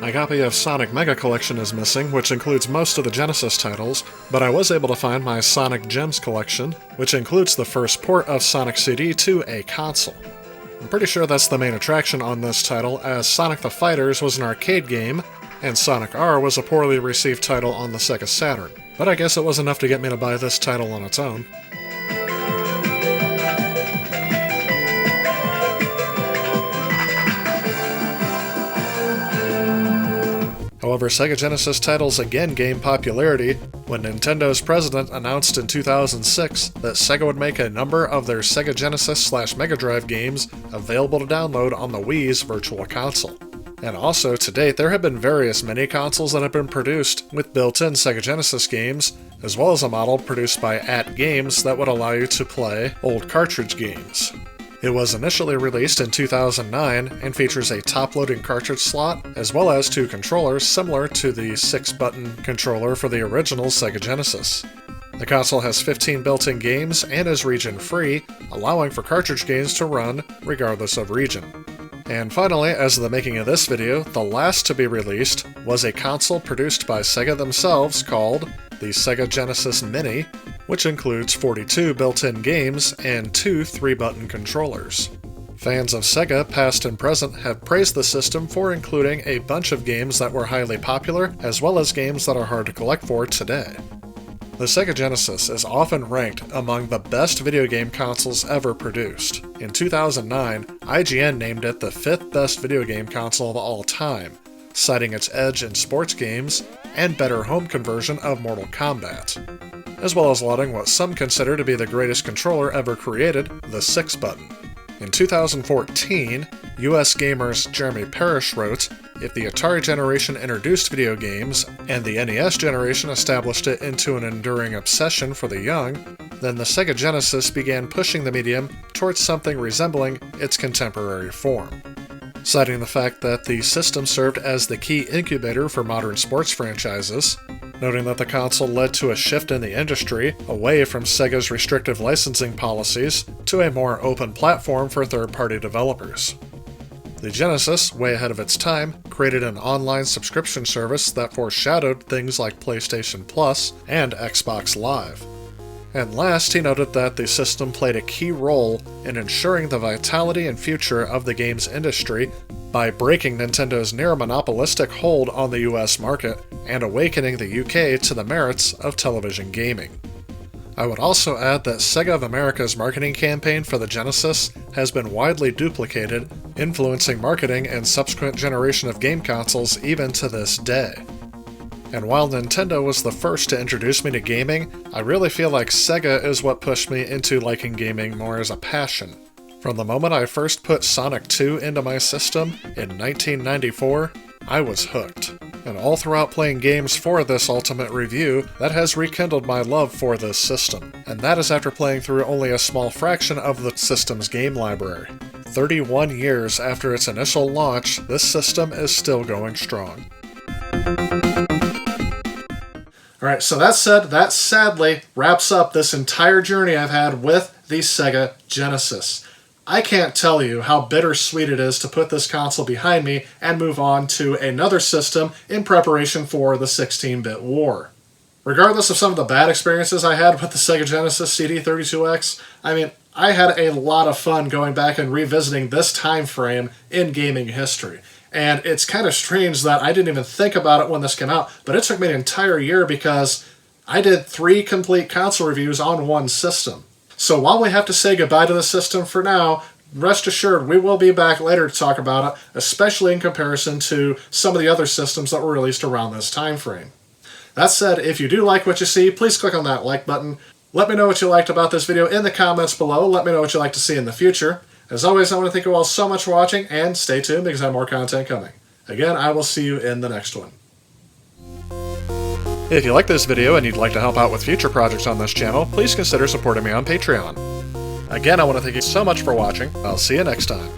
My copy of Sonic Mega Collection is missing, which includes most of the Genesis titles, but I was able to find my Sonic Gems collection, which includes the first port of Sonic CD to a console. I'm pretty sure that's the main attraction on this title, as Sonic the Fighters was an arcade game, and Sonic R was a poorly received title on the Sega Saturn. But I guess it was enough to get me to buy this title on its own. However, However, Sega Genesis titles again gained popularity when Nintendo's president announced in 2006 that Sega would make a number of their Sega Genesis/Mega Drive games available to download on the Wii's Virtual Console. And also, to date, there have been various mini consoles that have been produced with built-in Sega Genesis games, as well as a model produced by AtGames that would allow you to play old cartridge games. It was initially released in 2009 and features a top-loading cartridge slot, as well as 2 controllers similar to the 6-button controller for the original Sega Genesis. The console has 15 built-in games and is region-free, allowing for cartridge games to run regardless of region. And finally, as of the making of this video, the last to be released was a console produced by Sega themselves called the Sega Genesis Mini, which includes 42 built-in games and 2 3-button controllers. Fans of Sega, past and present, have praised the system for including a bunch of games that were highly popular, as well as games that are hard to collect for today. The Sega Genesis is often ranked among the best video game consoles ever produced. In 2009, IGN named it the 5th best video game console of all time, citing its edge in sports games and better home conversion of Mortal Kombat, as well as lauding what some consider to be the greatest controller ever created, the 6-button. In 2014, US gamers Jeremy Parrish wrote, "If the Atari generation introduced video games, and the NES generation established it into an enduring obsession for the young, then the Sega Genesis began pushing the medium towards something resembling its contemporary form." Citing the fact that the system served as the key incubator for modern sports franchises, noting that the console led to a shift in the industry away from Sega's restrictive licensing policies to a more open platform for third-party developers. The Genesis, way ahead of its time, created an online subscription service that foreshadowed things like PlayStation Plus and Xbox Live. And last, he noted that the system played a key role in ensuring the vitality and future of the games industry by breaking Nintendo's near-monopolistic hold on the US market and awakening the UK to the merits of television gaming. I would also add that Sega of America's marketing campaign for the Genesis has been widely duplicated, influencing marketing and subsequent generation of game consoles even to this day. And while Nintendo was the first to introduce me to gaming, I really feel like Sega is what pushed me into liking gaming more as a passion. From the moment I first put Sonic 2 into my system in 1994, I was hooked. And all throughout playing games for this Ultimate Review, that has rekindled my love for this system. And that is after playing through only a small fraction of the system's game library. 31 years after its initial launch, this system is still going strong. Alright, so that said, that sadly wraps up this entire journey I've had with the Sega Genesis. I can't tell you how bittersweet it is to put this console behind me and move on to another system in preparation for the 16-bit war. Regardless of some of the bad experiences I had with the Sega Genesis CD32X, I had a lot of fun going back and revisiting this time frame in gaming history. And it's kind of strange that I didn't even think about it when this came out, but it took me an entire year because I did 3 complete console reviews on one system. So while we have to say goodbye to the system for now, rest assured we will be back later to talk about it, especially in comparison to some of the other systems that were released around this time frame. That said, if you do like what you see, please click on that like button. Let me know what you liked about this video in the comments below. Let me know what you'd like to see in the future. As always, I want to thank you all so much for watching, and stay tuned because I have more content coming. Again, I will see you in the next one. If you like this video and you'd like to help out with future projects on this channel, please consider supporting me on Patreon. Again, I want to thank you so much for watching. I'll see you next time.